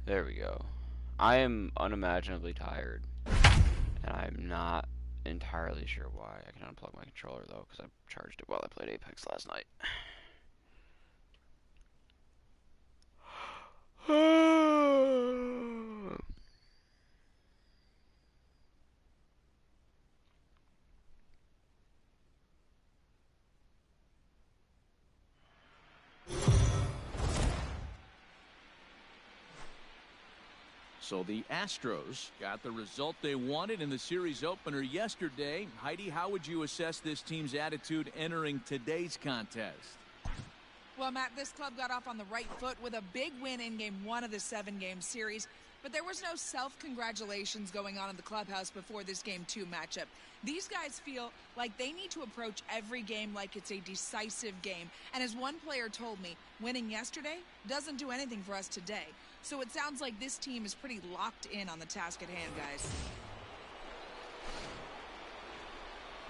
There we go. I am unimaginably tired, and I'm not entirely sure why. I can unplug my controller though, because I charged it while I played Apex last night. So the Astros got the result they wanted in the series opener yesterday. Heidi, how would you assess this team's attitude entering today's contest? Well, Matt, this club got off on the right foot with a big win in Game 1 of the 7-game series, but there was no self-congratulations going on in the clubhouse before this Game 2 matchup. These guys feel like they need to approach every game like it's a decisive game, and as one player told me, winning yesterday doesn't do anything for us today. So it sounds like this team is pretty locked in on the task at hand, guys.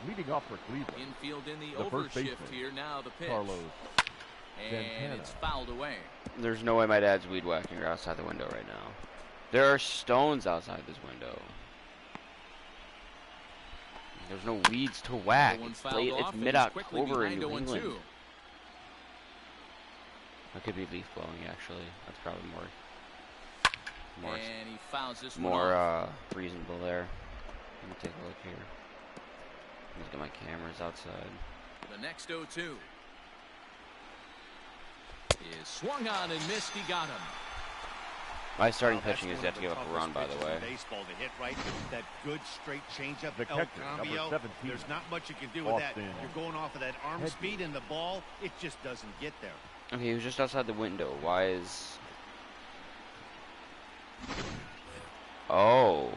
Leading off for Cleveland. Infield in the overshift here. Now the pitch. Carlos. And it's fouled away. There's no way my dad's weed whacking outside the window right now. There are stones outside this window. There's no weeds to whack. It's mid-October in New England. That could be leaf blowing, actually. That's probably more and he fouls this reasonable there. Let me take a look here. Let's get my cameras outside. The next 0-2 is swung on and missed. He got him. My starting pitching is yet to give up a run, by the way. Baseball to hit right. That good straight changeup. The catcher, number 17. There's not much you can do with that. You're going off of that arm speed and the ball. It just doesn't get there. Okay, he was just outside the window. Why is... Oh.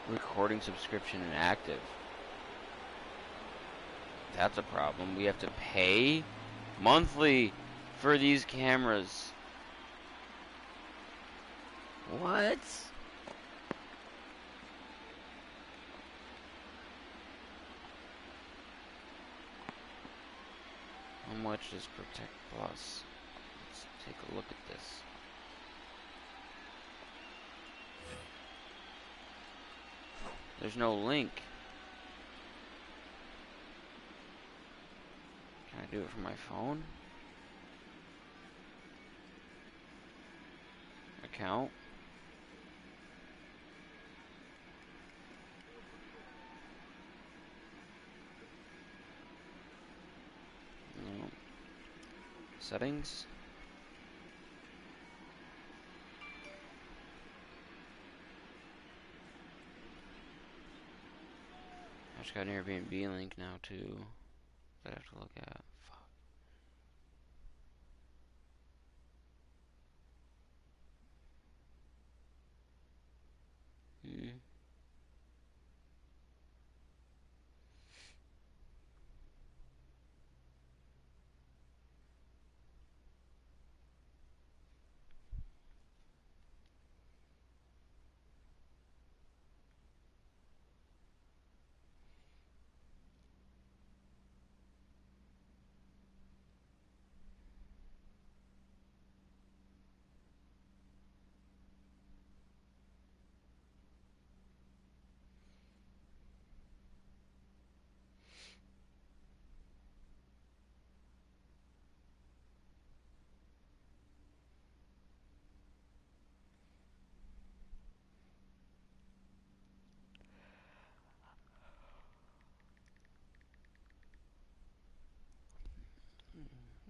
Recording subscription inactive. That's a problem. We have to pay monthly for these cameras. What? How much is Protect Plus? Let's take a look at this. There's no link. Can I do it from my phone? Account? No. Settings? I just got an Airbnb link now too that I have to look at. Fuck.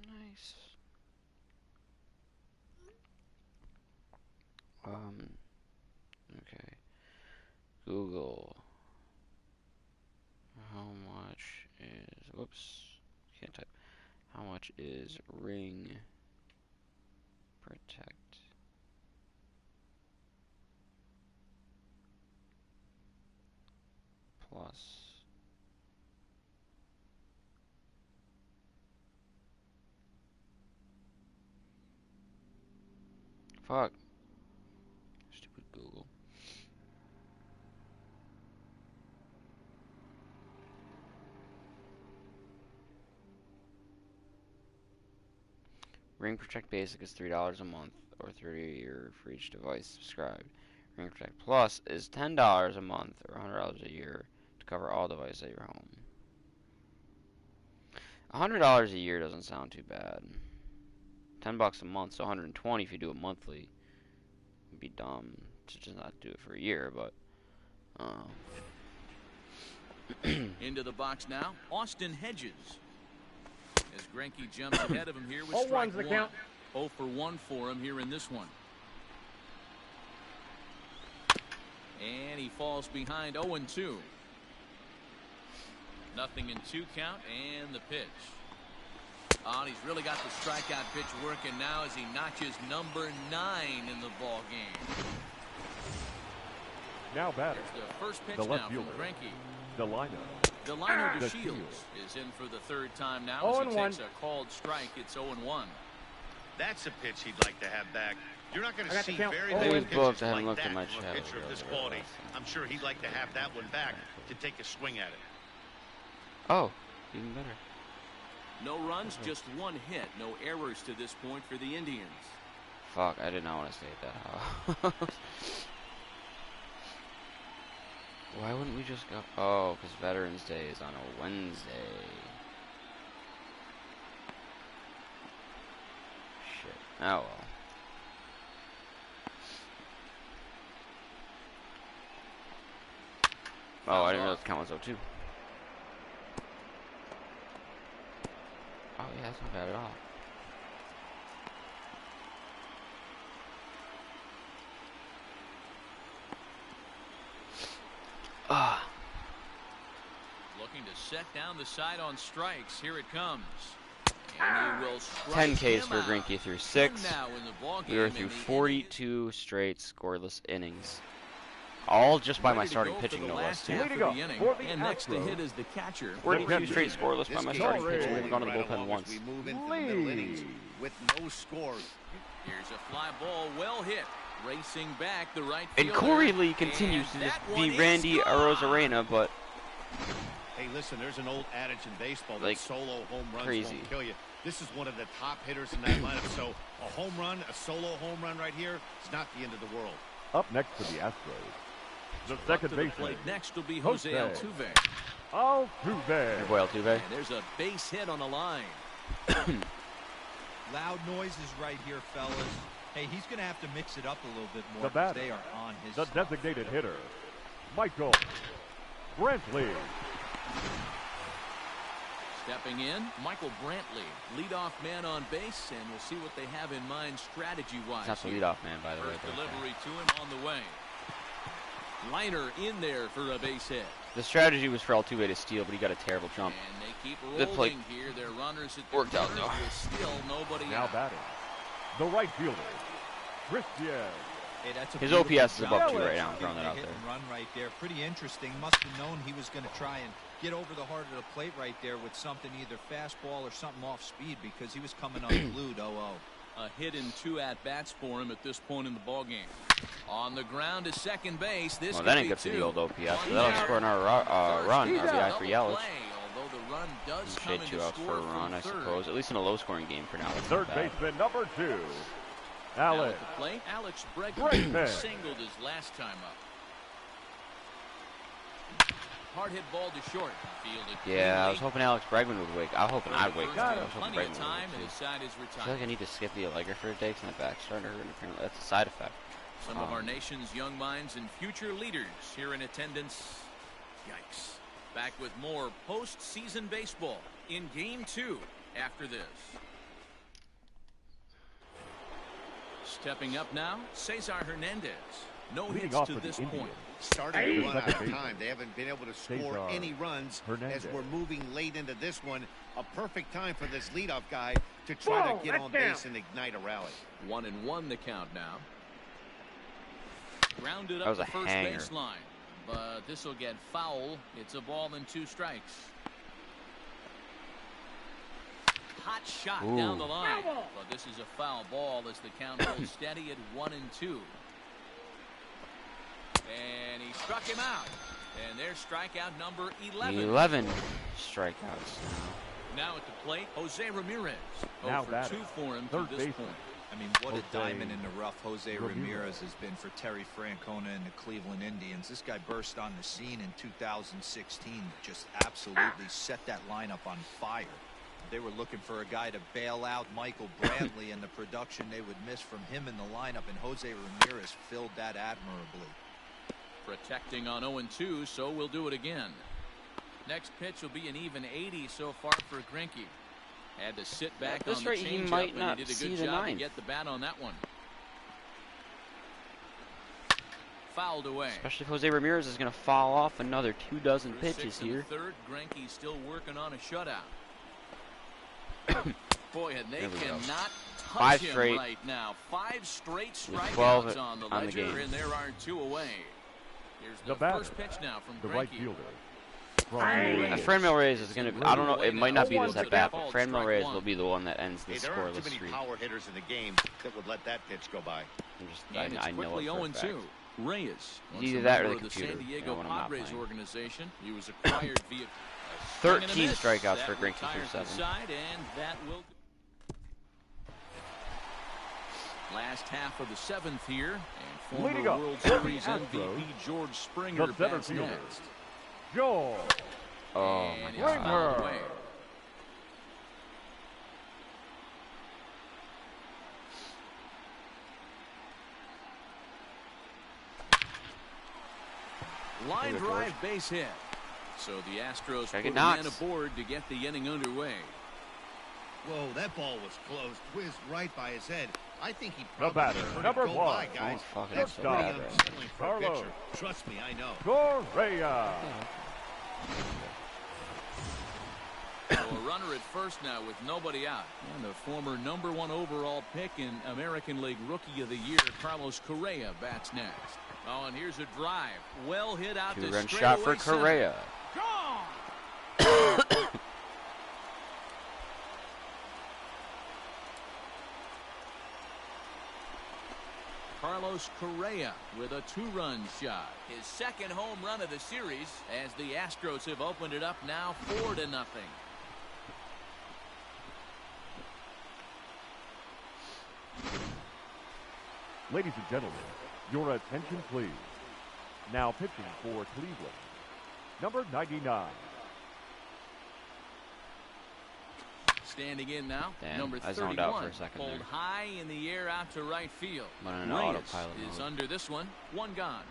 Nice. Okay. Google. How much is, whoops, can't type. How much is Ring Protect Plus? Fuck. Stupid Google. Ring Protect Basic is $3 a month. or 30 a year for each device subscribed. Ring Protect Plus is $10 a month or $100 a year to cover all devices at your home. $100 a year doesn't sound too bad. $10 a month, so $120 if you do it monthly. It'd be dumb to just not do it for a year, but Into the box now, Austin Hedges. As Greinke jumps ahead of him here with strike one. 0 for 1 for him here in this one. And he falls behind 0-2. 0-2 count and the pitch. Oh, and he's really got the strikeout pitch working now as he notches number 9 in the ball game. Now batter. The first pitch The left now from fielder. Greinke. Delino De Shields is in for the 3rd time now as he takes a called strike. It's 0-1. That's a pitch he'd like to have back. You're not going to see very Maybe many it's both. pitches I haven't like looked at that my from a chat pitcher of this earlier. quality. I'm sure he'd like to have that one back to take a swing at it. Oh, even better. No runs, just 1 hit. No errors to this point for the Indians. Fuck, I did not want to stay at that house. Why wouldn't we just go? Oh, because Veterans Day is on a Wednesday. Shit. Oh well. Oh, I didn't realize the count was 0-2. Oh yeah, that's not bad at all. Looking to set down the side on strikes. Here it comes. And he will strike 10 Ks him for out. Greinke through 6. Now in the ball We were game, through and the 42 straight scoreless innings. All just by my ready to starting go for pitching, the no less, last too. half of Leading the off inning. for the And next to Astros. hit is the catcher. 42 straight scoreless by This my game starting is pitching. We rolling haven't gone to the right bullpen along once. as we move into the middle innings with no scores. Here's a fly ball, well hit. Racing back the right And fielder. Corey Lee continues to And just that one be is Randy gone. Arozarena, but Hey, listen, there's an old adage in baseball that Like, solo home runs crazy. won't kill you. This is one of the top hitters in that lineup. So a home run, a solo home run right here, is not the end of the world. Up next for the Astros, the Up second to the baseman, plate next will be Jose Jose. Altuve. Altuve. your boy Altuve. And there's a base hit on the line. Loud noises right here, fellas. Hey, he's going to have to mix it up a little bit more The because batter, they are on his the stuff. designated hitter, Michael Brantley. Stepping in, Michael Brantley, leadoff man on base, and we'll see what they have in mind strategy-wise. That's the here. leadoff man, by the way. First but delivery to him on the way. Liner in there for a base hit. the strategy was for Altuve to steal, but he got a terrible jump. And they keep Good play. rolling here. Their runners at the Worked out, corners though. with still nobody Now out. batting, the right fielder, Christian. Hey, that's a His beautiful OPS is job. above 2 right now. I'm throwing that Big out hit there. and run right there. Pretty interesting. Must have known he was going to try and get over the heart of the plate right there with something, either fastball or something off speed, because he was coming unglued. 0-0. A hit in 2 at-bats for him at this point in the ballgame. On the ground to second base. This Well, could that ain't be good for the 2. old OPS. One That'll down. score another run. First, RBI double for Yelich. play, although the run does And come shade into 2 outs score for a from run, I third. suppose. At least in a low-scoring game for now. It's Third not bad. baseman, number 2, Now Alex at the plate, Alex Bregman Bregman. singled his last time up. Hard hit ball to short. Fielded Yeah, I was cleanly. hoping Alex Bregman would wake. I was hoping I'd wake First, up. I with was hoping plenty Bregman of would time, and wake his too. side is I feel like retired. I need to skip the Allegra for a day because my back's starting to hurt, and apparently that's a side effect. Some of our nation's young minds and future leaders here in attendance. Yikes. Back with more postseason baseball in Game 2 after this. Stepping up now, Cesar Hernandez. No leading hits off to for the this Indians. point. Starting to run out Second of baseman, time. They haven't been able to score Cesar any runs Hernandez. as we're moving late into this one. A perfect time for this leadoff guy to try to get on base and ignite a rally. 1-1 the count now. Grounded That up was the a first hanger. baseline, but this will get foul. It's a ball and 2 strikes. Hot shot Ooh. down the line, but this is a foul ball as the count holds steady at 1-2. And he struck him out. And there's strikeout number 11. 11 strikeouts. Now at the plate, Jose Ramirez. Now 0 for batting, 2 for him to third this baseman, point. I mean, what a diamond in the rough Jose Ramirez has been for Terry Francona and the Cleveland Indians. This guy burst on the scene in 2016, just absolutely set that lineup on fire. They were looking for a guy to bail out Michael Brantley and the production they would miss from him in the lineup, and Jose Ramirez filled that admirably. Protecting on 0-2, so we'll do it again. Next pitch will be an even 80 so far for Greinke. Had to sit back at this on the rate, he changeup, might and not he did a see good the job to ninth. get the bat on that one. Fouled away. Especially if Jose Ramirez is going to fall off another 24 pitches here. Third, Greinke's still working on a shutout. Boy, and they cannot touch him right now. 5 straight strikeouts on the ledger, and there are 2 away. Here's the first pitch now from the Greinke. right fielder. Franmil Reyes is going to, I don't know, it might not be this at bat, but Franmil Reyes will be the one that ends the Hey, there aren't scoreless too many streak. power hitters in the game that would let that pitch go by. And it's I know quickly it for a fact. 0-2. Reyes, once Either a that or member the of the computer, San you know, Diego when I'm not Padres playing. organization. He was acquired via 13 strikeouts for Greinke through through 7. Side, and that will. Last half of the 7th here, and former Leading up World for the Series Astros, MVP George Springer the center bats fielder, next. George. Oh And my it's God. fouled away. Line Good, drive George. base hit. So the Astros Gotta put get a man knocks. aboard to get the inning underway. Whoa, that ball was close. Whizzed right by his head. I think he The probably batter, heard number it go 1. by, guys. Oh, fuck, That's that's pretty so bad. unsettling for a Carlos. pitcher. Trust me, I know. Correa. So a runner at first now with nobody out. And the former #1 overall pick in American League Rookie of the Year, Carlos Correa, bats next. Oh, and here's a drive. Well hit out to 2-run shot for straightaway Correa. Gone! Carlos Correa with a 2-run shot. His second home run of the series as the Astros have opened it up now 4-0. Ladies and gentlemen, your attention please. Now pitching for Cleveland, number 99. Standing in now, Damn, number I 31, zoned out for a second pulled there. high in the air out to right field. I'm on an Reyes autopilot is mode. under this one, 1 gone.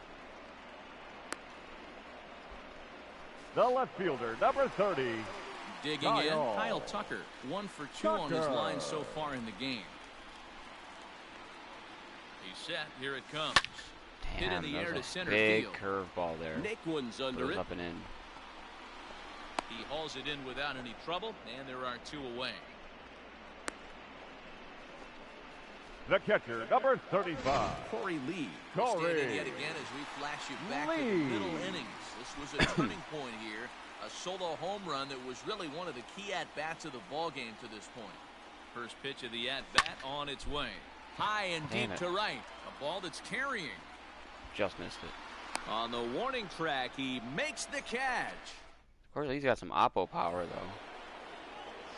The left fielder, number 30. Digging in, Kyle Tucker, 1 for 2 on his line so far in the game. He's set, here it comes. Hit in Damn, the air that to was a center big field. curveball there. Nick Wood's But it under was it. up and in. He hauls it in without any trouble, and there are 2 away. The catcher, number 35. Corey Lee Corey standing yet again as we flash you back to the Lee. middle innings. This was a turning point here. A solo home run that was really one of the key at-bats of the ball game to this point. First pitch of the at-bat on its way. High and Damn deep it. to right. A ball that's carrying. Just missed it. On the warning track, he makes the catch. Of course, he's got some oppo power, though.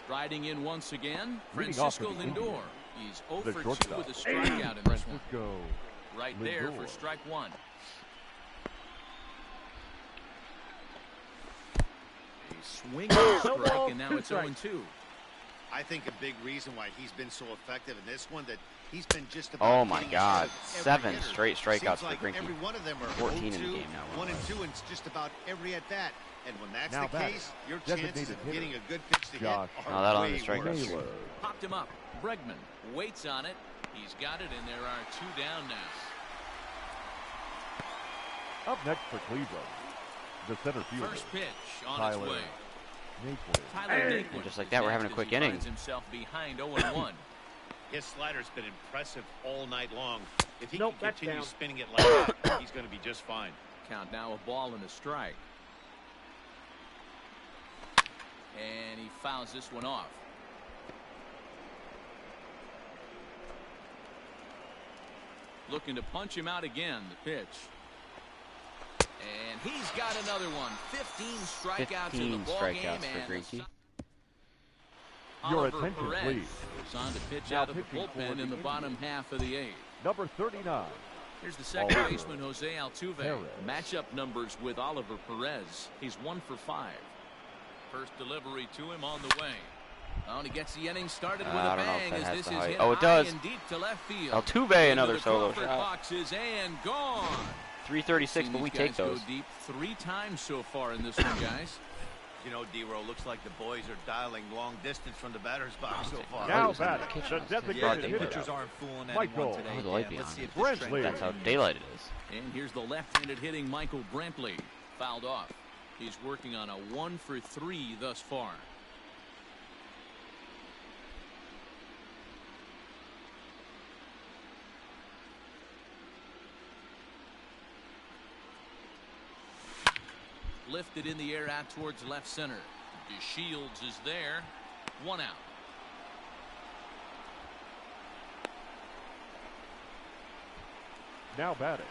Striding in once again, Leading off for Francisco the Lindor. Indians, He's 0 the for 2 shortstop, with a strikeout in this one. Francisco Right there for Lindor. strike 1. A swing and a strike, and now it's 0-2. I think a big reason why he's been so effective in this one that he's been just about Oh my getting God, ahead of every 7 hitter. straight strikeouts Seems for like Greinke. every one of them are 14 in the 0-2, game now. 1 and 2, and it's just about every at bat. And when that's Now the batting, case, your designated chances of hitter, getting a good pitch to Josh hit No, that'll are end the way strikeout worse. streak. Taylor. Popped him up. Bregman waits on it. He's got it, and there are 2 down now. Up next for Cleveland, the center fielder, First pitch on Tyler its way. Naquin. Tyler Naquin. And just like that, we're having a quick inning. Finds himself behind 0-1. His slider's been impressive all night long. If he Nope, can that's continue down. spinning it like that, he's going to be just fine. Count now a ball and a strike. And he fouls this one off. Looking to punch him out again, the pitch. And he's got another one. 15 strikeouts in the 15 ball strikeouts game. for And Greinke. Your Oliver attention, Perez please. is on to pitch Now out of the pitching for bullpen the in the Indians. bottom half of the 8th. Number 39. Here's the second Oliver baseman, Jose Altuve. Perez. Matchup numbers with Oliver Perez. He's 1 for 5. First delivery to him on the way. Oh, and he gets the inning started with a I don't know bang if that as has this the is height. hit Oh, it high does. and deep to left field. Altuve, another Into the solo Crawford shot. boxes and gone. 336, but we These take guys those. Go deep 3 times so far in this one, guys. You know, D-Row, looks like the boys are dialing long distance from the batter's box so far. Now he's in the batting, kitchen. the designated Yeah, The hitter. pitchers aren't fooling Michael. anyone today. Oh, the light Dan. Let's behind see if him. this trend Brantley. That's how continues. daylight it is. And here's the left-handed hitting Michael Brantley. Fouled off. He's working on a 1 for 3 thus far. Lifted in the air out towards left center. DeShields is there. 1 out. Now batting,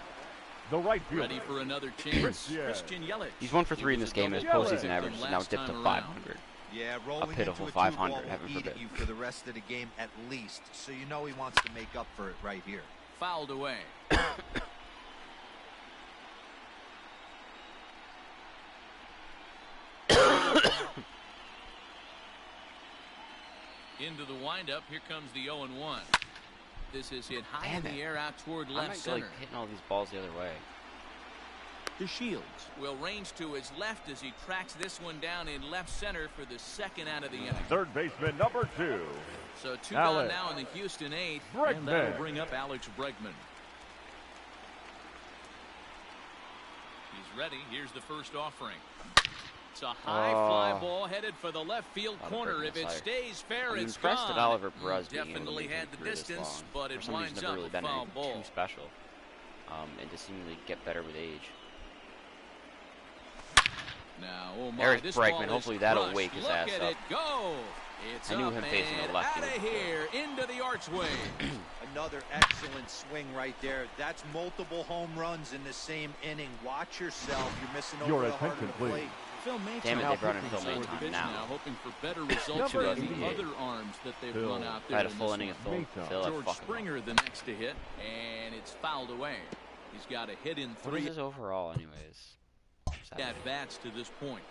the right fielder. Ready for another chance. Yeah. Christian Yelich. He's 1 for 3 in this game, and his postseason average is now Last dipped to time 500. Yeah, rolling pitiful into a 2-ball 500, will heaven eat at forbid. you for the rest of the game at least. So you know he wants to make up for it right here. Fouled away. Into the windup. Here comes the 0-1. This is hit high Damn in the it. air out toward I'm left like center. hitting all these balls the other way. DeShields will range to his left as he tracks this one down in left center for the second out of the inning. Third baseman, number 2. So 2 gone Alex now in the Houston 8th, Bregman. and that'll bring up Alex Bregman. He's ready. Here's the first offering. It's a high fly ball headed for the left field corner. If it stays fair, I'm it's impressed gone. at Oliver Perez being able to Definitely make had it the through this distance, long. but it For some reason, winds never up really a been foul anything ball. too special, and to seemingly get better with age. Now, oh my, Eric this Bregman, ball is hopefully that'll crushed. wake his Look ass at up. it go. It's I knew up him facing and the lefty out of was good. here into the archway. Another excellent swing right there. That's multiple home runs in the same inning. Watch yourself. You're missing over Your the heart of attention, the please. plate. Phil Maton Damn it, now they brought in pitching Phil some Maton pitch now. hoping for better results Number with the 88. other arms that they've Phil. run out If I there. had a in full this inning one. of Phil, Maton. Phil, I'd George fuck him up. Springer the next to hit, and it's fouled away. He's got a hit in What is 3 his overall, anyways? at bats to this point.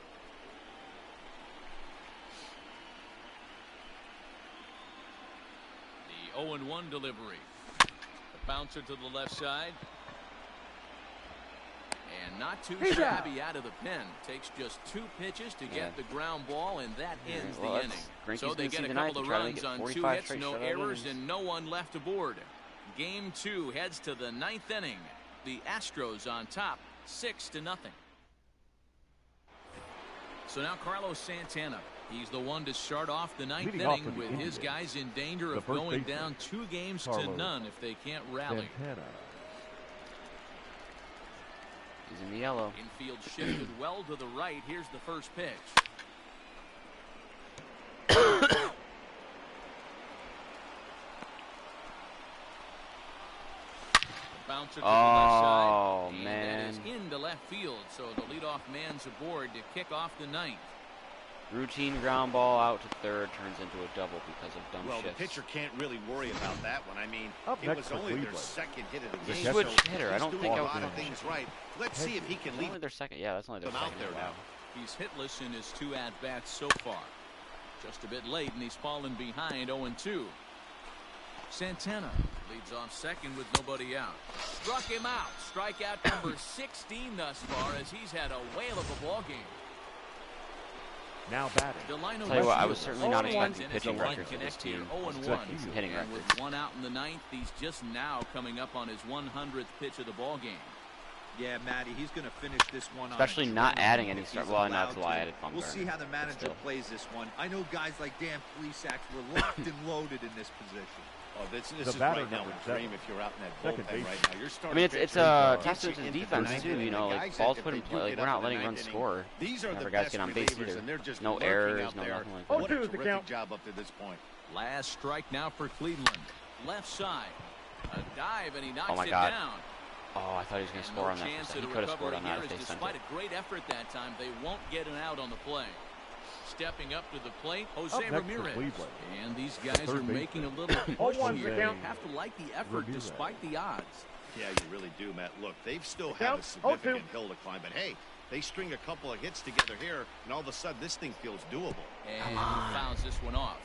The 0-1 delivery. A bouncer to the left side. And not too shabby out of the pen. Takes just 2 pitches to get the ground ball, and that ends well, the that's- inning. Greinke's So they gonna get see a the couple ninth of and try to runs get on 2 45 hits, straight no shutout errors, innings. and no one left aboard. Game 2 heads to the 9th inning. The Astros on top, 6-0. So now Carlos Santana. He's the one to start off the 9th Leading off inning for the with his Indians, guys in danger the of first going baseman, down 2 games to Carlos none if they can't rally. Santana. He's in the yellow. Infield shifted well to the right. Here's the first pitch. Bouncer to the left side. Oh, And man. that is into left field. So the leadoff man's aboard to kick off the 9th. Routine ground ball out to third turns into a double because of dumb Well, shifts. the pitcher can't really worry about that one. I mean, Up it next was for only their Cleveland. second hit of the The game. switch so hitter, I he's don't doing think I a would lot of do things right. Let's see if he can That's lead. only their second. Yeah, that's only their them out second. there Wow. now. He's hitless in his 2 at-bats so far. Just a bit late, and he's fallen behind 0-2. Santana leads off second with nobody out. Struck him out. Strikeout number 16 thus far as he's had a whale of a ball game. Now batting, Delino Tell you what, I Westfield was certainly not stands expecting in pitching as a records for this connect here, team. 0-1. Expecting hitting And records. with 1 out in the 9th, he's just now coming up on his 100th pitch of the ball game. Yeah, Matty, he's going to finish this one Especially on a not dream adding any if start. he's Well, allowed that's why I to. added Bumgarner. We'll see how the manager still. plays this one. I know guys like Dan Plesac were locked and loaded in this position. Oh, this The is batter, right now number a dream 7. if you're out in that Second bullpen base. right now. You're I starting mean, it's pitcher a gets testament you to into the defense ninth too. inning. You know, The like guys balls that put in if they play. do Like get we're up not in the letting ninth runs inning, score. These are the Never guys best get on base relievers, either. and they're just No lurking errors, out no there. nothing like Oh, that. What two a is the terrific count. job up to this point. Last strike now for Cleveland. Left side. A dive, and he knocks Oh my it God. down. Oh, I thought he was going to And score no on that. chance He at a could have scored recovery on that here if they as sent despite it. a great effort that time, they won't get an out on the play. stepping up to the plate, Up Jose next for Ramirez. Cleveland, And these guys are third making a baseman. little push 0-1's here. the count. You have to like the effort Ramirez. despite the odds. Yeah, you really do, Matt. Look, they've still The have count, a significant 0-2. hill to climb, but hey, they string a couple of hits together here, and all of a sudden this thing feels doable. And he fouls this one off.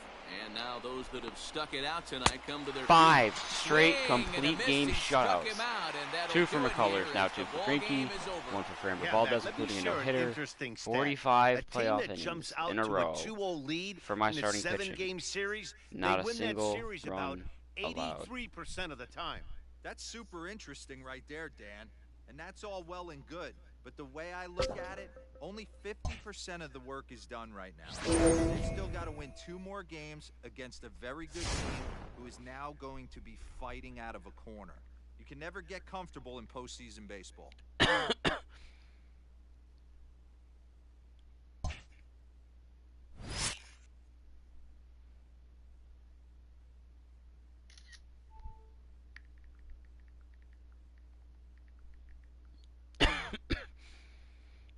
And now those that have stuck it out tonight come to their 5 feet. straight Swing and a complete miss. game He struck shutouts. him out, and that'll 2 for do it McCullers, here now as 2 the for ball Greinke, game is over. 1 for Framber Yeah, Valdez, Matt, let me including a share an no-hitter. interesting stat. 45 a team playoff that innings jumps out in a to row a 2-0 lead for my in a starting pitching. 7-game series, Not they a win that single series about run allowed. 83% of the time. That's super interesting right there, Dan. And that's all well and good. But the way I look at it, only 50% of the work is done right now. They've still got to win 2 more games against a very good team who is now going to be fighting out of a corner. You can never get comfortable in postseason baseball.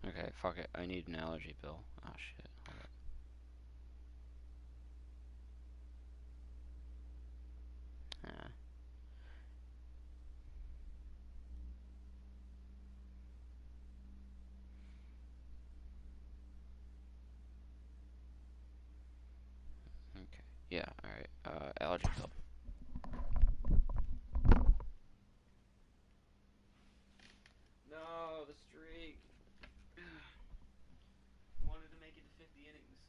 Okay, fuck it. I need an allergy pill. Oh shit. Hold up. Okay. Yeah, alright. Allergy pill. No, the streak. Wanted to make it to 50 innings.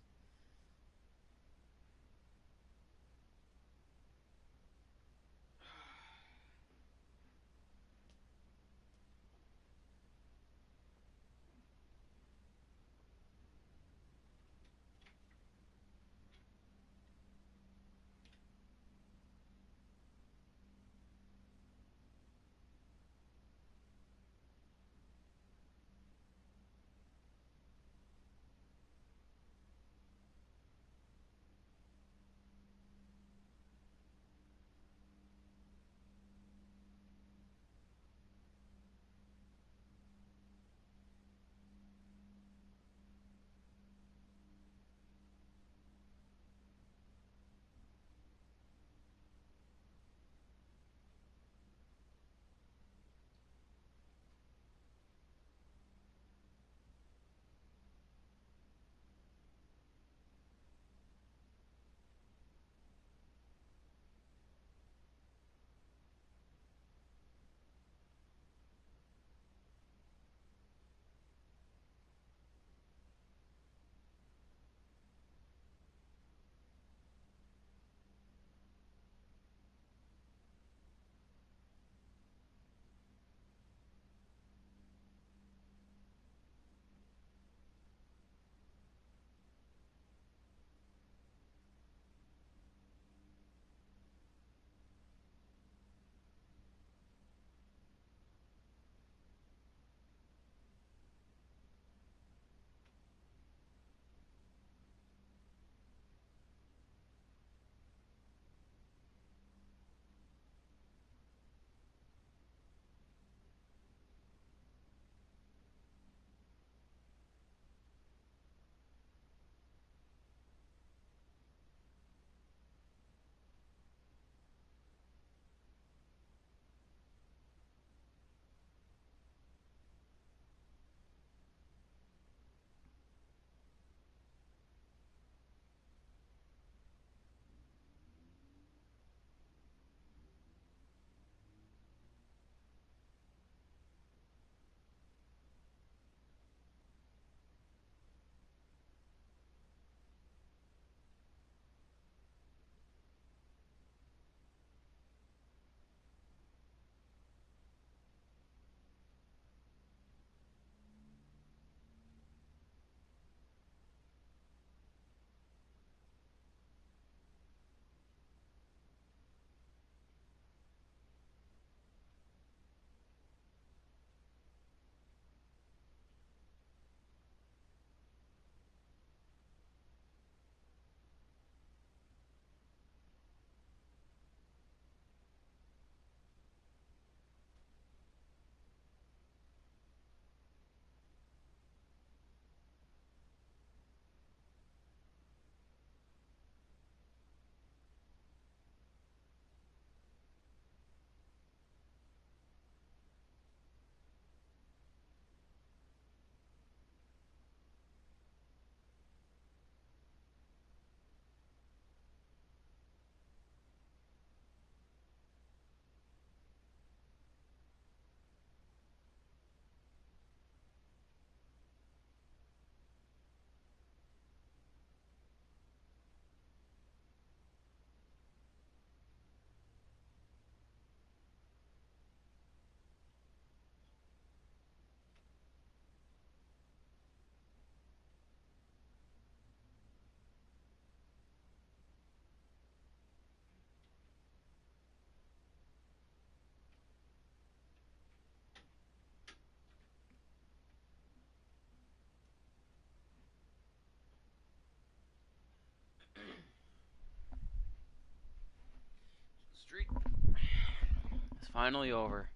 finally over.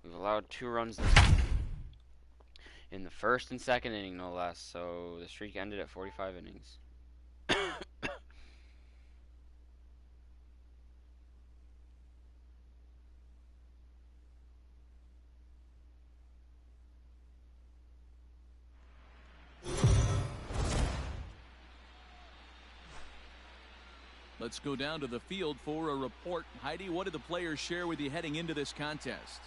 We've allowed 2 runs in the first and second inning, no less. So the streak ended at 45 innings. Let's go down to the field for a report. Heidi, what did the players share with you heading into this contest?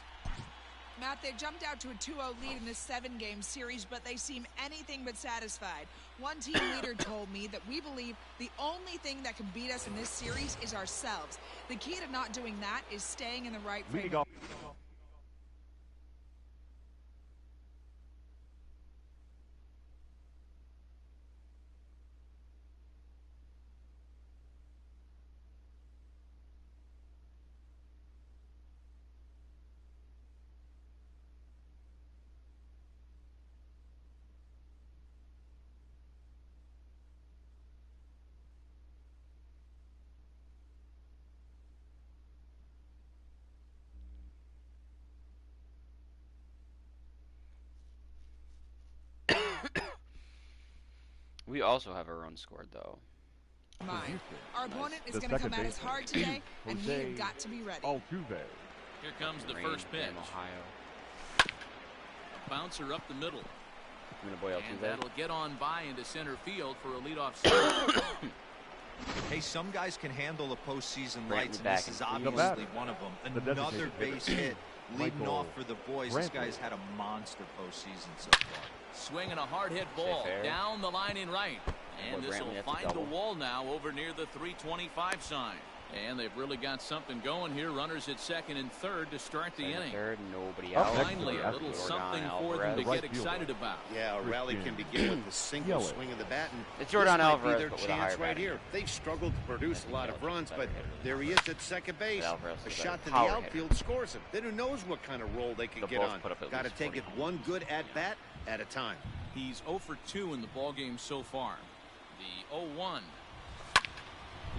Matt, they jumped out to a 2-0 lead in this 7-game series, but they seem anything but satisfied. One team leader told me that we believe the only thing that can beat us in this series is ourselves. The key to not doing that is staying in the right frame. We also have a run scored, though. Our opponent is going to come at us hard today, and we have got to be ready. Here comes the first pitch. Ohio. A bouncer up the middle. And Altuve. that'll get on by into center field for a leadoff single. Hey, some guys can handle a postseason lights, and back this is in obviously one of them. Another base hit leading off for the boys. This guy's had a monster postseason so far. Swinging a hard hit ball down the line in right. And this will find the wall now over near the 325 sign. And they've really got something going here. Runners at second and third to start the inning. Third, nobody out. Finally, a little something for them to get excited about. Yeah, a rally can begin with a single swing of the bat. And It's Jordan this might Alvarez, be their but with a higher chance right batting here. average. They've struggled to produce a lot of runs, but there he is at second base. Alvarez A is a shot to the power outfield scores him. Then who knows what kind of roll they can They'll get both on. put up at Got to least take 40. it one good at-bat at a time. He's 0 for 2 in the ballgame so far. The 0-1.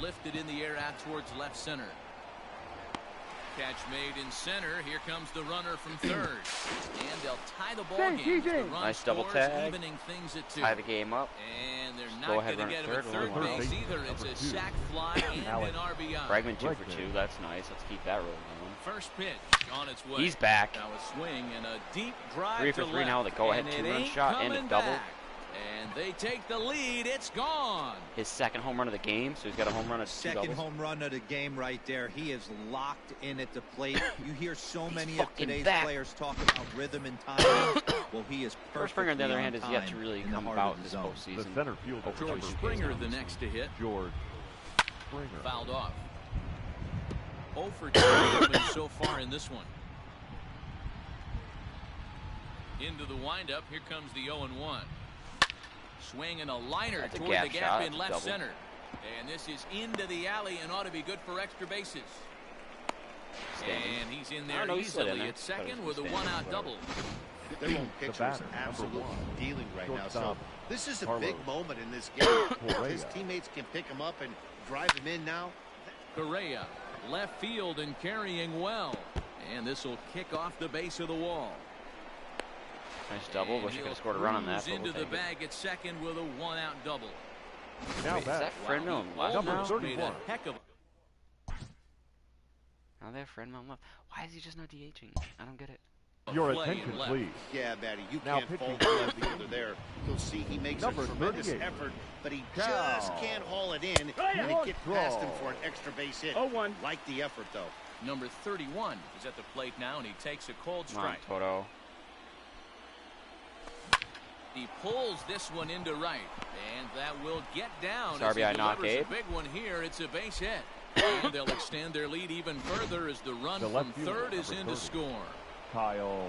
Lifted in the air out towards left center. Catch made in center. Here comes the runner from third. And they'll tie the ball game. The run Nice double scores, tag. evening things at 2. Tie the game up. And they're Go not ahead, going to run get at him at third. third base either. It's a sac fly and an RBI. Bregman 2 for 2. That's nice. Let's keep that rolling going. First pitch on its way. He's back. Now a swing and a deep drive 3 for to 3 left. now. The go-ahead And it 2-run ain't shot and a coming double. back. And they take the lead. It's gone. His second home run of the game, so he's got a home run of 2 Second doubles. home run of the game right there. He is locked in at the plate. You hear so many of fucking today's back. players talk about rhythm and timing. Well, he is George perfectly Springer, on the other on hand, has yet to time really in the come heart about of in the this zone. The postseason. center fielder. George Springer the next to hit. George Springer. Fouled off. 0 for 2 so far in this one. Into the windup. Here comes the 0-1. Swing and a liner That's a toward gap the gap shot. in left Double. center. And this is into the alley and ought to be good for extra bases. And he's in there no, he's still in easily there. at second Thought with he a was one-out standing. double. Their own pitcher is batter, number absolutely 1. dealing right now. So Shortstop, this is a Carlos. big moment in this game. If his teammates can pick him up and drive him in now. Correa, left field and carrying well. And this will kick off the base of the wall. Nice double. And Wish I could he'll have scored a run on that. cruise But into we'll the take it. bag at second with a one-out double. Now Wait, is back. that Fred Milne left Number now? Almost made a 31. heck of Now they have Fred Milne left. Why is he just not DHing? I don't get it. a Your play attention, left. please. Yeah, Matty, you Now can't pitching fault the left fielder there. You'll see he makes Number a tremendous 38. effort, but he Cow. just can't haul it in and get past him for an extra base hit. 0-1. Like the effort, though. Number 31 is at the plate now, and he takes a cold Come on, strike. Toto. He pulls this one into right, and that will get down. It's as he RBI knock, delivers Abe. a big one here. It's a base hit. And they'll extend their lead even further as the run The from left fielder, third is in number to 30. score. Kyle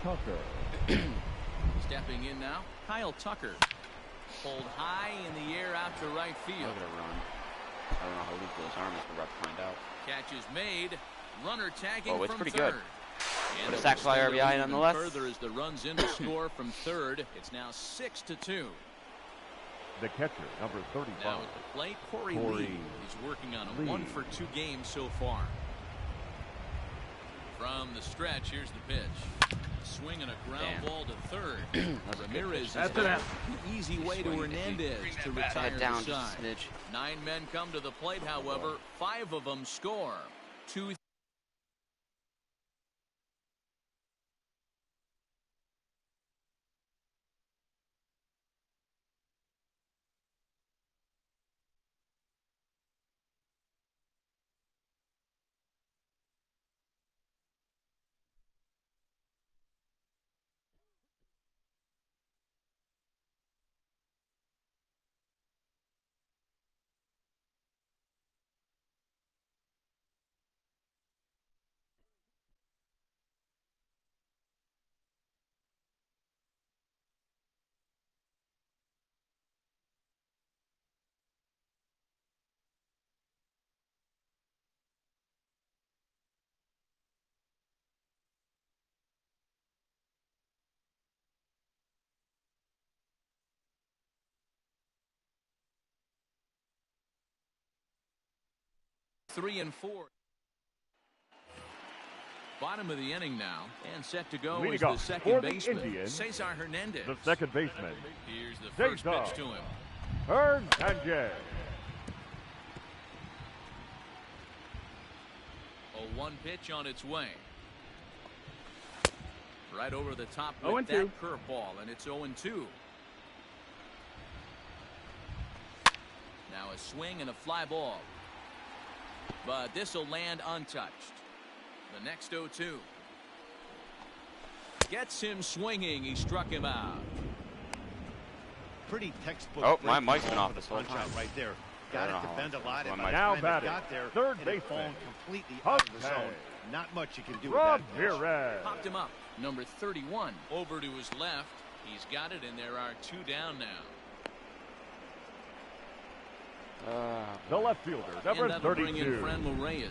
Tucker. Stepping in now, Kyle Tucker. Pulled high in the air out to right field. Look at a run. I don't know how lethal his arm is. We're about to find out. Catch is made. Runner tagging Oh, it's from pretty third. good. And But a they'll sac fly extend their RBI lead even nonetheless. Further as the runs in to score from third. It's now 6-2. The catcher, number 35. Now at the plate, Corey Corey Lee is working on a Lee. 1 for 2 game so far. From the stretch, here's the pitch. Swing and a ground ball to third. Ramirez has an easy way to Hernandez to retire the side. 9 men come to the plate, however. 5 of them score. 2. Three and 4. Bottom of the inning now, and set to go is the second baseman, Cesar Hernandez. The second baseman. Here's the first pitch to him. Hernandez. A 1 pitch on its way. Right over the top with that curveball, and it's 0-2. Now a swing and a fly ball. But this will land untouched. The next 0-2. Gets him swinging. He struck him out. Pretty textbook. Oh, my mic's been off this whole time. Right there. Got it to bend a lot. And now batting. Got there, third baseman. Completely out of the zone. Not much you can do with that. Ramirez. Popped him up. Number 31. Over to his left. He's got it, and there are 2 down now. The left fielder, number 32. Bring in Franmil Reyes.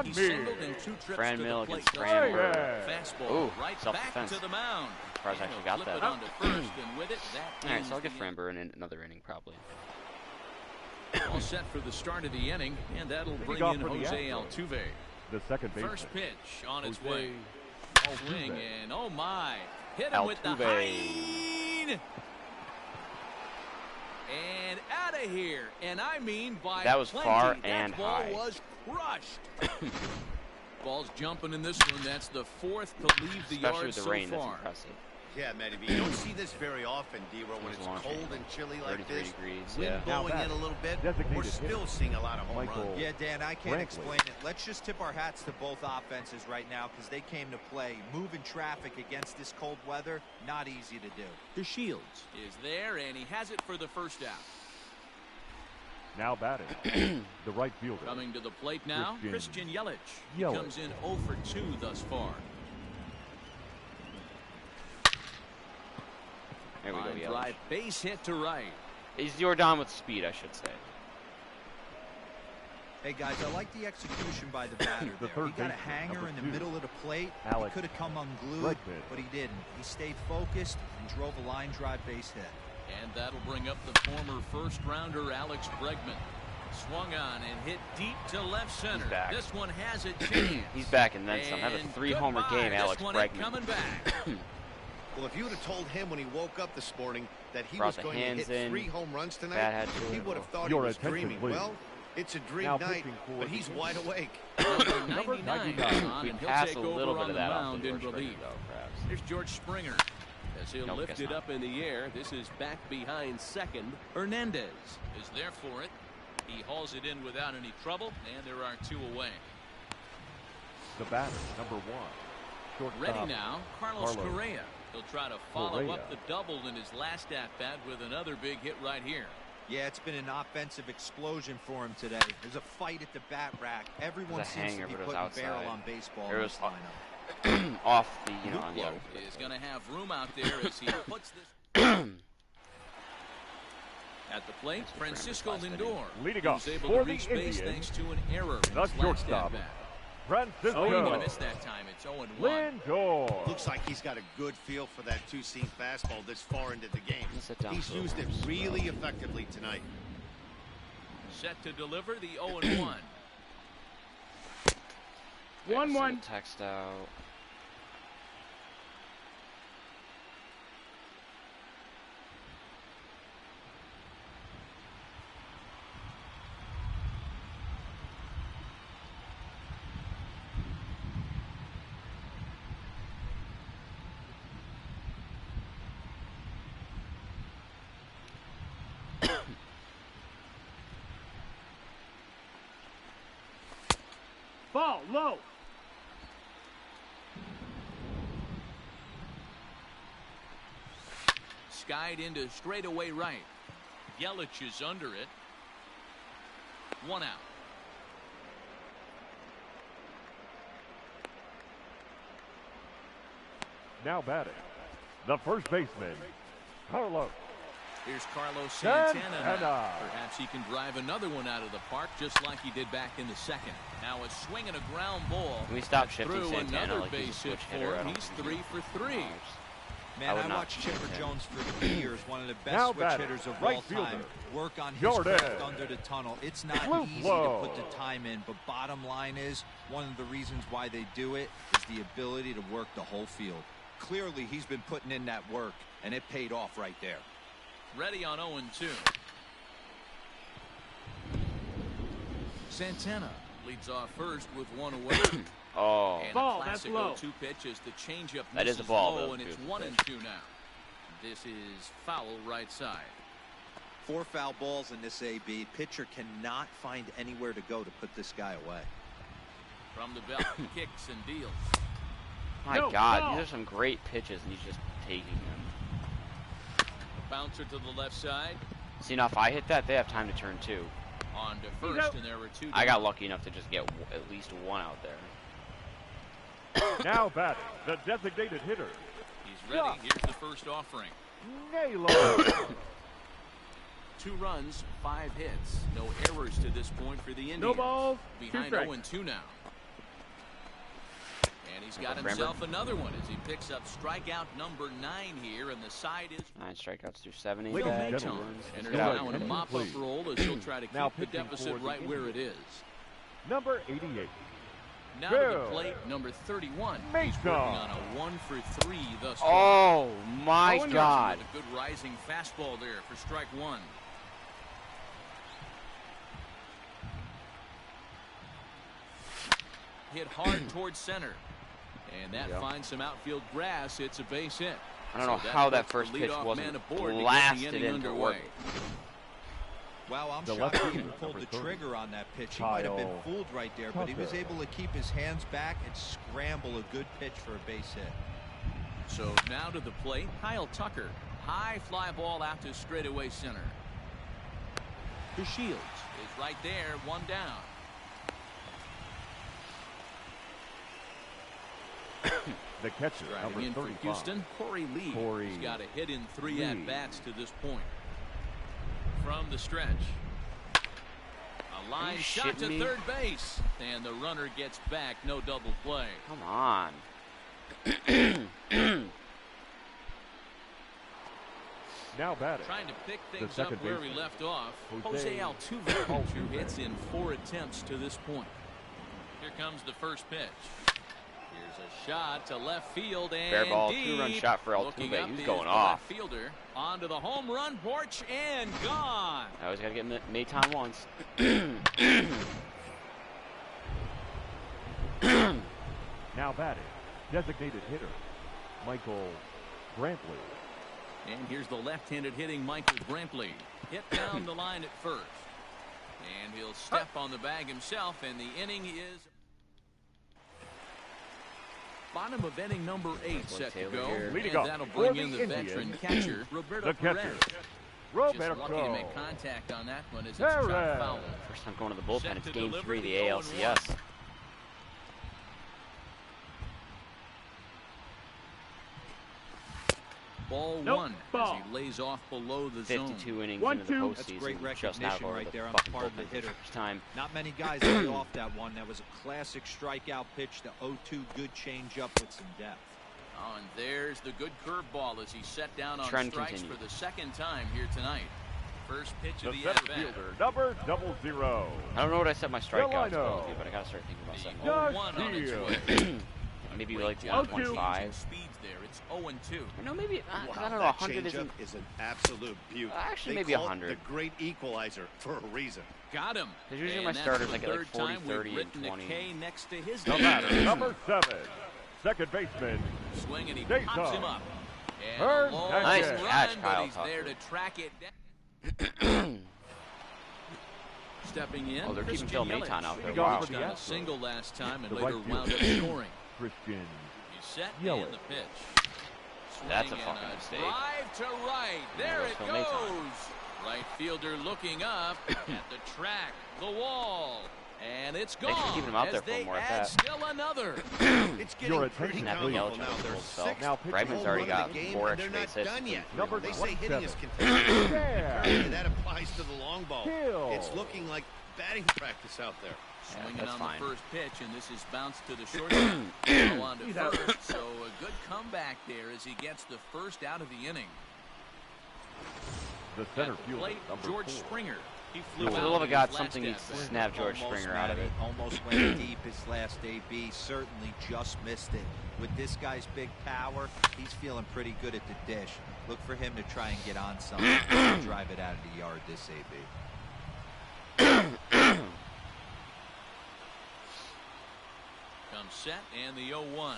He singled in 2 trips to the plate. Fastball right back to the mound. I actually got that. Onto first, and with it, Alright, so I'll give Framber in another inning probably. All set for the start of the inning, and that'll bring in Jose Altuve. The second baseman. First pitch on its way. Swing, and oh my. Hit him with the high. And out of here, and I mean by that was plenty. far that and ball high. Was crushed. Ball's jumping in this one. That's the 4th to leave the Especially yard with the so rain, far. that's impressive. Yeah, Matty B. You don't see this very often, D-Row, when it's cold and chilly like this. Degrees, wind blowing in a little bit. We're still seeing a lot of home runs. Yeah, Dan, I can't explain it. Let's just tip our hats to both offenses right now because they came to play. Moving traffic against this cold weather, not easy to do. The Shields is there, and he has it for the first out. Now batting, the right fielder. Coming to the plate now, Christian Yelich. He comes in 0 for 2 thus far. There we go, Yelich. Drive, base hit to right. He's Jordan with speed, I should say. Hey guys, I like the execution by the batter there. He got a hanger in the middle of the plate. He could have come unglued, but he didn't. He stayed focused and drove a line drive base hit. And that'll bring up the former first-rounder Alex Bregman. Swung on and hit deep to left center. This one has a chance. He's back and then some. Have a 3-homer game, Alex Bregman. Coming back. Well, if you would have told him when he woke up this morning that he was going to hit 3 home runs tonight, he would have thought he was dreaming. Please. Well, it's a dream night, but he's wide awake. Number 99. We pass a little bit of that off to George Springer, though, perhaps. Here's George Springer. As he'll lift it up in the air, this is back behind second. Hernandez is there for it. He hauls it in without any trouble, and there are 2 away. The batter, number 1. Shortstop. Ready now, Carlos Correa. He'll try to follow up the double in his last at-bat with another big hit right here. Yeah, it's been an offensive explosion for him today. There's a fight at the bat rack. Everyone seems to be putting barrel on baseball in this lineup. Off the, on the other. Is going to have room out there as he puts this. At the plate, Francisco Lindor. Leading off able for to reach the base Indians, thanks to an error in the his last shortstop, at-bat. Francisco He would have missed that time. It's 0-1. Lindor. Looks like he's got a good feel for that 2-seam fastball this far into the game. He's used it really effectively tonight. Set to deliver the 0-1. 1-1. Text out. Ball low. Skied into straightaway right. Yelich is under it. 1 out. Now batting, the first baseman, Carlos. Here's Carlos Santana. Perhaps he can drive another one out of the park just like he did back in the second. Now a swing and a ground ball. Can we stop shifting through Santana another like base hit for hitter? him. He's 3 for 3. Man, I watched Chipper Jones for years, one of the best switch hitters of all time. Work on his craft under the tunnel. It's not easy to put the time in, but bottom line is, one of the reasons why they do it is the ability to work the whole field. Clearly, he's been putting in that work, and it paid off right there. Ready on 0-2. Santana leads off first with 1 away. Oh, and ball, a classic that's 0-2 pitch as the changeup that is a ball, low, and it's 1-2 now. This is foul right side. 4 foul balls in this AB. Pitcher cannot find anywhere to go to put this guy away. From the belt, kicks and deals. My God, these are some great pitches, and he's just taking them. Bouncer to the left side. See, now if I hit that, they have time to turn 2. On to first, and there were 2 down. I got lucky enough to just get at least 1 out there. Now batting, the designated hitter. He's ready. Here's the first offering. Naylor. 2 runs, 5 hits. No errors to this point for the Indians. No balls. Behind 0-2 now. And he's got himself another one as he picks up strikeout number 9 here, and the side is 9 strikeouts through 7 innings. Will Maton enters now in a mop-up role as he'll try to keep the deficit right where it is. Number 88. Now to the plate, number 31. He's working on a 1 for 3 thus far. Oh my God! A good rising fastball there for strike 1. Hit hard towards center. And that finds some outfield grass. It's a base hit. I don't know how that first pitch wasn't blasted into work. Wow, I'm shocked he even pulled the trigger on that pitch. He might have been fooled right there, but he was able to keep his hands back and scramble a good pitch for a base hit. So now to the plate, Kyle Tucker. High fly ball out to straightaway center. The Shields is right there, 1 down. The catcher, driving in 35. For Houston, Corey Lee. He's got a hit in 3 at-bats to this point. From the stretch. A line shot to third base. And the runner gets back. No double play. Come on. Now batting. Trying to pick things up where we left off. Jose Altuve, 2 hits in 4 attempts to this point. Here comes the first pitch. Here's a shot to left field and fair ball, 2-run shot for Altuve. He's going off. Fielder onto the home run porch and gone. I always got to get Maton once. Now batting, designated hitter, Michael Brantley. And here's the left-handed hitting Michael Brantley. Hit down the line at first. And he'll step on the bag himself, and the inning is bottom of inning number 8 set to go. And that'll bring in the veteran catcher, Roberto Perez. Just lucky to make contact on that one as it's dropped foul. First time going to the bullpen. It's game 3 of the ALCS. Ball 1 as he lays off below the zone. 52 innings into the postseason. That's great recognition just right there on the part of the hitter. Time. Not many guys lay off that one. That was a classic strikeout pitch. The 0-2 good changeup with some depth. Oh, and there's the good curveball as he set down on strikes for the 2nd time here tonight. First pitch The of the center at-bat. fielder, number 00. I don't know what I set my strikeouts goal to, but I gotta start thinking about setting The goals. 0-1 on its way. Maybe like Changing 125. speeds there. It's 0-2. No, maybe Wow, I don't know. that 100 isn't. changeup is an absolute beauty. Actually, They maybe call it 100. the great equalizer for a reason. Got him. Because usually And my that's starters, the I get like third 40, time 30, we've and written a 20. K next to his The name. batter, number 7. Second baseman, Swing and he Dayton. pops him up. And Third a long Nice run, catch, but Kyle he's there Tucker. to track it down. Stepping in, Oh, they're keeping Christian Phil Yelich. Maton out there. He got Wow. for the Got a Astros. single last time and The later right wound up fielder. scoring. Christian He's set Yelich. and the pitch. That's a Swing fucking and mistake. Drive to right. There goes it Phil goes. Maton. Right fielder looking up at the track, the wall. And it's Thanks for gone keeping him out as there for they more at add bat. still another. It's Your getting pretty attention, Snapping comical Yelich now. on the They're full self. sixth Now pitching Bregman's home already run of got the game, 4 and they're extra not base hits. done yet. Number They say hitting is 27. contagious. Yeah. And that applies to the long ball. Kill. It's looking like batting practice out there. Swinging that's on fine. the first pitch, and this is bounced to the shortstop. Go on to first, so a good comeback there as he gets the first out of the inning. The center At the fielder, plate, number George 4. Springer. He flew For the out love in of God, his something last needs to at-bat. snap George Almost, Springer out of Matty, it. almost went deep his last AB. Certainly just missed it. With this guy's big power, he's feeling pretty good at the dish. Look for him to try and get on something and drive it out of the yard this AB. Comes set and the 0-1.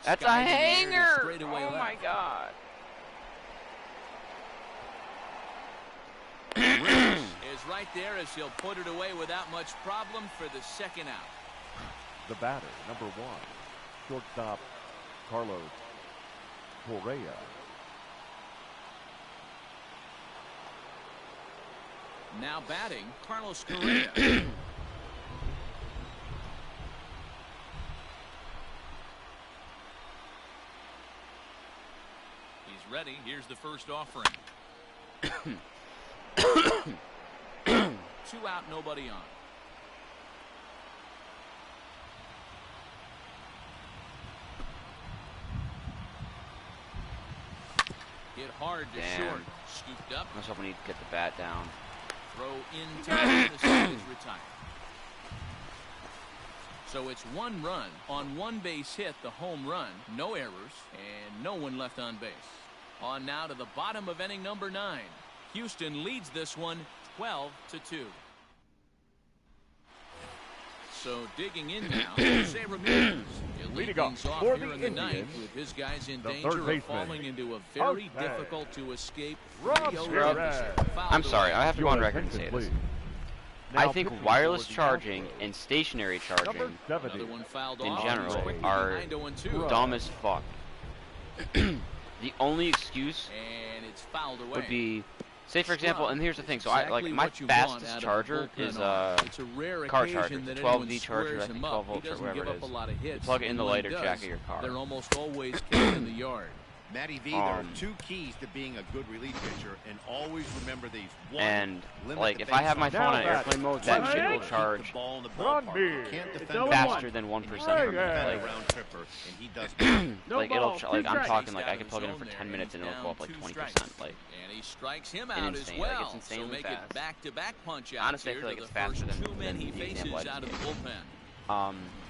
That's a Skies in the air to hanger! straightaway Oh my left. god. Is right there as he'll put it away without much problem for the second out. The batter, number 1. Shortstop, Carlos Correa. Now batting, Carlos Correa. He's ready. Here's the first offering. 2 out, nobody on. Hit hard to Damn. short. Scooped up. I was hoping he'd get the bat down. Throw in time. The side is retired. So it's 1 run on 1 base hit, the home run, no errors, and no one left on base. On now to the bottom of inning number 9. Houston leads this one 12-2. So digging in now, Jose Ramirez. He'll lead Leading off things off for here the in the ninth Indians, with his guys in the danger third of baseman, falling into a very Jose difficult to escape Ramirez. 3-0 deficit. Fouled I'm sorry, away. I have to go on Your record and say attention, this. please. I Now think pitching wireless for the charging Astros, and stationary number charging 70. Another one fouled in off. general He's quickly are behind 0-2. dumb as fuck. The only excuse And it's fouled away. would be, say for example, and here's the thing, so I like Exactly my what you want fastest out of charger a bullpen is arm. It's a rare car occasion charger, that the anyone 12V charger, squares I think him up. 12 volts He or doesn't whatever give it up is. a lot of hits. Plug it in and the when he lighter does, jack of your car. They're almost always killed in the yard. Matty V, there are Um, 2 keys to being a good relief pitcher, and always remember these. 1, And limit like the if I base have my on phone on Now airplane mode, that Right. shit will keep the charge ball in the Run ballpark. me. You can't It's defend over. the faster than 1% for me. Yeah. defend Like, a round tripper, and he does. like it'll like I'm talking like I Out can of plug it in zone for there, 10 minutes and he's it'll go up down like 2 20%. strikes. Like And he strikes him out as insane. Like, well. it's so insanely make fast. it back-to-back punch out Honestly, I here feel like to it's the first faster 2 men than he the faces example I out of just the gave. bullpen.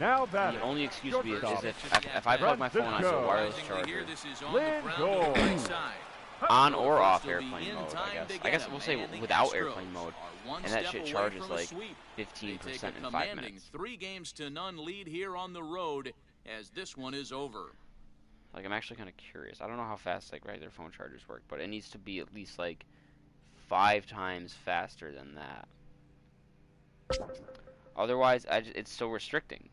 Now the batting, only excuse would be is shortstop, if I plug my phone on to a wireless Surprisingly here, charger, this is on the Lindor. ground to the right side. on or First off will be airplane in mode, time I guess. to I get guess him, we'll say and the without Astros airplane mode, are one and that step shit away charges from a like sweep. 15% They take a in 5 commanding minutes. 3-0 lead here on the road as this one is over. Like I'm actually kind of curious. I don't know how fast like regular phone chargers work, but it needs to be at least like 5 times faster than that. Otherwise, it's so restricting.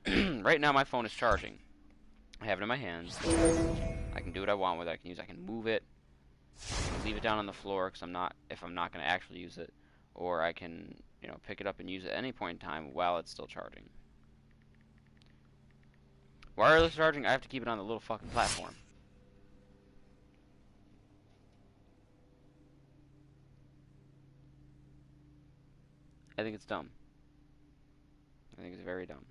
Right now, my phone is charging. I have it in my hands. I can do what I want with it. I can move it, leave it down on the floor because if I'm not going to actually use it, or I can, pick it up and use it at any point in time while it's still charging. Wireless charging, I have to keep it on the little fucking platform. I think it's dumb. I think it's very dumb.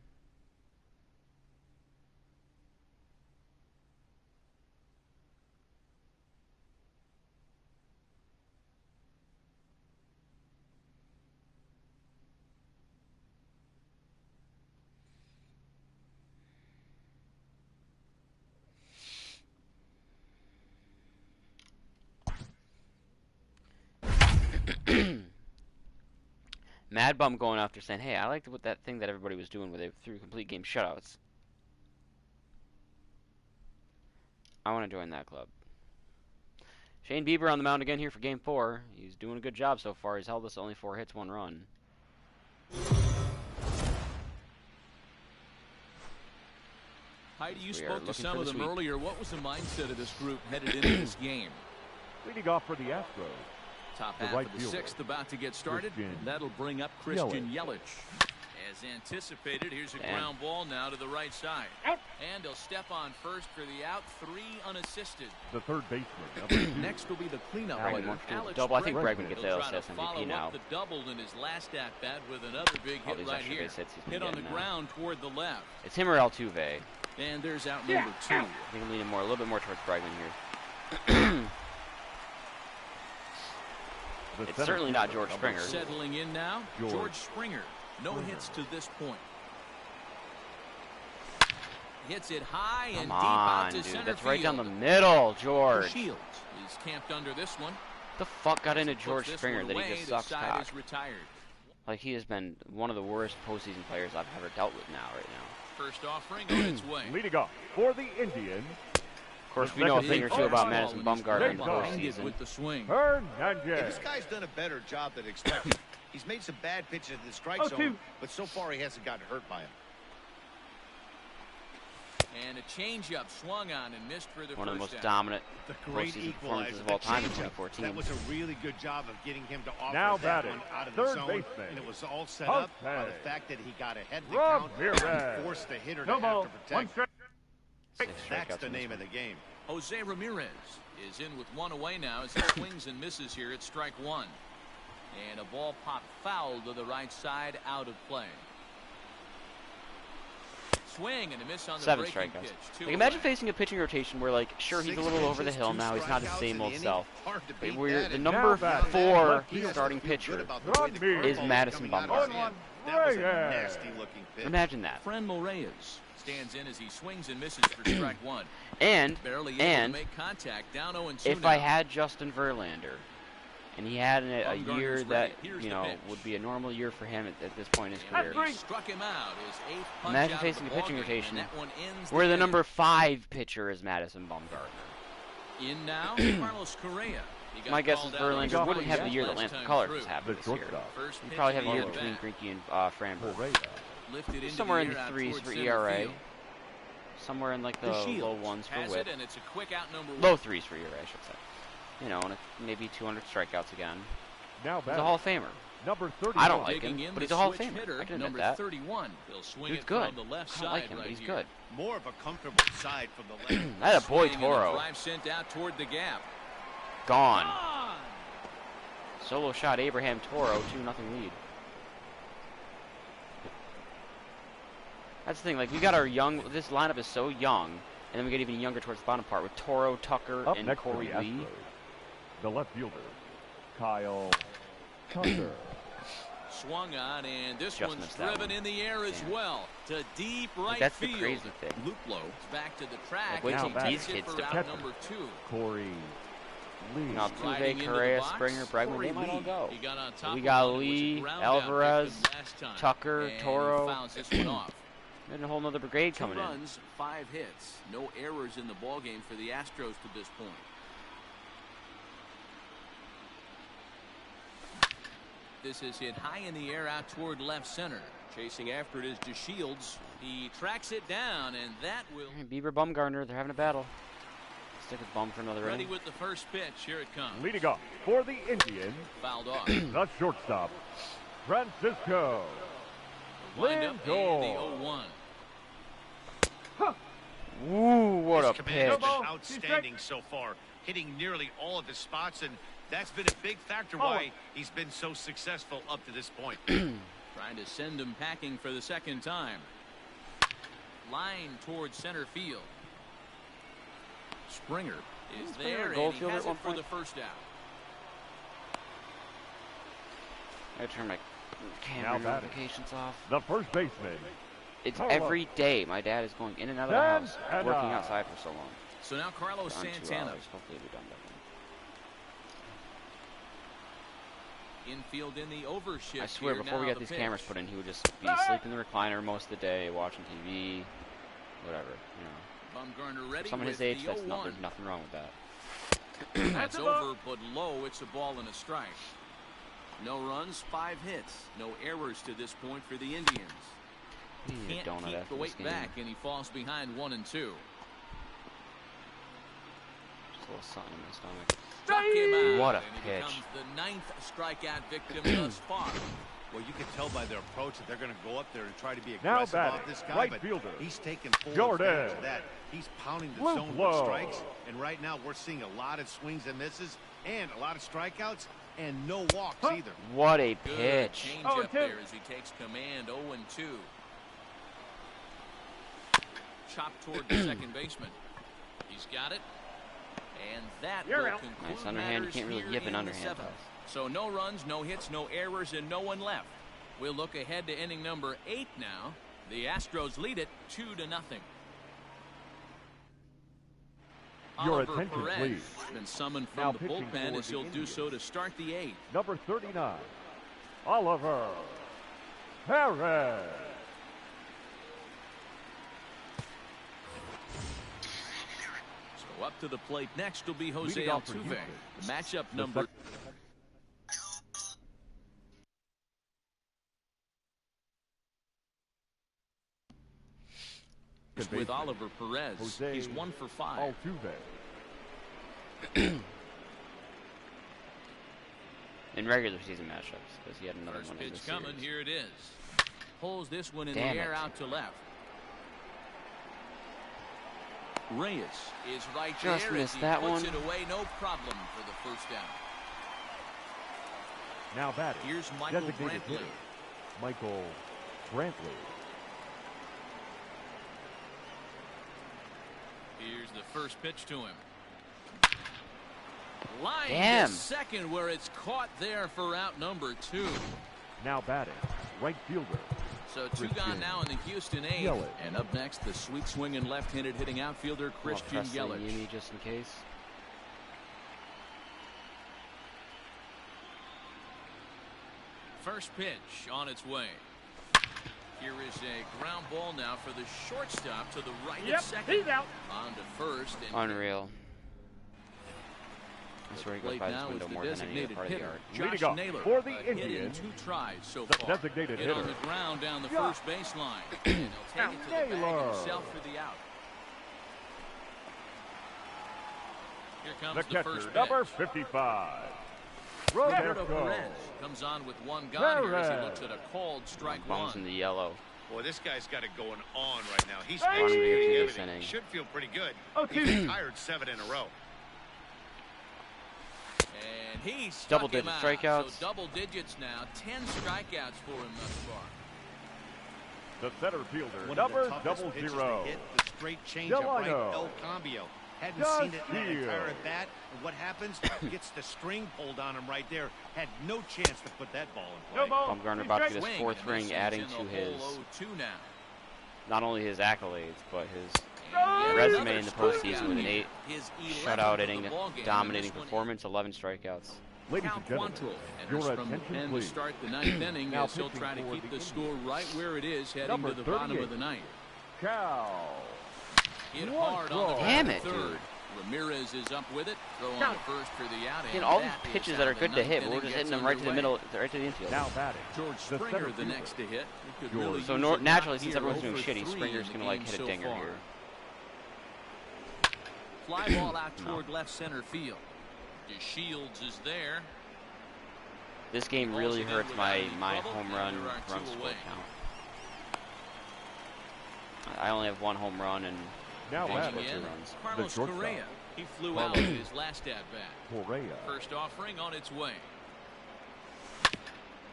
Mad Bum going out there saying, hey, I liked what that thing that everybody was doing where they threw complete game shutouts. I want to join that club. Shane Bieber on the mound again here for Game 4. He's doing a good job so far. He's held us only 4 hits, 1 run. Heidi, you spoke to some of them earlier. What was the mindset of this group headed into this game? Leading off for the Astros. Top half of the 6th about to get started. And that'll bring up Christian Yelich. As anticipated, here's a ground ball now to the right side. And he'll step on first for the out, 3 unassisted. The third baseman. Next will be the cleanup hitter. Double. I think Bregman gets the LCS MVP now. The double in his last at bat with another big hit right here. Hit on the ground toward the left. It's him or Altuve. And there's out number 2. I think I'm leaning a little bit more towards Bregman here. It's certainly not George Springer. Settling in now, George Springer. No hits to this point. Hits it high and deep out to center field. That's right down the middle, George. Shields is camped under this one. The fuck got into George Springer that he just sucks cock? Like, he has been one of the worst postseason players I've ever dealt with right now. First offering on its way. Leading off for the Indians. Of course, we know a thing or two about Madison Bumgarner in the postseason. With the swing. Hernandez. Yeah, this guy's done a better job than expected. He's made some bad pitches in the strike zone, but so far he hasn't gotten hurt by him. And a changeup swung on and missed for the one of the most dominant postseason performances of all time in 2014. That was a really good job of getting him to offer now that one out of the zone. Baseman. And it was all set up by the fact that he got ahead of the count and forced the hitter to have to protect. That's the name of the game. Jose Ramirez is in with 1 away now as he swings and misses here at strike 1. And a ball popped foul to the right side, out of play. Swing and a miss on the 7 breaking strikeouts. pitch. Like, imagine facing a pitching rotation where, like, sure, he's a little over the hill now. He's not his same old self. But where the number 4 starting pitcher is Madison Bumgarner. Imagine that. Franmil Reyes stands in as he swings and misses for strike 1. And barely able to make contact, down 0-2 if now. I had Justin Verlander, and he had a year that, you know, would be a normal year for him at this point in his career. Struck him out. His 8th punch imagine out facing a of the pitching ballgame, rotation where the number 5 pitcher is Madison Bumgarner. In now, Carlos Correa. My guess is Verlander wouldn't have the year that Lance McCullers has had this year. He'd probably have a year between Greinke and Framber. Somewhere in the 3s for ERA. Somewhere in like the low 1s for WHIP. Low 3s for ERA, I should say. You know, and maybe 200 strikeouts again. Now he's a Hall of Famer. Number 30. I don't like him, but he's a Hall of Famer. I can admit that. 31. He'll swing Dude's good. I don't like him, but he's good. More of a comfortable side from the left. That a boy Toro. Drive sent out toward the gap. Gone. Solo shot Abraham Toro, 2-0 lead. That's the thing, like, we got our young, this lineup is so young, and then we get even younger towards the bottom part with Toro, Tucker, up and Corey Lee. The left fielder, Kyle Tucker. Swung on, and this one's driven in the air as well to deep right that's field. The crazy thing. Luplow back to the track. Like, wait till these kids out number 2. Corey Lee. Now, Altuve, Correa, Springer, Bregman, they might all go. We got Lee, Alvarez, Tucker, Toro. And a whole nother brigade coming in. 2 runs, 5 hits. No errors in the ballgame for the Astros to this point. This is hit high in the air out toward left center. Chasing after it is DeShields. He tracks it down, and that will... Bieber Bumgarner, they're having a battle. Stick with Bum for another ready inning. with the first pitch. Here it comes. Leading off for the Indians. Fouled off. The shortstop, Francisco Lindor. The 0-1. Ooh, what a pitch. Outstanding so far. Hitting nearly all of his spots, and that's been a big factor why he's been so successful up to this point. Trying to send him packing for the second time. Line towards center field. Springer is there, and he has it for the first out. I turn my camera notifications off. The first baseman. It's every day my dad is going in and out of the house, working outside for so long. So now Carlos 2 hours. Hopefully Santana. we'll be done by then. Infield in the overshift. I swear, before we got these cameras put in, he would just be asleep in the recliner most of the day, watching TV, whatever, you know. Bumgarner ready. Someone his age, there's nothing wrong with that. That's over, but low. It's a ball and a strike. No runs, 5 hits. No errors to this point for the Indians. Can't keep the weight back, and he falls behind 1-2. Just a little something in my stomach. Struck him out, what a and he pitch. becomes the 9th strikeout victim thus far. Well, you can tell by their approach that they're going to go up there and try to be aggressive off this guy, right but fielder. he's taking full advantage of that. He's pounding the zone with strikes, and right now we're seeing a lot of swings and misses and a lot of strikeouts and no walks either. What a Good pitch. change up there as he takes command. 0-2. Chopped toward the second baseman. He's got it. And that will conclude nice underhand. You can't really give an underhand. So no runs, no hits, no errors, and no one left. We'll look ahead to inning number 8 now. The Astros lead it 2-0. Your Oliver attention, Perez please. has been summoned Now from the pitching bullpen for as the he'll do Indians. so to start the 8th. Number 39, Oliver Perez. So up to the plate next will be Jose Leading off for Altuve. Houston. Matchup number. With Oliver Perez, Jose he's 1 for 5. Altuve. In regular season matchups, because he had another First one in pitch this coming. series. Here it is. Pulls this one in Damn the air it. out to left. Reyes is right Just there missed as he that puts one. it away. No problem for the first down. Now batting. Here's Michael Designated Brantley. hitter, Michael Brantley. Here's the first pitch to him. Line Damn. to second where it's caught there for out number 2. Now batting, right fielder. So 2 gone now in the Houston 8th. Yelich. And up next, the sweet swinging left-handed hitting outfielder Christian Yelich. Yimi just in case. First pitch on its way. Here is a ground ball now for the shortstop to the right of second. He's out. On to first. And Unreal. That's where he goes by this window more than any other part of the yard. Josh Leading off Naylor, for the a hit in Indians, 2 tries so the far. designated Hit on hitter. the ground down the first baseline. And he'll take it to the bag Naylor. himself for the out. Here comes The the catcher, first number pitch. 55. Roberto Roberto Perez comes on with 1 gone here as he looks at a called strike Bounce 1. in the yellow. Boy, this guy's got it going on right now. He's One pitching, lead hitting to this everything. inning. Should feel pretty good. Oh, He's retired 7 in a row. And he struck Double-digit him out. strikeouts. So double digits now. 10 strikeouts for him thus far. The center fielder, One number of the toughest pitches 00. to hit, the straight changeup right, Delano. El Cambio. Hadn't Just seen it in that here. entire at bat. And what happens? Gets the string pulled on him right there. Had no chance to put that ball in play. Bumgarner about to get his Swing, 4th and this ring, is adding in to the his, hole 0-2 now. not only his accolades, but his And resume another in the postseason strikeout with an here. 8 His 11th shutout of the inning, ball game, dominating and this one performance, 11 strikeouts. Ladies Cal and gentlemen, Quantrill your enters from the attention, pen to please. start the 9th inning Now as he'll pitching try to for keep the the score right where it is heading Number to the bottom 38. of the 9th. Cal. Hit What hard on the draw? Damn back it, third. dude. Ramirez is up with it. Throw on the first for the out. Again, and all these that is pitches how that are the good to 9th hit, but we're inning just gets hitting them right to the underway. middle, right to the infield. Now batting. George The Springer, center the fielder. next to hit. He could George. really So use a naturally, knock since here. everyone's doing 0 for shitty, 3 Springer's in gonna the like game hit a so dinger far. here. Fly ball out toward left center field. DeShields is there. This game really hurts my home run There are run 2 score away. count. I only have 1 home run and Now Thanks batting. for 2 In, runs. Carlos shortstop. Correa. He flew Well out in his last at bat. Correa. First offering on its way.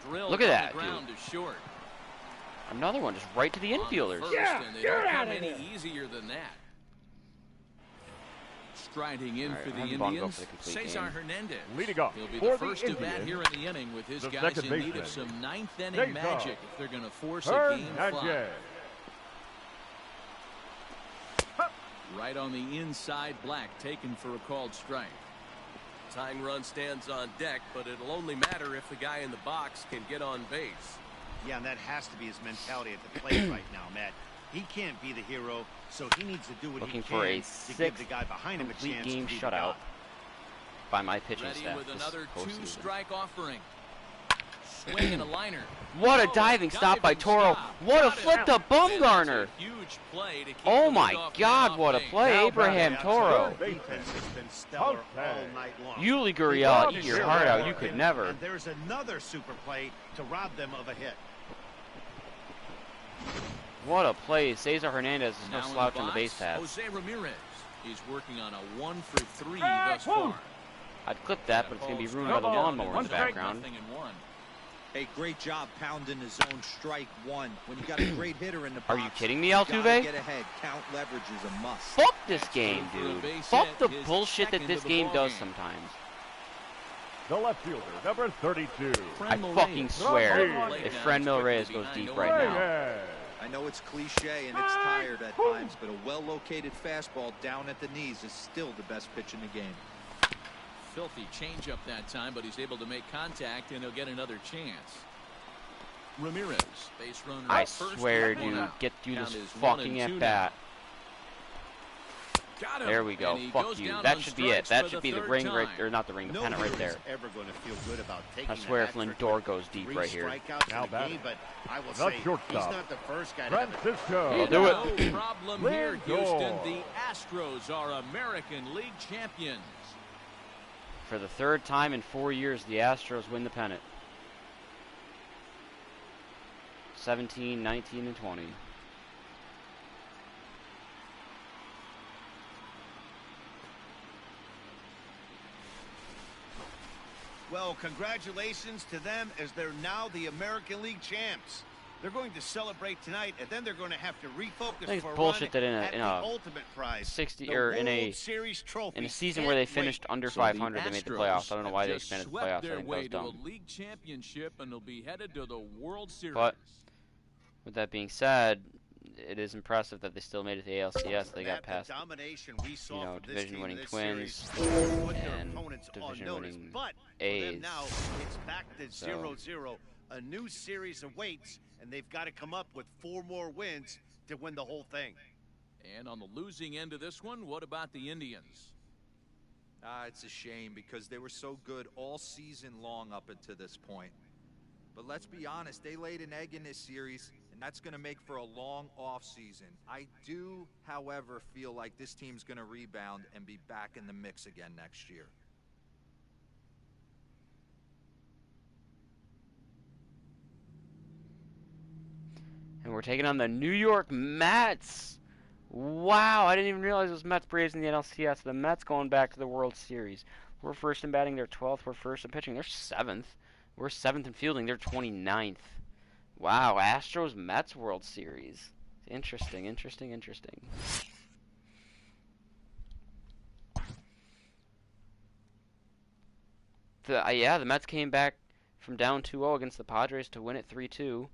Drilled Look at on that, the ground to short. another one just right to the On the infielders. first, and they don't come any easier than that. Striding in All right, for the I haven't gone Indians, for the complete Cesar game. Hernandez. Leading off He'll be for the the first to bat Indians, here in the inning with his the guys second in need of baseman, some 9th inning Cesar magic if they're going to force a game fly. Hernandez. Right on the inside, Black taken for a called strike. Tying run stands on deck, but it'll only matter if the guy in the box can get on base. Yeah, and that has to be his mentality at the plate right now, Matt. He can't be the hero, so he needs to do what Looking he for can a to give the guy behind him a complete chance game to be shutout by my pitching Ready staff with this another postseason. two-strike offering. Swing and a liner. What a diving stop by Toro. What a flip to Bumgarner. Huge play to keep Oh the my leadoff God, man what a off base. play. Abraham Toro. Defense has been stellar all night long. Yuli Gurriel, eat your heart out. You could never. And there's another super play to rob them of a hit. What a play. Cesar Hernandez is no Now in slouch the on the box, base paths. Jose Ramirez. He's working on a 1-for-3 thus far. I'd clip that, but it's going to be ruined by the lawnmower in the background. Nothing in one. Hey, great job pounding the zone strike one. When you got a great hitter in the box, Are you kidding me, you gotta Altuve? get ahead. Count leverage is a must. Fuck this game, for a dude. base Fuck hit, the his bullshit that second this of the game does ballgame. sometimes. The left fielder, number 32. I fucking swear, if Franmil Reyes goes deep right now. Reyes. I know it's cliche and it's tired at times, but a well-located fastball down at the knees is still the best pitch in the game. Filthy changeup that time, but he's able to make contact, and he'll get another chance. Ramirez, base runner. I at first, swear, one dude, out. get through Count this is 1 fucking and 2 at-bat. Got him. There we go. And he Fuck goes you. down That on should be it. strikes That for should be the third ring time. right, or not the ring, the pennant right there. Ever going to feel good about taking I that swear if hat trick Lindor with goes deep 3 right here. strikeouts Now in the batting. game, but I will The say he's shortstop, not the first guy to have it. Francisco. He'll do it. No problem here, Houston. Lindor. The Astros are American League champions. For the third time in 4 years, the Astros win the pennant. 17, 19, and 20. Well, congratulations to them as they're now the American League champs. They're going to celebrate tonight, and then they're going to have to refocus think for it's a bullshit run that at in the a ultimate prize, 60 the or in a World Series trophy. in a season where they Can't finished wait. under So the 500, they made the playoffs. I don't know why they Astros expanded the swept playoffs. I their think that way was to a dumb. league championship, and they'll be headed to the World Series. But with that being said, it is impressive that they still made it to ALCS. They got Matt, past, the domination we saw you know, from this team division-winning this Twins series put their and opponents on notice. division-winning But for A's. them now, it's back to So- 0-0. A new series awaits, and they've got to come up with 4 more wins to win the whole thing. And on the losing end of this one, what about the Indians? It's a shame because they were so good all season long up until this point. But let's be honest, they laid an egg in this series, and that's going to make for a long off season. I do, however, feel like this team's going to rebound and be back in the mix again next year. And we're taking on the New York Mets. Wow, I didn't even realize it was Mets Braves in the NLCS. The Mets going back to the World Series. We're first in batting, they're 12th. We're first in pitching, they're 7th. We're 7th in fielding, they're 29th. Wow, Astros Mets World Series. Interesting, interesting, interesting. The Mets came back from down 2-0 against the Padres to win it 3-2.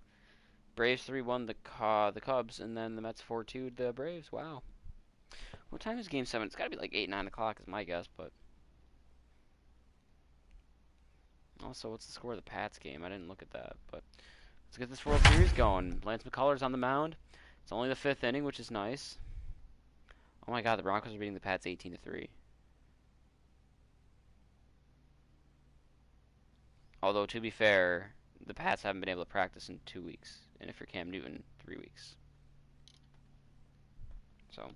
Braves 3-1 the Cubs, and then the Mets 4-2 the Braves. Wow. What time is Game 7? It's got to be like 8, 9 o'clock is my guess, but... Also, what's the score of the Pats game? I didn't look at that, but... Let's get this World Series going. Lance McCullers on the mound. It's only the 5th inning, which is nice. Oh my god, the Broncos are beating the Pats 18-3. Although, to be fair, the Pats haven't been able to practice in 2 weeks. And if you're Cam Newton, 3 weeks. So.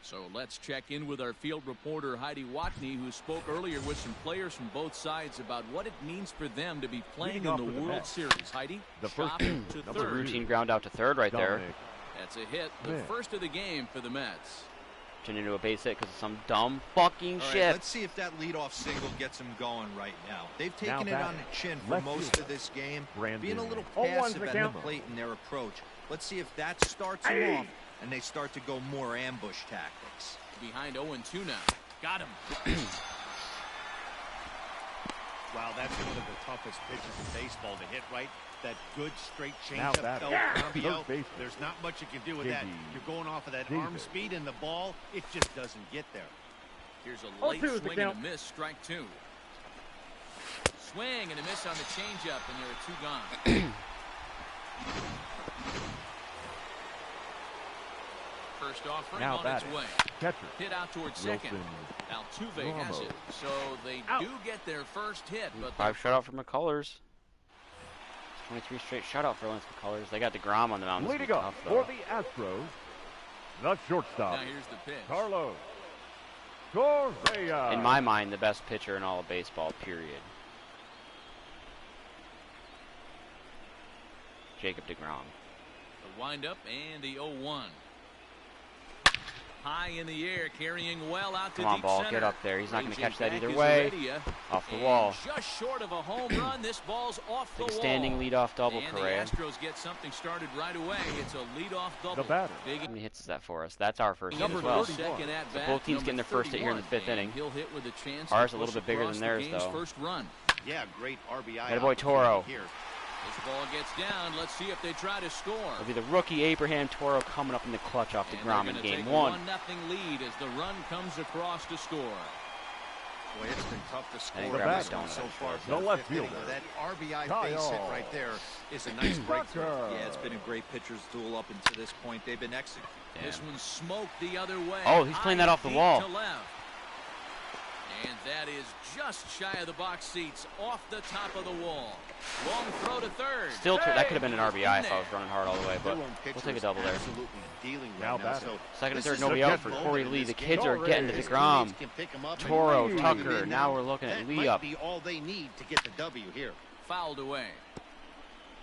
So let's check in with our field reporter Heidi Watney, who spoke earlier with some players from both sides about what it means for them to be playing in the World Series. Heidi, The first shot pitch, to number It's a third. routine ground out to third right there. Dominic. That's a hit, the Man. first of the game for the Mets. Turned into a base hit because of some dumb fucking All right, shit. let's see if that leadoff single gets them going right now. They've Now taken it on batting, the chin for left most fielder, of this game, Brandon. being a little 0-1's passive the at the count. plate in their approach. Let's see if that starts them off and they start to go more ambush tactics. Behind 0-2 now. Got him. Wow, Well, that's one of the toughest pitches in baseball to hit right. That good straight Now changeup, batting. El Cambio. Third baseman. There's not much you can do with that. J.D. You're going off of that Davis. arm speed, and the ball, it just doesn't get there. Here's a late swing and a miss, strike two. Swing and a miss on the changeup, and there are two gone. First offering Now on its batting. way. Catcher. Hit out towards Wilson second. Altuve has Ramos. it. So they do get their first hit, but 5 shutout for McCullers. 23 straight shutout for Lance McCullers. They got DeGrom on the mound. This will be Leading up tough, for though. the Astros, the shortstop, now here's the pitch. Carlos Correa. In my mind, the best pitcher in all of baseball, period. Jacob DeGrom. The windup and the 0-1. High in the air, carrying well out to Come on, deep ball, center. get up there. He's not going to Raging catch that back either is way. Heredia. Off the And wall. just short of a home run. This ball's off the Big wall. standing leadoff double, and Correa. the Astros get something started right away. It's a leadoff double. The batter. Big How many hits is that for us? That's our first hit Number as well. 31. second at bat, both teams getting their first hit here in the 5th inning. He'll hit with a chance Ours to a little push bit bigger across than theirs, the game's though. First run. Yeah, great RBI. Atta boy, Toro. Here. This ball gets down. Let's see if they try to score. It'll be the rookie Abraham Toro coming up in the clutch off DeGrom in game 1. 1-0 lead as the run comes across to score. Boy, it's been tough to score And in grab this it one down so that far. short. The for left fifth inning. fielder. That RBI Kyle. base hit right there is a nice breakthrough. Yeah, it's been a great pitcher's duel up until this point. They've been excellent. This one smoked the other way. Oh, he's playing that off the High wall. deep to left. And that is just shy of the box seats, off the top of the wall. Long throw to third. Still, that could have been an RBI if I was running hard all the way, but Their own pitcher we'll take a is double there. Absolutely dealing Now right now. batting. So Second and this third, is nobody a out good for moment Corey in Lee. this The game. kids are getting to His DeGrom. teammates can pick him up and Toro, maybe Tucker, lead him now in. we're looking at That Lee might up. be all they need to get the W here. Fouled away.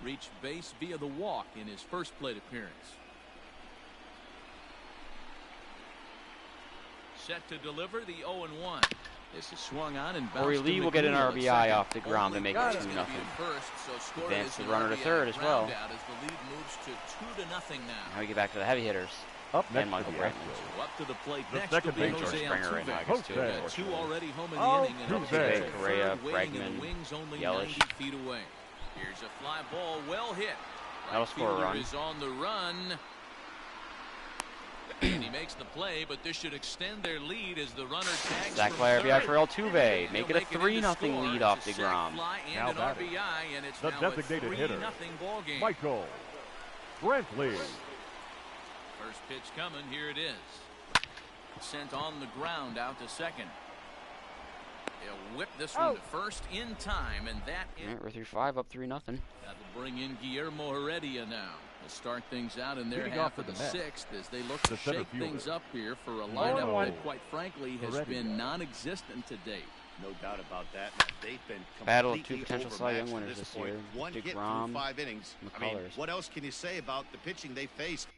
Reached base via the walk in his first plate appearance. Set to deliver the 0-1. This is swung on and bounced Corey to Lee will get an McNeil at RBI second. off DeGrom Only to make one it is 2-0. gonna be at first, so score Advance is the an runner to RBI third as well. ground out as the lead moves to 2-0 now. Now we get back to the heavy hitters. Up And next to Michael the Bregman. Astros, So up to the plate The next second will be baseman. Jose Springer right now, I Altuve. guess, too. Jose. Got two already home in the Altuve. inning, and Correa, third waiting in Bregman, the wings only Yelich. 90 feet away. Here's a fly ball, well hit. That'll Right score a fielder run. is on the run. And he makes the play, but this should extend their lead as the runner tags Sack from fly RBI third. for Altuve. Make He'll it a 3-0 lead off It's a sac DeGrom. fly and Now an batting. RBI, and it's the now designated a 3-0 hitter, ball game. Michael Brantley. First pitch coming, here it is. Sent on the ground out to second. He'll whip this one to first in time, and that is. All right, we're through 5, up 3-0. That'll bring in Guillermo Heredia now. They'll start things out in their Leading half off of for the the Mets, sixth as they look the to center shake fielder, things up here for a lineup Guillermo that, quite frankly, has Heredia. been non-existent to date. No doubt about that. They've been Battle of two completely potential Cy Young overmatched winners at this point. year. One hit through DeGrom, 5 innings. I mean, McCullers. what else can you say about the pitching they faced?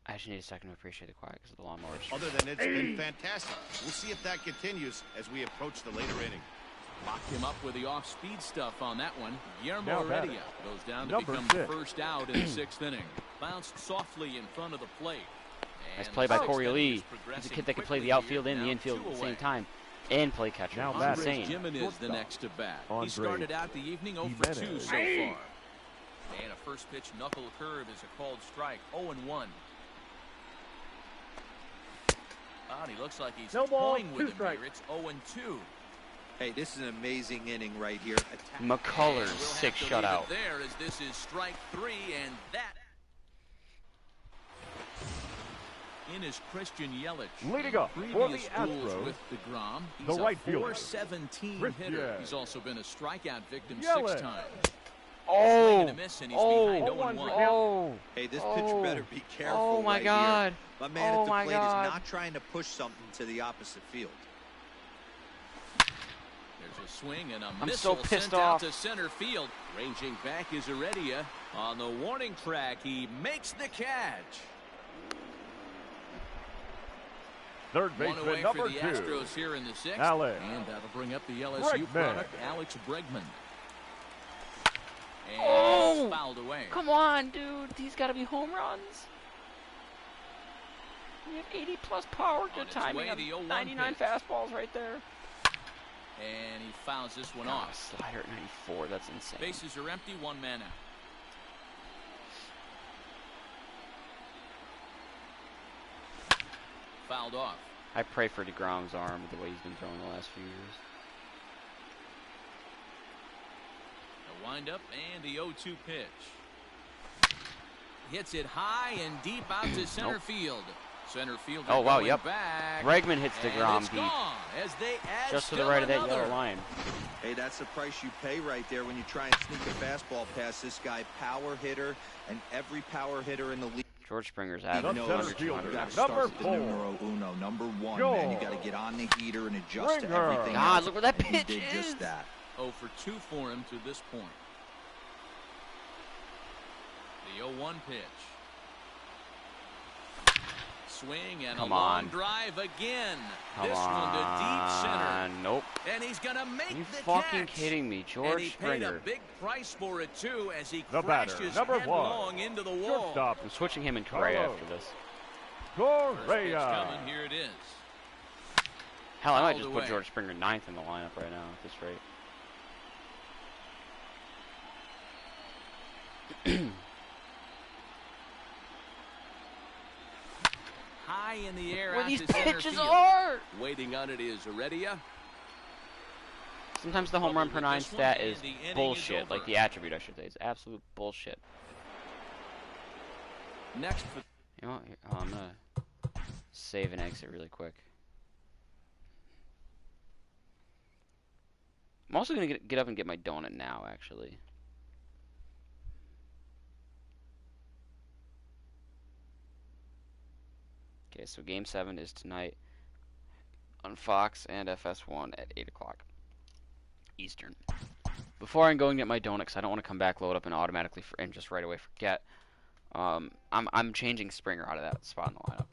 I just need a second to appreciate the quiet because of the lawnmower. Other than it's been fantastic. We'll see if that continues as we approach the later inning. Locked him up with the off-speed stuff on that one. Guillermo Now batting. Heredia goes down to Number become 6. the first out in the sixth inning. Bounced softly in front of the plate. Nice And play the by sixth Corey inning Lee. is He's a progressing kid that can play quickly the outfield here. and the Now infield 2 at the same away. time. And play catcher. Now That's batting. insane. Jimenez the Shortstop. next to bat. He Andre started out the evening 0 for 2 Jimenez. so far. And a first pitch knuckle curve is a called strike. 0-1. And he looks like he's No ball, toying with 2 him strikes. here. It's 0-2. Hey, this is an amazing inning right here. McCullers, We'll 6 have to leave it shutout. there as this is strike 3, and that in is Christian Yelich. Leading up for Previous the duels Astros, with DeGrom. He's the a right fielder, 417 Christian. hitter. He's also been a strikeout victim Yelich. 6 times. Oh! Swing and a miss, and he's behind 0-1. Oh! Hey, this pitcher better be careful. Oh my right God! Here. My man Oh at the my plate God. is not trying to push something to the opposite field. There's a swing and a I'm missile so pissed sent out off. to center field. Ranging back is Heredia. On the warning track, he makes the catch. Third One baseman away number for the 2. Astros here in the sixth. Alex And that'll bring up the LSU Bregman. product, Alex Bregman. And Oh! fouled away. Come on, dude. These got to be home runs. You have 80 plus power, On good its timing. way, on the 0-1 99 pitch. fastballs right there. And he fouls this one Oh, off. slider at 94. That's insane. Bases are empty, 1 man out. Fouled off. I pray for DeGrom's arm with the way he's been throwing the last few years. The windup and the 0-2 pitch. Hits it high and deep out to center field. Center field. Oh, wow, yep. Back. Bregman hits DeGrom it's deep. Gone as they add Just to the right of that yellow line. Hey, that's the price you pay right there when you try and sneak a fastball past this guy. Power hitter, and every power hitter in the league. George Springer's The average center 100, fielder, 200. number The 4. numero uno, number 1, Go. man. You got to get on the heater and adjust to Springer. everything. God, else, look where that and he pitch did is. just that. 0 for 2 for him to this point. The 0-1 pitch. Swing and Come a long on. drive again. Come this one to deep center. on. Nope. And he's going to make Are you the fucking catch. kidding me? And George he paid a Springer. big price for it, too, as he The batter, crashes number 1. headlong into the wall. Shortstop, I'm switching him and Correa Carlos. after this. First pitch Correa. coming. Here it is. Hell, I might Fouled just put away. George Springer 9th in the lineup right now at this rate. High in the air Where out these to center pitches field. are! Waiting on it is Heredia. Sometimes the home run per 9 This one, stat and is the inning is bullshit. over. Like the attribute, I should say. It's absolute bullshit. Next for You know what? Here, oh, I'm gonna save and exit really quick. I'm also gonna get up and get my donut now, actually. Okay, so Game 7 is tonight on Fox and FS1 at 8 o'clock Eastern. Before I go and get my donut, because I don't want to come back, load up, and automatically and just right away forget. I'm changing Springer out of that spot in the lineup.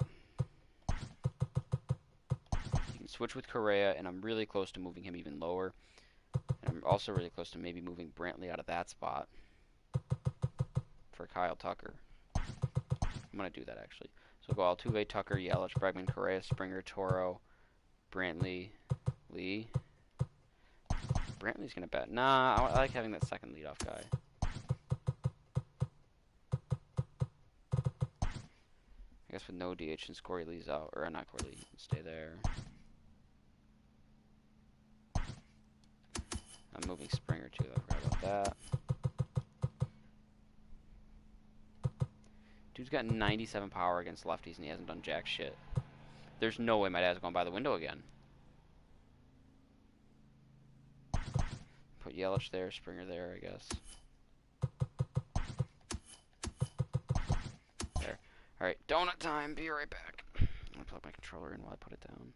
You can switch with Correa, and I'm really close to moving him even lower. And I'm also really close to maybe moving Brantley out of that spot for Kyle Tucker. I'm going to do that, actually. So we'll go Altuve, Tucker, Yelich, Bregman, Correa, Springer, Toro, Brantley, Lee. Brantley's going to bat. Nah, I like having that second leadoff guy. I guess with no DH since Corey Lee's out. Or not Corey Lee. He can stay there. I'm moving Springer too. I forgot about that. Dude's got 97 power against lefties and he hasn't done jack shit. There's no way my dad's going by the window again. Put Yelich there, Springer there, I guess. There. Alright, donut time. Be right back. I'm gonna plug my controller in while I put it down.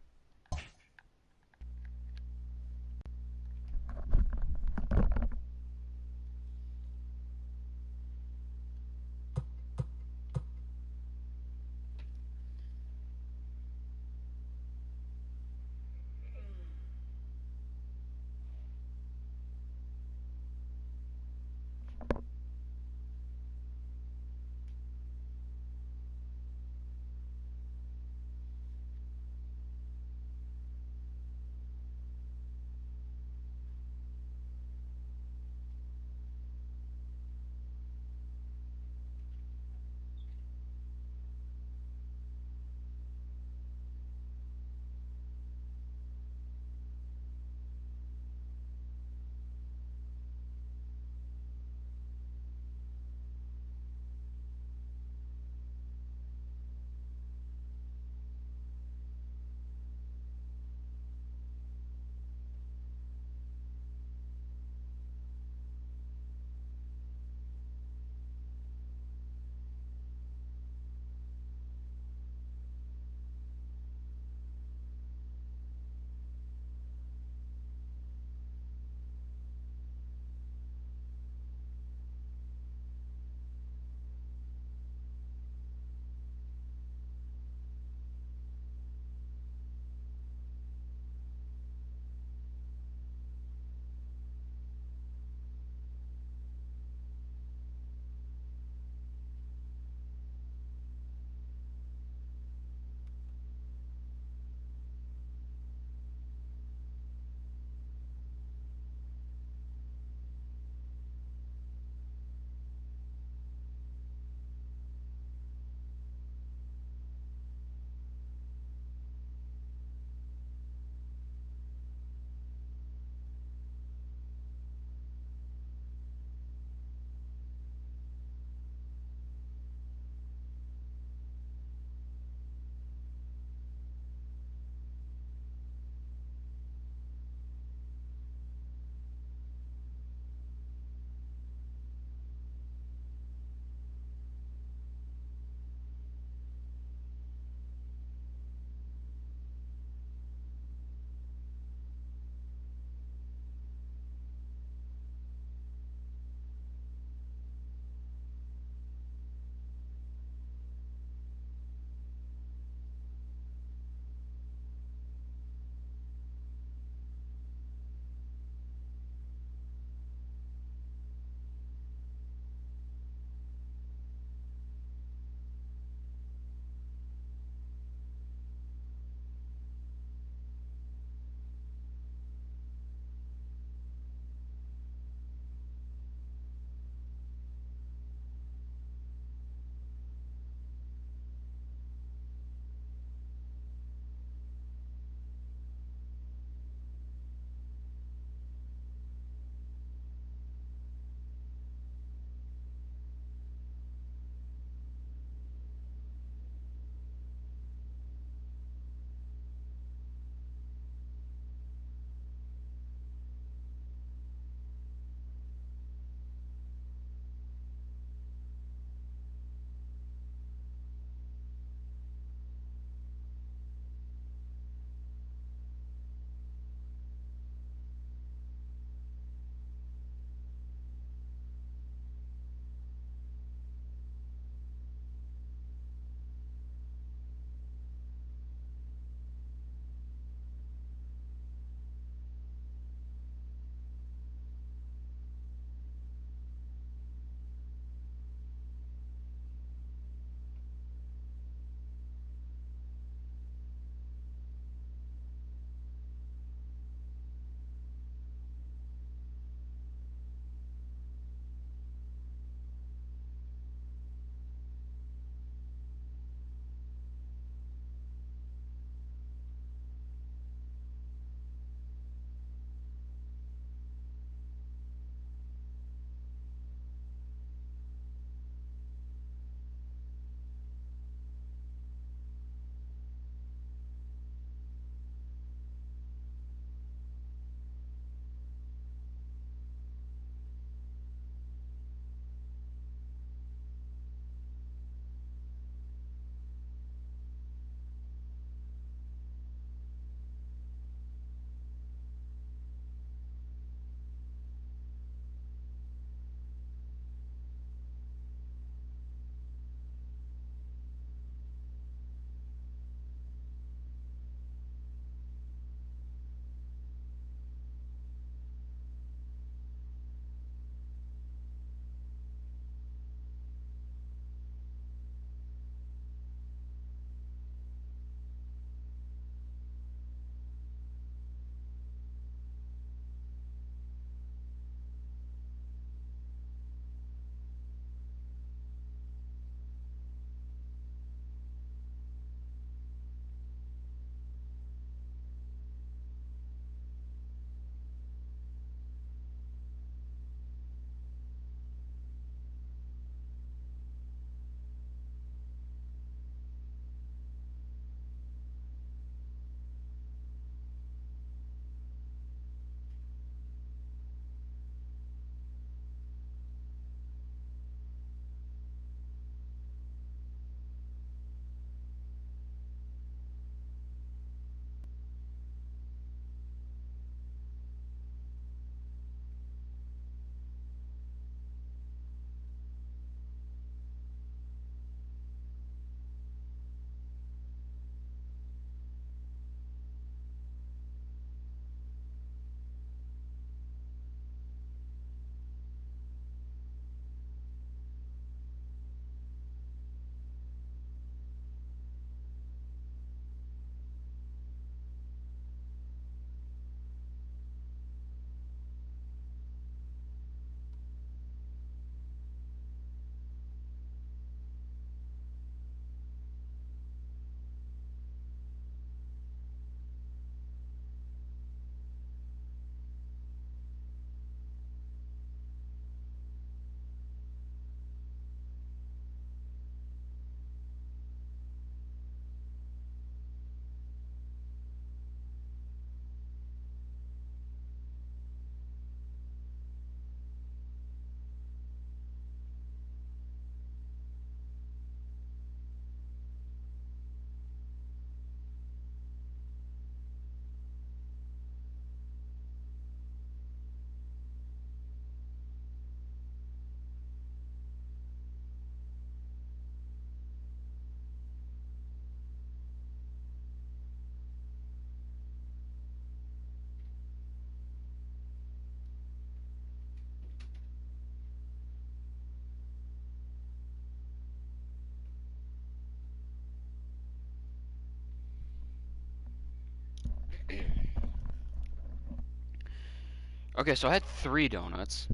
Okay, so I had 3 donuts.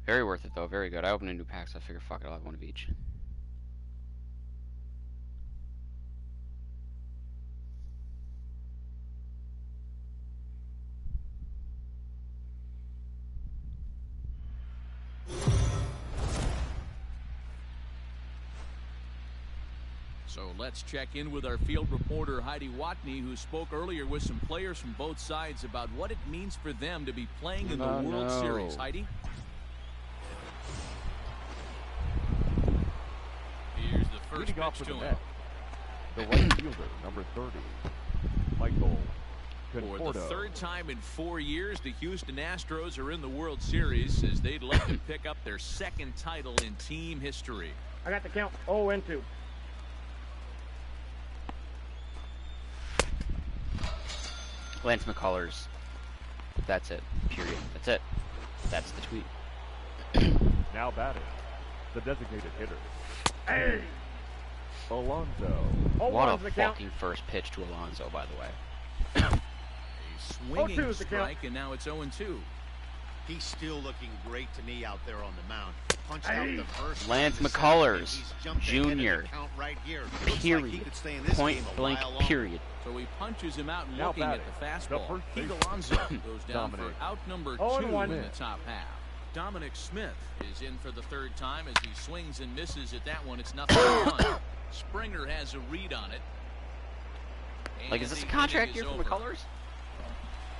Very worth it though, very good. I opened a new pack, so I figured fuck it, I'll have one of each. So let's check in with our field reporter Heidi Watney, who spoke earlier with some players from both sides about what it means for them to be playing in the World Series. Heidi? Here's the first Leading off pitch with to the him. net, the right fielder, number 30, Michael For the Conforto. 3rd time in 4 years, the Houston Astros are in the World Series as they'd like to pick up their 2nd title in team history. I got the count 0-2. Lance McCullers. That's it. Period. That's it. That's the tweet. Now batting, the designated hitter, Hey! Alonso. What a the count. fucking first pitch to Alonso, by the way. A swinging 0-2 is the count. strike, and now it's 0-2. He's still looking great to me out there on the mound. Punched out the first. Lance and the McCullers, second, and he's jumped ahead of the Jr. count right here. Looks like Period. he could stay in this Point game a blank, while longer. period. So he punches him out and Now looking at batting, the the fastball. first Pete baseman, Alonso goes down Dominic. for out number 2 0-1. in the top half. Dominic Smith is in for the 3rd time as he swings and misses at that one. It's 0-1. Springer has a read on it. Like, And is this a the contract inning year is for over. McCullers?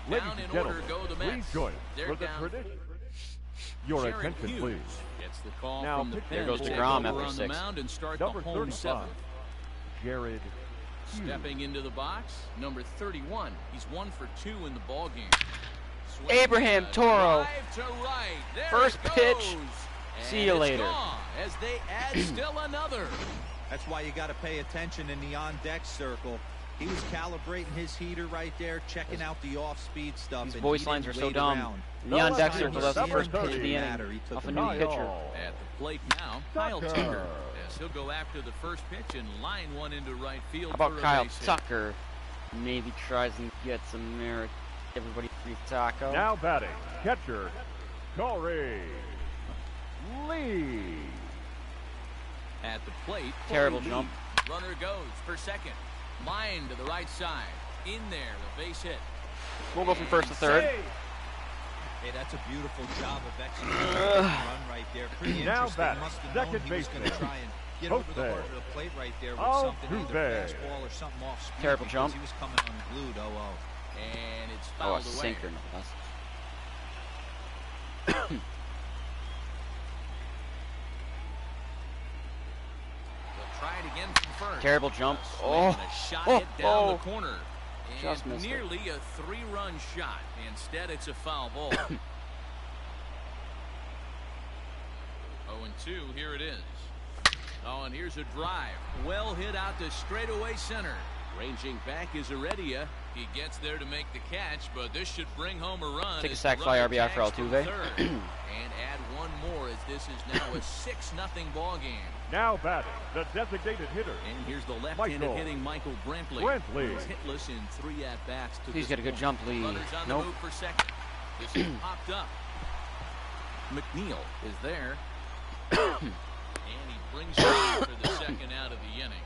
Ladies Down and in order gentlemen, go the please Mets. join us They're for the down. tradition. Your Jared attention, Hughes please. gets the call Now from the pitching pen. There goes to take DeGrom over after on the 6. mound and start Number the home 35, 7th. Jared Hughes. Stepping into the box, number 31. He's 1 for 2 in the ball game. Abraham Toro. Drive to right. There First it pitch. goes. See And you it's later. gone as they add still another. That's why you got to pay attention in the on-deck circle. He was calibrating his heater right there, checking out the off-speed stuff. These and voice he lines didn't are so wait dumb. around. Neon No, Dexter that's for the number first pitch of 30. the Matter. inning He took off a the new ball. pitcher. At the plate now, Kyle Tucker. Tucker. Yes, he'll go after the first pitch and line one into right field. How about for a Kyle base hit. Tucker? Maybe tries and gets everybody free taco. Now batting, catcher, Corey Lee. At the plate, Terrible Corey jump. Lee. Runner goes for second. Line to the right side. In there, the base hit. We'll go from first to third. Hey, that's a beautiful job of executing the run right there. Pretty Now interesting. batting, Must have known second he was going to baseman, try and get over the Jose heart of the plate right there with something, either Altuve. fastball or something off speed. Terrible because jump. He was coming unglued. 0-0. And it's Oh, a fouled away. sinker, no less. They'll try it again from first. Terrible jump. A swing and a shot hit down the corner. Just And missed it. nearly a 3-run shot. Instead, it's a foul ball. 0-2, here it is. Oh, and here's a drive. Well hit out to straightaway center. Ranging back is Heredia. He gets there to make the catch, but this should bring home a run. Take a as sac the fly runner RBI for tags from Altuve. third. And add one more as this is now a 6-0 ball game. Now batting, the designated hitter, And here's the left-handed Michael hitting Michael Brantley. Brantley. Who's hitless in 3 at-bats to He's this got a good point. jump lead. Runners on the Nope. move for second. This is popped up. McNeil is there. And he brings it in for the second out of the inning.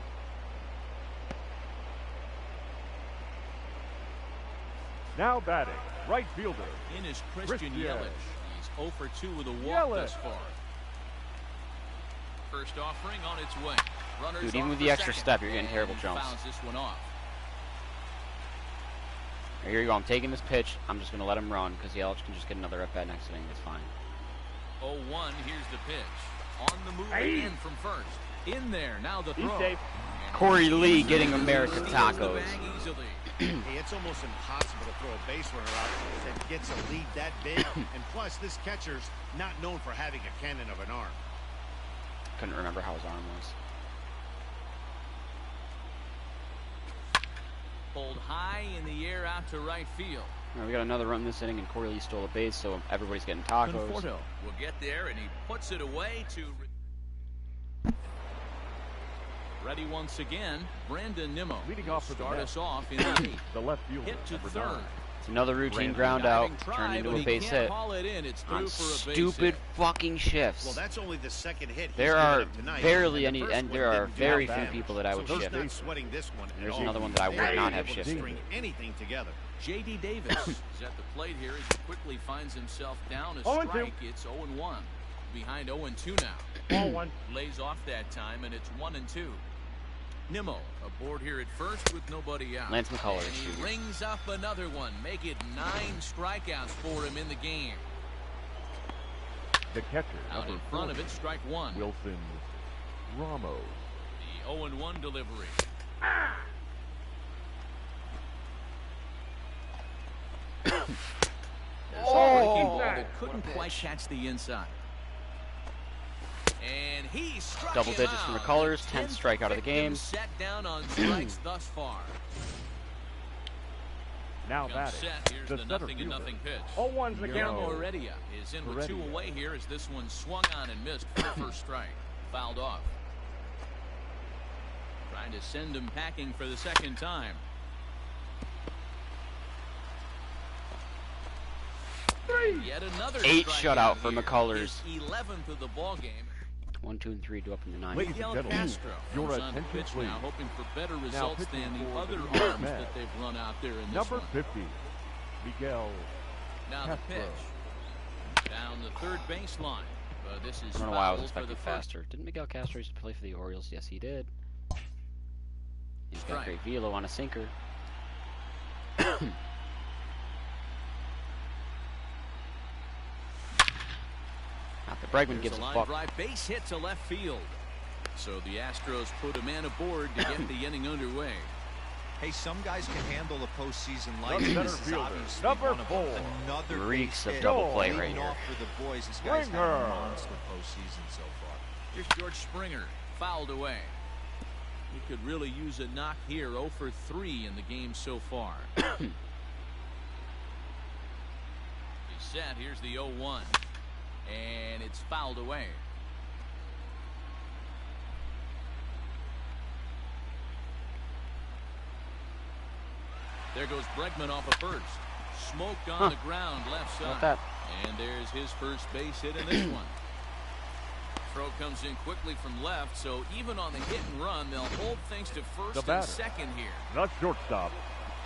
now batting, right fielder, In is Christian Christian. Yelich. He's 0 for 2 with a walk Yelich. thus far. First offering on its way. Runners Dude, even on with for the extra second. step, you're getting And terrible he jumps. fouls this one off. Here you go. I'm taking this pitch. I'm just going to let him run because Yelich can just get another at-bat next inning. It's fine. 0-1, here's the pitch. On the move again from first. In there, now the He's throw. safe. And Corey he Lee getting American steals the tacos. bag easily. Hey, it's almost impossible to throw a base runner out that gets a lead that big. And plus, this catcher's not known for having a cannon of an arm. Couldn't remember how his arm was. Pulled high in the air out to right field. All right, we got another run this inning, and Corey Lee stole a base, so everybody's getting tacos. Conforto will get there, and he puts it away to... Ready once again, Brandon Nimmo. Leading off for the Start Mets. us off in the 8th. The left fielder, Hit to number third. 9. It's another routine Brandon ground out, Diving try, turned into but a he base can't hit haul it in. It's through on for a base stupid hit. fucking shifts. Well, that's only the second hit he's There given are up tonight, barely and the any, first and one there are didn't do very much few damage. people that I would So he's shift. not sweating this one at There's all. another one that I would They're not have able to shifted. string anything together. J.D. Davis is at the plate here as he quickly finds himself down a 0-2. strike. It's 0-1. Behind 0-2 now. Ball 1. Lays off that time, and it's 1-2. Nimmo aboard here at first with nobody out. Lance McCullers. And he rings up another one. Make it 9 strikeouts for him in the game. The catcher, Out number in front 40, of it, strike 1. Wilson Ramos. The 0-1 delivery. There's a breaking ball that couldn't quite catch the inside. And he struck Double him digits from out. McCullers, The 10th 10th strikeout of the victim game. Set down on strikes thus far. Now Comes batting, set. Here's the the center 0-0 fielder. pitch. 0-1's the Miguel count. Heredia is in with 2 Heredia. away here as this one swung on and missed for the first strike. Fouled off. Trying to send him packing for the second time. Yet another 8 strikeout shutout for here. McCullers. His 11th of the ball game. 1, 2, and 3 do up in the 9th. Ladies and Miguel gentlemen, Castro your comes on the attention, pitch please. now, hoping for better results pitching than the for other the New York arms Mets. that they've run out there in this Number one. 50, Miguel Now Castro. the pitch. Down the third baseline. This is I don't know why I was foul for expecting the first. faster. Didn't Miguel Castro used to play for the Orioles? Yes, he did. He's got Strike. great velo on a sinker. Not that Bregman There's gives a a line fuck. drive base hit to left field. So the Astros put a man aboard to get the inning underway. Hey, some guys can handle the postseason The lights. center This is fielder, obviously number one of 4. them. Another Reeks base of hit. double play Leading right here. off for the boys. This guy's had Springer. a monster postseason so far. Here's George Springer, fouled away. He could really use a knock here. 0 for 3 in the game so far. He's set. Here's the 0-1. And it's fouled away. There goes Bregman off of first. Smoke on the ground left How about side. that? And there's his first base hit in this one. Throw comes in quickly from left, so even on the hit and run, they'll hold things to The first and batter. second here. The shortstop,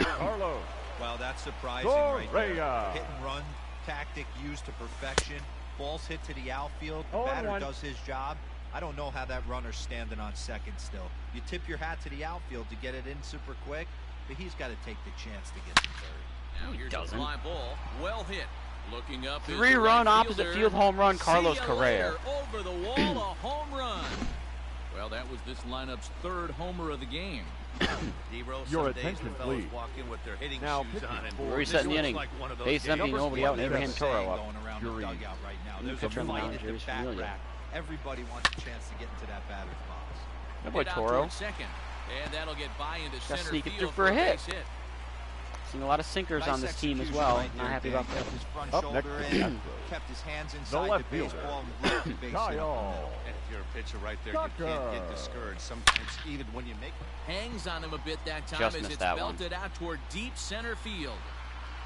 Carlos Well, that's surprising right there. Correa. Hit and run tactic used to perfection. Balls hit to the outfield. The 0-1. batter does his job. I don't know how that runner's standing on second still. You tip your hat to the outfield to get it in super quick, but he's got to take the chance to get to third. Now he here's doesn't. a fly ball. Well hit. Looking up. is the 3-run right opposite fielder. field home run, Carlos See ya Correa. later. Over the wall, a home run. Well, that was this lineup's 3rd homer of the game. D-Rose, Your some days attention, the fellas please. walk in with their hitting Now shoes pitching on, and for We're the resetting the looks inning. like one of those Base days. empty, nobody out, and Number Abraham 7. Toro up. Going around Jury. the dugout right now. New There's a pitcher on the fight mound, at the Jerry bat Familia. rack. Everybody wants a chance to get into that batter's box. That boy Hit out Toro. towards second. And that'll get by into Got center sneak it field through for a hit. base hit. Seeing a lot of sinkers on this team as execution well. right Not there, happy Dan. about that. Kept his front Up shoulder next, in, Astros. kept his hands inside the left fielder, baseball, and left the base hit up the Kyle. middle. And if you're a pitcher right there, you can't get discouraged. Sometimes even when you make Hangs on him a bit that time Just as missed it's that one. belted out toward deep center field.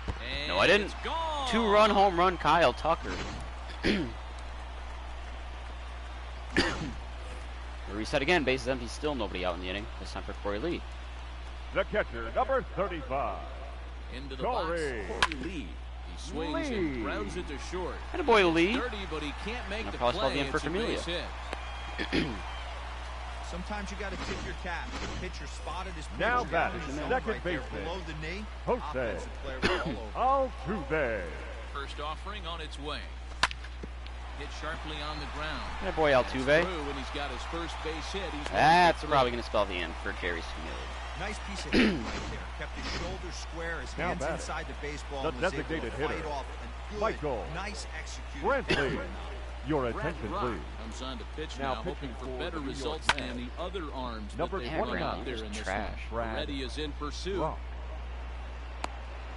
And No, I didn't. it's gone. 2-run home run, Kyle Tucker. We reset again. Bases empty. Still nobody out in the inning. This time for Corey Lee. The catcher, number 35, Into the Corey. box, Corey Lee. He swings Lee. and grounds it to short. And a boy Lee. Dirty, but he can't make I'll the probably spell play. the end for It's a Familia. base hit. Sometimes you got to tip your cap. The pitcher spotted his pitch. Now down batting, his zone second right there baseman, below the knee. Jose Offensive player all over. Altuve. First offering on its way. Hit sharply on the ground. And a boy Altuve. Through, and he's got his first base hit. He's That's 1 for 3. probably going to spell the end for Jerry's Familia. Nice piece of hitting right there. Kept his shoulders square, his Now hands batting, inside the baseball, the and was able to designated fight hitter, off a good, Michael nice executed Brantley. pitch. Your Brad attention, Rock please. comes on to pitch Now now, pitching hoping for for better the New York results than Mets. the other arms Number that they've 29, run out there just in this trash. one. Brad Reddy is in pursuit. Rock.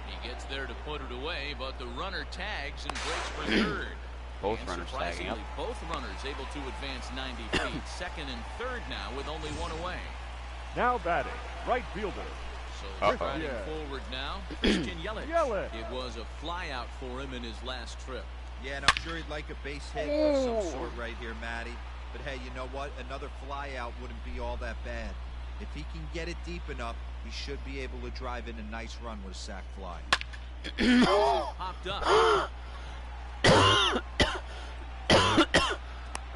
He gets there to put it away, but the runner tags and breaks for third. Both And runners tagging up. surprisingly, both runners able to advance 90 feet. Second and third now with only one away. Now batting, right fielder. So riding forward now, Christian Yelich. Yelich. It was a flyout for him in his last trip. Yeah, and I'm sure he'd like a base hit of some sort right here, Matty. But hey, you know what? Another flyout wouldn't be all that bad. If he can get it deep enough, he should be able to drive in a nice run with a sac fly. Popped up.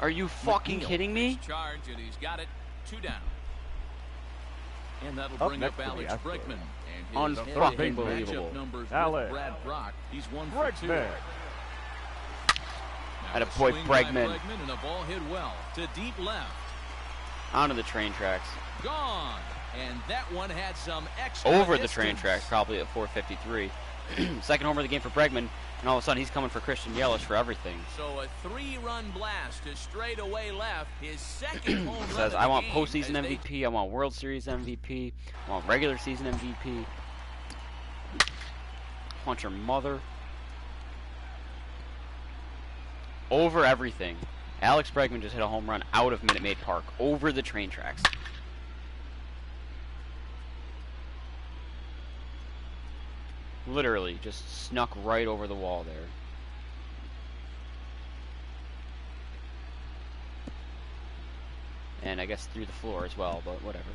Are you fucking kidding me? Charge, and he's got it. 2 down. And that'll Up bring next up to the Alex Astros. Bregman. And his Unfucking head-to-head believable. matchup numbers Alex with Brad Brock. He's 1 for 2. Bregman. Atta boy, Bregman. And a ball hit well to deep left. Onto the train tracks. Gone. And that one had some extra Over the distance. train tracks, probably at 453. Second homer of the game for Bregman, and all of a sudden he's coming for Christian Yelich for everything. So a 3-run blast to straightaway left. His second home run Says, of I the want game postseason as they MVP, I want World Series MVP, I want regular season MVP. Punch your mother. Over everything. Alex Bregman just hit a home run out of Minute Maid Park, over the train tracks. Literally, just snuck right over the wall there. And I guess through the floor as well, but whatever.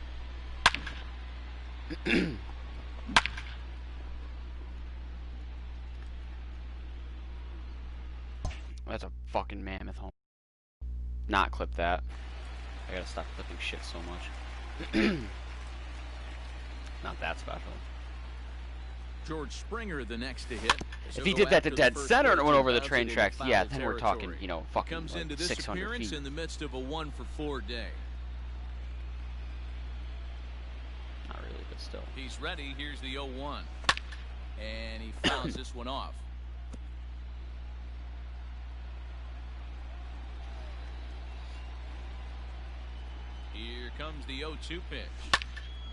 That's a fucking mammoth home. Not clip that. I gotta stop clipping shit so much. Not that special. George Springer the next to hit. If he did that to dead center and it went over the train tracks, yeah, then we're talking, you know, fucking Comes like into this 600 appearance feet. in the midst of a 1-for-4 day. Not really, but still. He's ready. Here's the 0-1. And he fouls this one off. Here comes the 0-2 pitch.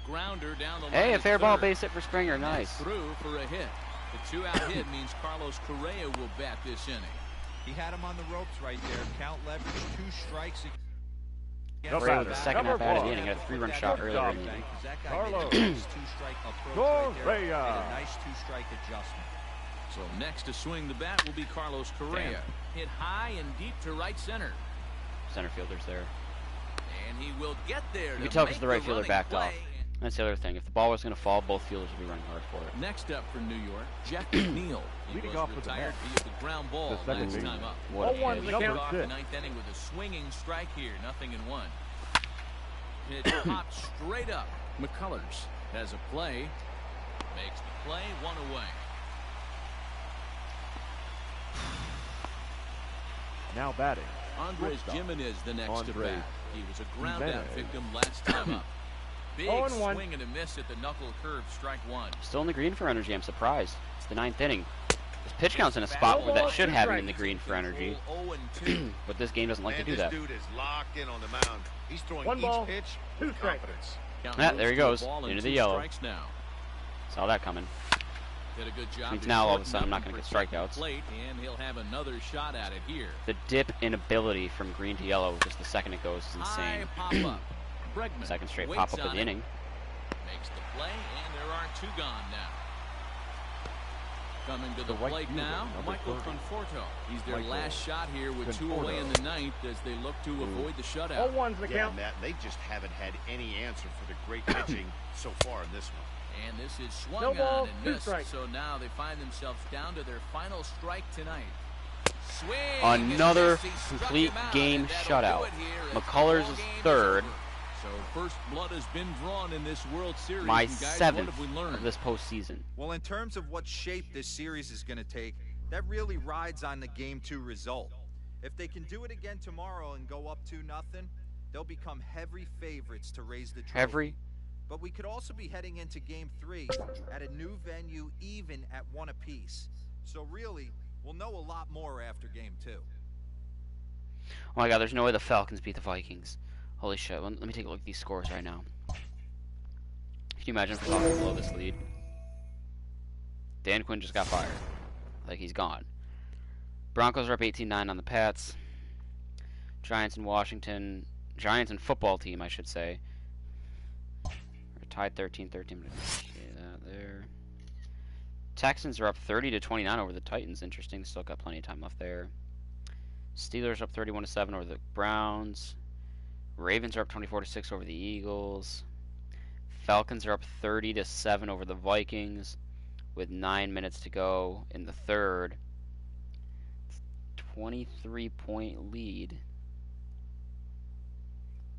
Grounder down the line. Hey, a to fair ball third. base hit for Springer, And that's nice. through for a hit. The 2-out hit means Carlos Correa will bat this inning. He had him on the ropes right there. Count leverage, 2 strikes. Correa with the second half out of the one. inning, got a 3-run shot earlier in the inning. That guy Carlos. made a nice 2-strike approach right there. Made Correa. a nice 2-strike adjustment. So next to swing the bat will be Carlos Correa. Hit high and deep to right center. Center fielder's there. And he will get there. You to can tell because make the right fielder running backed play. off. That's the other thing. If the ball was going to fall, both fielders would be running hard for it. Next up for New York, Jeff McNeil. He Leading was off with the retired net. via the ground ball The second last baseman. time up. What a 0-1 pitch. the Kicked count. off the Six. 9th inning with a swinging strike here, 0-1. It popped straight up. McCullers has a play, makes the play, 1 away. Now batting. Andres Shortstop. Gimenez the next to Andres bat. He was a ground out Gimenez. victim last time up. Big 0-1. swing and a miss at the knuckle curve, strike 1. Still in the green for energy. I'm surprised. It's the 9th inning. This pitch count's in a spot where that should have him in the green for energy. 0-2. But this game doesn't like to Man, do that. this dude is locked in on the mound. He's throwing 1 each ball, pitch 2 with strikes. confidence. Count Yeah, moves there he to a goes. ball and Into the 2 yellow. strikes now. Saw that coming. Did a good job Means to now all of a shorten sudden I'm up not and gonna get protect the strikeouts. plate, and he'll have another shot at it here. The dip in ability from green to yellow, just the second it goes, is insane. High pop up. Bregman Second straight waits pop up of on the it, inning. makes the play, and there are 2 gone now. Coming to the The right plate fielder, now, number Michael 30. Conforto. He's their Michael last shot here with 2 Conforto. away in the 9th as they look to avoid the shutout. 0-1's the Yeah, count. Matt, they just haven't had any answer for the great pitching so far in this one. And this is swung No ball, on and 2 missed. strikes. So now they find themselves down to their final strike tonight. Swing and Another miss. He struck complete him out, game and that'll shutout. do it here as the McCullers ball is game third. over. So first blood has been drawn in this World Series. My and guys, 7th what have we learned? of this postseason. Well, in terms of what shape this series is going to take, that really rides on the Game 2 result. If they can do it again tomorrow and go up 2-0, they'll become heavy favorites to raise the trophy. Every But we could also be heading into Game 3 at a new venue, even at 1 apiece. So really, we'll know a lot more after Game 2. Oh my god, there's no way the Falcons beat the Vikings. Holy shit, let me take a look at these scores right now. Can you imagine if the Falcons blow this lead? Dan Quinn just got fired. Like, he's gone. Broncos are up 18-9 on the Pats. Giants and Washington, Giants and football team, I should say, are tied 13-13. That there. Texans are up 30-29 over the Titans. Interesting. Still got plenty of time left there. Steelers up 31-7 over the Browns. Ravens are up 24-6 over the Eagles. Falcons are up 30-7 over the Vikings with 9 minutes to go in the third. 23-point lead.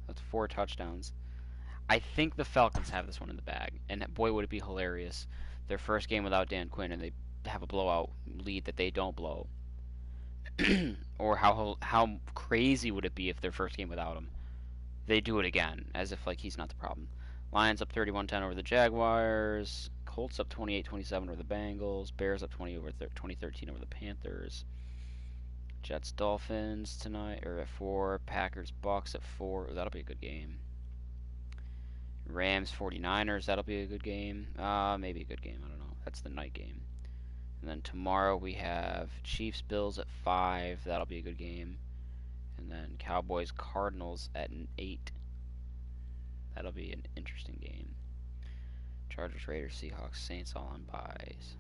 That's 4 touchdowns. I think the Falcons have this one in the bag, and boy would it be hilarious. Their first game without Dan Quinn, and they have a blowout lead that they don't blow. Or how crazy would it be if their first game without him, they do it again, as if like he's not the problem. Lions up 31-10 over the Jaguars. Colts up 28-27 over the Bengals. Bears up 20-13 over the Panthers. Jets Dolphins tonight, or at 4. Packers Bucks at 4. That'll be a good game. Rams 49ers. That'll be a good game. Maybe a good game. I don't know. That's the night game. And then tomorrow we have Chiefs Bills at 5. That'll be a good game. And then Cowboys Cardinals at 8. That'll be an interesting game. Chargers Raiders Seahawks Saints all on byes.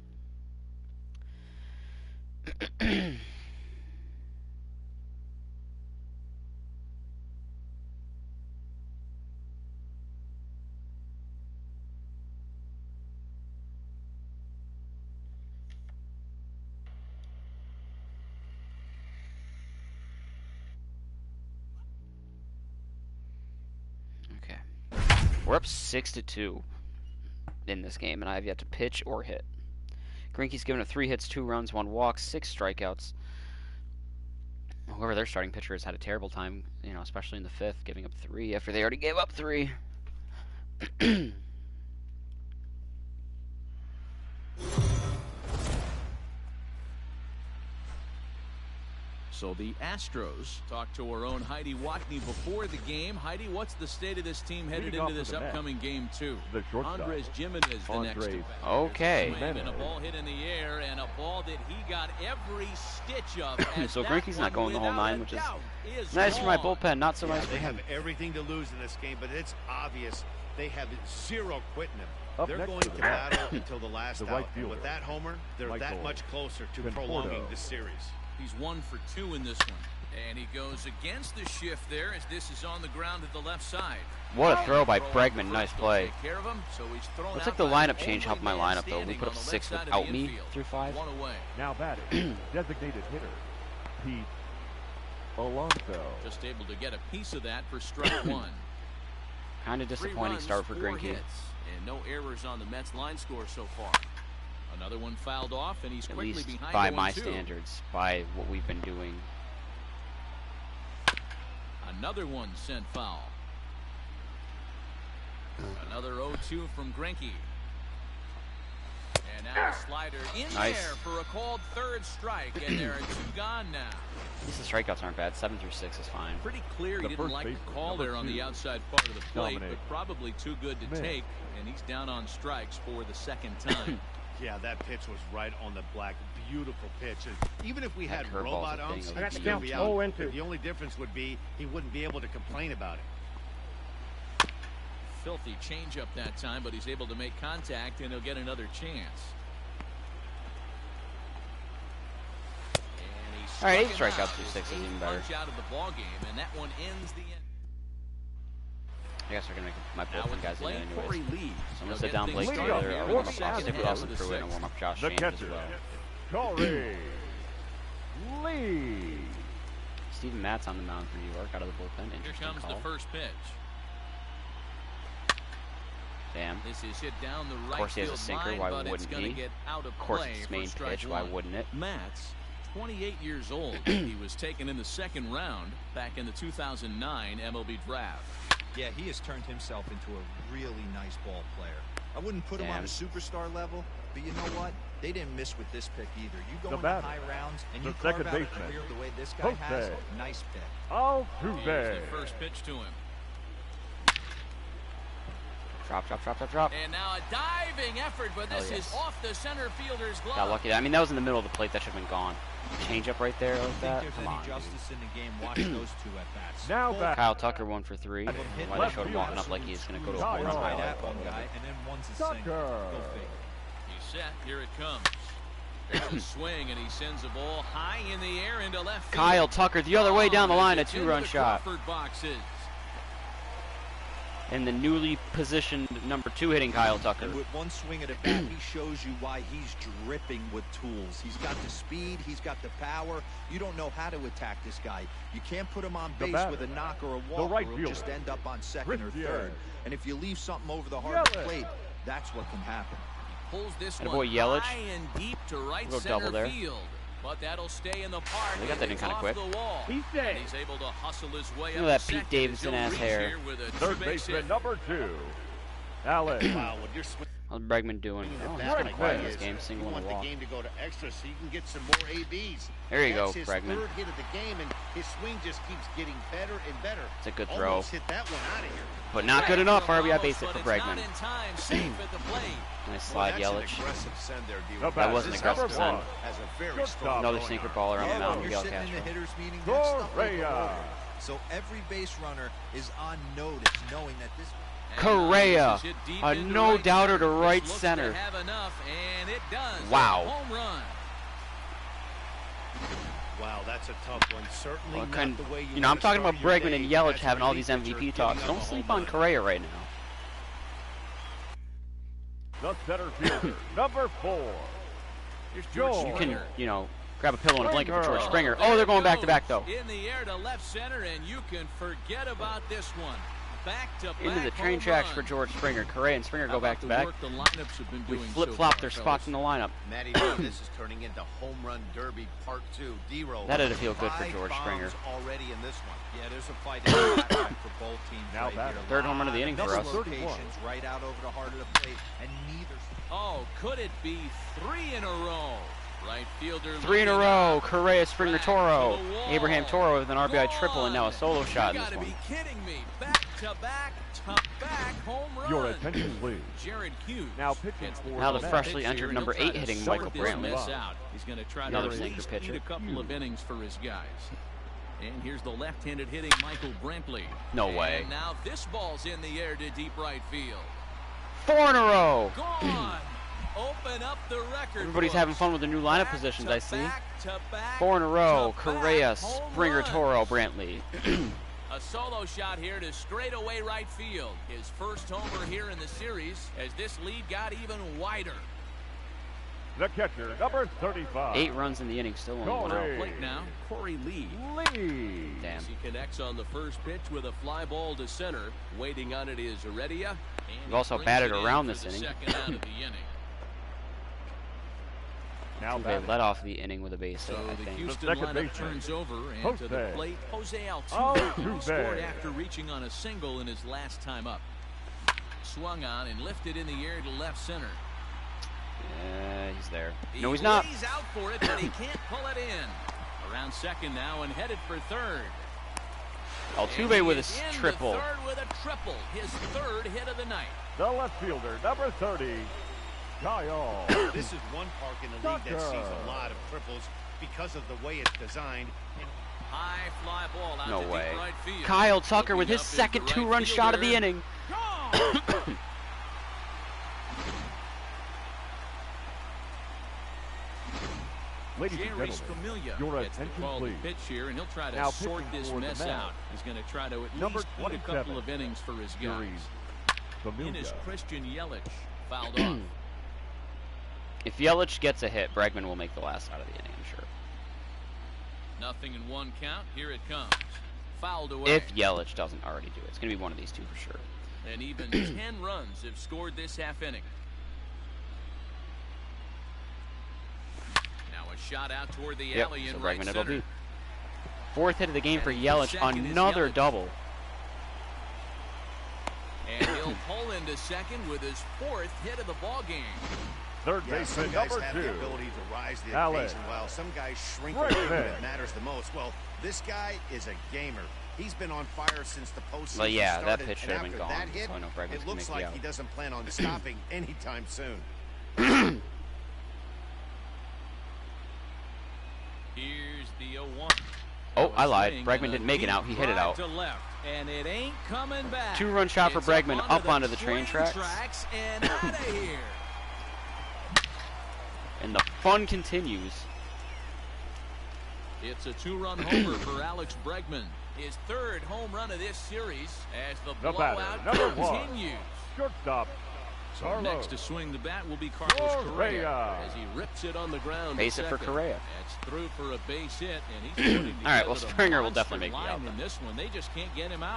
We're up 6-2 in this game, and I have yet to pitch or hit. Greinke's given up 3 hits, 2 runs, 1 walk, 6 strikeouts. Whoever their starting pitcher has had a terrible time, you know, especially in the 5th, giving up 3 after they already gave up 3. So the Astros talked to our own Heidi Watney before the game. Heidi, what's the state of this team headed into this upcoming game 2? Andres Gimenez the next to bat. Okay. And a ball hit in the air, and a ball that he got every stitch of. So Greinke's not going the whole 9, which is nice for my bullpen, not so nice for They him. have everything to lose in this game, but it's obvious they have zero quitting him. They're going to battle until the last out. And with that homer, they're that much closer to prolonging this series. He's 1 for 2 in this one. And he goes against the shift there as this is on the ground at the left side. What a throw by Bregman. Nice play. Take care of him, so he's thrown Looks out like the by lineup change helped my lineup, though. We put up 6 without me through 5. 1 away. Now batting, designated hitter, Pete Alonso. Just able to get a piece of that for strike 1. Kind of disappointing start for Greinke. And no errors on the Mets line score so far. Another one fouled off, and he's At quickly least behind by 0-2. my standards, by what we've been doing. Another one sent foul. Another 0-2 from Greinke. And now a slider in Nice. there for a called 3rd strike, and there are 2 gone now. At least the strikeouts aren't bad. 7 through 6 is fine. Pretty clear he The didn't first like the baseman, call number there on 2, the outside part of the plate, Dominic but probably too good to Smith. take, and he's down on strikes for the 2nd time. Yeah, that pitch was right on the black. Beautiful pitch. And even if we That had curveball's robot a thing umps, of he'd its still own. be 0-2. out. The only difference would be he wouldn't be able to complain about it. Filthy changeup that time, but he's able to make contact, and he'll get another chance. And he's All right, 8 struck him strikeouts out. through His 6 is 8th even better. punch out of the ball game, and that one ends the end. I guess we're going to make my Now bullpen with the guys in plate, anyways. Corey Lee. So I'm going to sit down Blake things together. started I'll here warm in up the I'll second stick half Austin of the Pruitt and warm up Josh The James as catcher, well. Corey Lee. Steven Matt's on the mound for New York out of the bullpen. Here Interesting comes call. the first pitch. Damn. This is hit down the right Of course he has a field sinker, line, why but it's wouldn't going he? to get out of Of course play it's his for main strike pitch, why 1. wouldn't it? Matt's 28 years old. He was taken in the 2nd round back in the 2009 MLB draft. Yeah, he has turned himself into a really nice ball player. I wouldn't put him on Damn. a superstar level, but you know what? They didn't miss with this pick either. You go The into batter, high rounds and the you carve second out a baseman, career the way this guy has. Jose Nice pick. Altuve. Here's the first pitch to him. Drop, drop, drop, drop, drop. And now a diving effort, but this is off the center fielder's glove. Got lucky. I mean, that was in the middle of the plate. That should have been gone. Change up right there like that. There's Come any on. justice in the game. Watch those two at bats. Now back. Kyle Tucker 1 for 3. Why they showed him walking up like he's going to go to a home run Right highlight. at one guy, and then one's a single. Go figure. He's set. Here it comes. There's a swing, and he sends a ball high in the air into left field. Kyle Tucker the other way down the line, a It's into 2-run the shot. Crawford boxes. And the newly positioned number 2 hitting Kyle Tucker. And with one swing at a bat, he shows you why he's dripping with tools. He's got the speed, he's got the power. You don't know how to attack this guy. You can't put him on base with a knock or a walk, or he'll just end up on second or third. And if you leave something over the hard plate, that's what can happen. He pulls this And one boy, Yelich. high and deep to right Go center double there. field. But that'll stay in the park. They got that in kind of quick. He's And dead. he's able to hustle his way Look up at that to Pete second. Davidson-ass He'll reach hair. here with a Third two-base baseman hit. number 2. Alex. Wow, when you're swinging How's Bregman doing? Oh, he's kind of quiet in this game. you Single on want the the walk. game to go to extra so you can get some more ABs. There you go, That's his Bregman. third hit of the game, and his swing just keeps getting better and better. It's a good throw. Almost hit that one out of here. But not good enough. RBI base hit But for it's Bregman. not in time. Safe at the plate. Nice Well, slide, that's an Yelich. aggressive send there, D. That wasn't This aggressive number send. one has a very Good strong job. Another throwing sinker arm. ball around the mound When of you're Miguel sitting in the Castro. hitter's meeting, that stuff will go Correa. over. So every base runner is on notice, knowing that this. Correa, This is hit deep a into no-doubter to center. right This looks center. to have enough, and it does. Wow. A home run. Wow, that's a tough one. Certainly Well, not the way you know, I'm wanna talking start about your Bregman day. and Yelich That's having all relief these that you're MVP giving talks. up Don't a sleep home on run. Correa right now. The center fielder, number 4. Here's George George You Springer. can, you know, grab a pillow and a blanket for George Springer. Springer. Oh, they're going back to back though. In the air to left center, and you can forget about this one. Back to back Into the train home tracks run. for George Springer. Correa and Springer How go about back to the back. work the lineups have been We doing flip-flop so their far, spots fellas. in the lineup. Matty D, this is turning into home run derby part 2. D-roll. That had to feel good for 5 George bombs Springer. already in this one. Yeah, there's a fight in the back for both teams Now right batting. here. Third home run of the inning for Double us. locations right out over the heart of the plate, and neither. Oh, could it be 3 in a row? Right fielder 3 in a looking row. up. Correa, Springer, Back Toro. to the wall. Abraham Toro with an RBI triple and now a Gone. solo shot in You this gotta one. be kidding me. Back to back home run. Your attention, please. Jared Hughes. Now pitching gets for Now the Mets. freshly pitch here, entered and number he'll 8 try to hitting sort Michael this Brantley. mess out. He's going to try Another to at sinker least pitcher. eat a couple of innings for his guys. And here's the left-handed hitting Michael Brantley. No way. And now this ball's in the air to deep right field. 4 in a row. Gone. Open up the record. Everybody's books. having fun with the new lineup Back positions, to I see. back to back 4 in a row. to back Correa, home Springer, runs. Toro, Brantley. A solo shot here to straightaway right field. His first homer here in the series as this lead got even wider. The catcher, number 35. 8 runs in the inning, still only 1 out. Corey. Plate now, Corey Lee. Lee. Damn. As he connects on the first pitch with a fly ball to center. Waiting on it is Heredia. And We've also he brings batted it in around for this the inning. second out of the inning. Now They batting. led off the inning with a base hit, So I the think. Houston second lineup baseman, turns over, and to the Jose. plate, Jose Altuve, who Altuve. scored after reaching on a single in his last time up. Swung on and lifted in the air to left center. Yeah, he's there. He No, he's not. lays out for it, but he can't pull it in. Around second now and headed for third. Altuve And with a he's in the triple. third with a triple, his third hit of the night. The left fielder, number 30. Kyle. This is one park in the league that sees a lot of triples because of the way it's designed. High fly ball out No to way. deep right field. Kyle Tucker with Looking his up is second the right 2-run shot of the fielder. inning. Gone. Ladies and Jerry gentlemen, Scammiglia your gets the attention, call to please. pitch here, and he'll try to Now sort pitching this for the mess Mets, out. He's going to try to at number least eat a couple 27, of innings for his Jerry guys. In is Scammiglia. Christian Yelich, fouled off. If Yelich gets a hit, Bregman will make the last out of the inning, I'm sure. Nothing in one count. Here it comes. Fouled away. If Yelich doesn't already do it. It's going to be one of these two for sure. And even 10 runs have scored this half inning. Now a shot out toward the Yep, alley so in right Bregman it'll center. be. 4th hit of the game for And Yelich. second is Another Yelich. double. And he'll pull into second with his 4th hit of the ball game. Third Yeah, some baseman, guys number have 2. the ability to rise the Alex. occasion, while some guys shrink Right away when there. it matters the most. Well, this guy is a gamer. He's been on fire since the postseason But yeah, started, that pitch should have been gone. that hit, So I know Bregman's it looks like he doesn't plan on stopping anytime soon. Here's the 0-1. Oh, I lied. Bregman didn't make it out. He hit it out. To left, and it ain't coming back. 2-run shot for Bregman up onto the train tracks. And out of here. And the fun continues. It's a 2-run homer for Alex Bregman. His 3rd home run of this series as the blowout continues. Shortstop. So next to swing the bat will be Carlos Correa as he rips it on the ground. Base it for Correa. That's through for a base hit, and he's putting All right, well, together Springer will a definitely monster make the line out. in this one. They just can't get him out.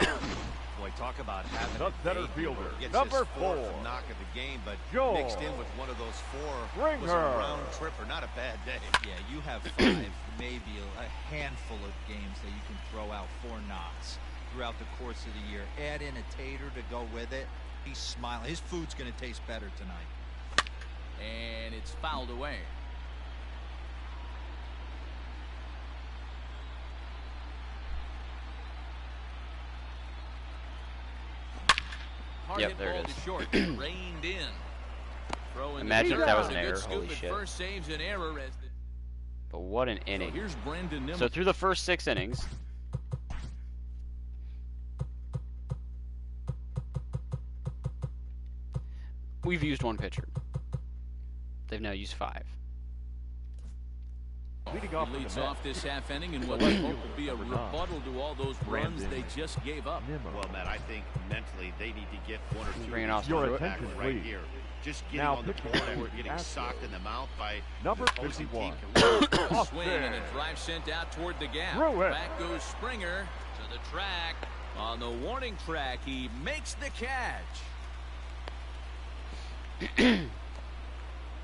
Boy, talk about having The a center day fielder, Gets number his 4. fourth knock of the game, but Joel mixed in with one of those 4 Springer. was a round tripper. Not a bad day. Yeah, you have 5, maybe a handful of games that you can throw out 4 knocks throughout the course of the year. Add in a tater to go with it. He's smiling. His food's going to taste better tonight. And it's fouled away. Hard Yep, hit there ball it to is. short, reined in. Imagine if that was an error. Good scoop Holy at shit. First saves an error as the But what an So inning. here's Brandon Nimmo. So through the first 6 innings, we've used 1 pitcher. They've now used 5. Leading He off with leads the off net. this half inning in The what left we hope fielder, will be a number 9. rebuttal to all those runs Brandon they just gave up. Nimmo. Well, Matt, I think mentally they need to get 1 or 2 Bring it of off these Your guys back attention, right please. here. Just getting Now on the pitching board for after the getting Astros. socked in the mouth by Number the opposing 51. team. A Off swing there. and a drive sent out toward the gap. Through it. Back goes Springer to the track. On the warning track, he makes the catch.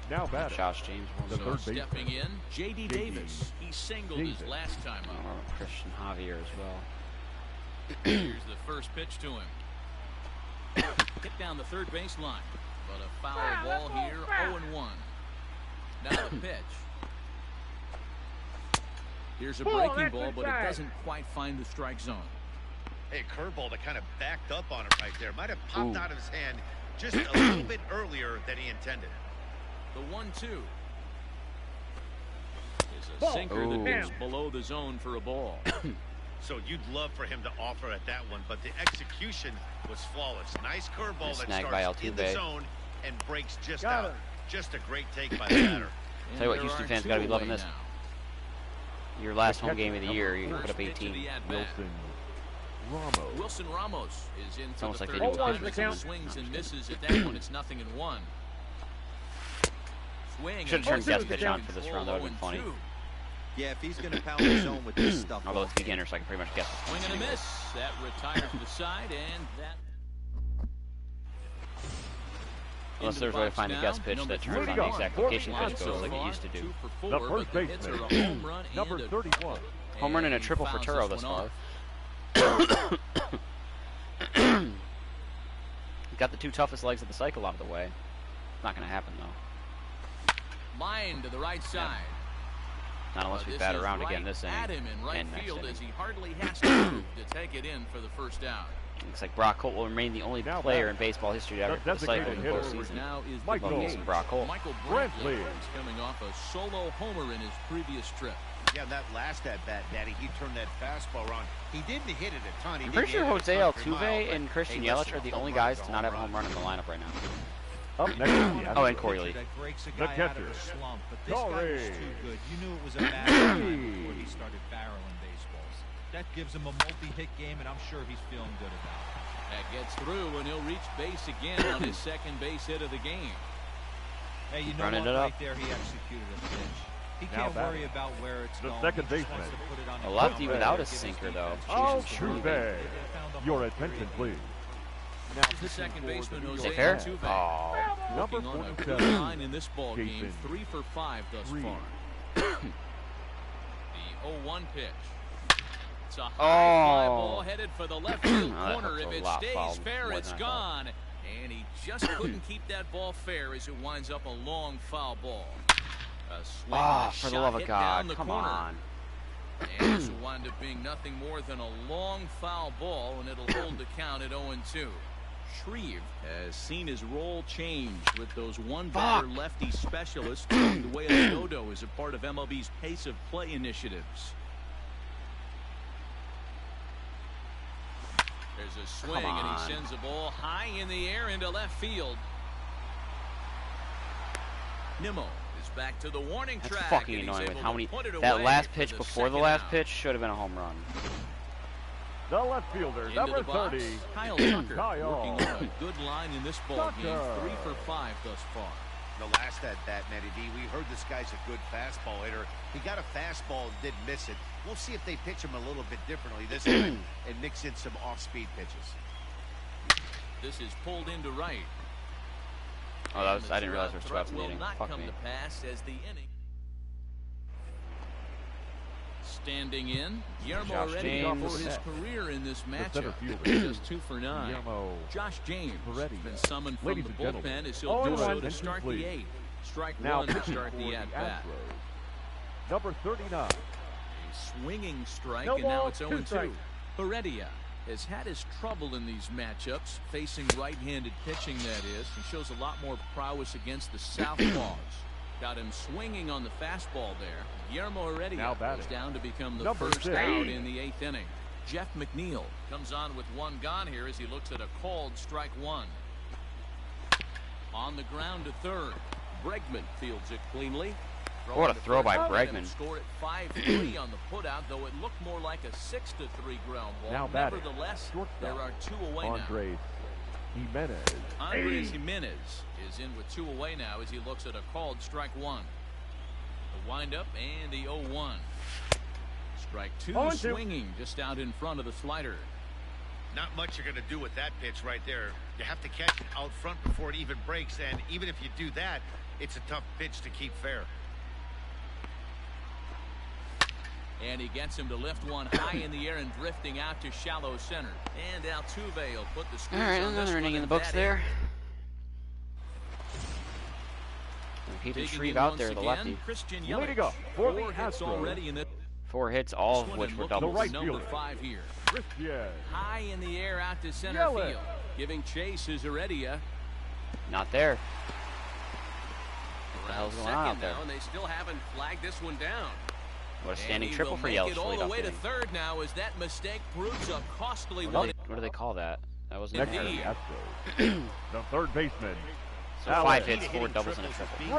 Now batting. Josh James The won. So third stepping baseman. in, J.D. Davis. He singled his Davis. last time up. Christian Javier as well. Here's the first pitch to him. Hit down the third baseline. But a foul ball here, 0-1. Now the pitch. Here's a breaking ball, but it doesn't quite find the strike zone. Hey, curveball that kind of backed up on him right there. Might have popped Ooh. out of his hand just a little bit earlier than he intended. The 1-2 is a sinker that Ooh. dips below the zone for a ball. So you'd love for him to offer at that one, but the execution was flawless. Nice curveball Nice that snag by starts in the Altuve. zone and breaks just Got out. it. Just a great take by the batter. Tell you what, And Houston there are fans gotta be 2 loving away this. now. Your last The home catcher, game of the number year, you First put up pitch of 18. the at-bat. Wilson Ramos. Wilson Ramos is in for almost the like they third do time. with As he Count. swings and misses at that one. It's 0-1. Swing. Should have turned guest pitch on for this round. That would have been funny. 0-2. Yeah, if he's going to pound the zone with this stuff. Although it's beginner, so I can pretty much guess. Swing and a miss. That retires the side, and that. Unless Into there's a way to box find a now, guest pitch number that turns on the 31. exact location pitch So goes like it far, used to do. 2 for 4, The but first the hits are baseman, a home run number and a 31. Home run and a he triple for fouls Turo this this one far. off. Got the 2 toughest legs of the cycle out of the way. Not going to happen, though. Line to the right side. Not unless we This bat is around right again this at inning him in right and next field inning. as he hardly has to move to take it in for the first out. Looks like Brock Holt will remain the only Now player batting. in baseball history to ever The put the cycle in designated the hitter postseason. Now is the Michael Love me some Brock Holt. Michael Brantley. Brantley is coming off a solo homer in his previous trip. Yeah, that last at-bat, Daddy, he turned that fastball around. He didn't hit it a ton. He I'm didn't pretty sure hit it Jose a country Altuve mile, but and Christian hey, Yelich listen, are the a only home run guys is to a not have a home home run in the lineup right now. Up next is the Oh, and Astros. Corey Lee. That breaks a The guy out of catcher. a slump, but this guy was Corey. too good. You knew it was a matter of time before he started barreling baseballs. That gives him a multi-hit game, and I'm sure he's feeling good about it. That gets through, and he'll reach base again on his second base hit of the game. Hey, you know Running what? it up. Right there, he executed a pitch. He Now can't worry batting. about where it's The going. second He just wants baseman. to put it on A the lefty ground without a and give his sinker, though. defense Jesus, chances. Altuve. Altuve. They found a Your home attention, run. please. Now The second baseman, Jose Is it fair? Altuve. Oh. Number Working on a good 47. line in this ball game, Jason 3 for 5 thus Reed. far. The 0-1 pitch. It's a high fly ball headed for the left field Oh, that corner. hurts If a it lot, stays foul, fair, more it's than I thought. gone. And he just couldn't keep that ball fair as it winds up a long foul ball. A swing and a Oh, for the shot love of hit God. down the Come corner. on. And this will wind up being nothing more than a long foul ball, and it'll hold the count at 0-2. Shreve has seen his role change with those one-batter lefty specialists going the way of the dodo as a part of MLB's pace of play initiatives. There's a swing, and he sends the ball high in the air into left field. Nimmo is back to the warning track. That's fucking annoying with how many. That last pitch before the last pitch should have been a home run. The left fielder, number 30, Kyle Tucker, working on a good line in this ball game. 3 for 5 thus far. The last at that, Matty D, we heard this guy's a good fastball hitter. He got a fastball and didn't miss it. We'll see if they pitch him a little bit differently this time and mix in some off-speed pitches. This is pulled into right. Oh, that was, I didn't realize there was 2 outs meeting. Fuck me. To pass as the inning. Standing in, Guillermo ready for his career in this matchup. Just 2 for 9. Josh James has been summoned from the bullpen as he'll do so to start the 8th. Strike 1 to start the at-bat. Number 39. A swinging strike, and now it's 0-2. Heredia has had his trouble in these matchups, facing right-handed pitching, that is. He shows a lot more prowess against the southpaws. Got him swinging on the fastball there. Guillermo Heredia goes down to become the first out in the 8th inning. Jeff McNeil comes on with 1 gone here as he looks at a called strike 1. On the ground to third. Bregman fields it cleanly. What a throw by Bregman. Scored at 5-3 on the putout, though it looked more like a 6-3 ground ball. Now nevertheless, there are 2 away now. Andres Jimenez is in with 2 away now as he looks at a called strike 1. The windup and the 0-1. Strike 2 swinging just out in front of the slider. Not much you're going to do with that pitch right there. You have to catch it out front before it even breaks, and even if you do that, it's a tough pitch to keep fair. And he gets him to lift one high in the air and drifting out to shallow center. And Altuve will put the squeeze on this one. Another inning in the books there. Keeping Shreve out there, the lefty. Leading up for the Astros. 4 hits, all of which were doubles. Right number 5 here. High in the air out to center field. Giving chase is Heredia. Not there. What the hell's going on out there? And they still haven't flagged this one down. What a standing triple for Yelich. All the way to third now as that mistake proves a costly one. What do they call that? That wasn't next to the Astros. The third baseman. So 5 hits, 4 doubles, and a triple.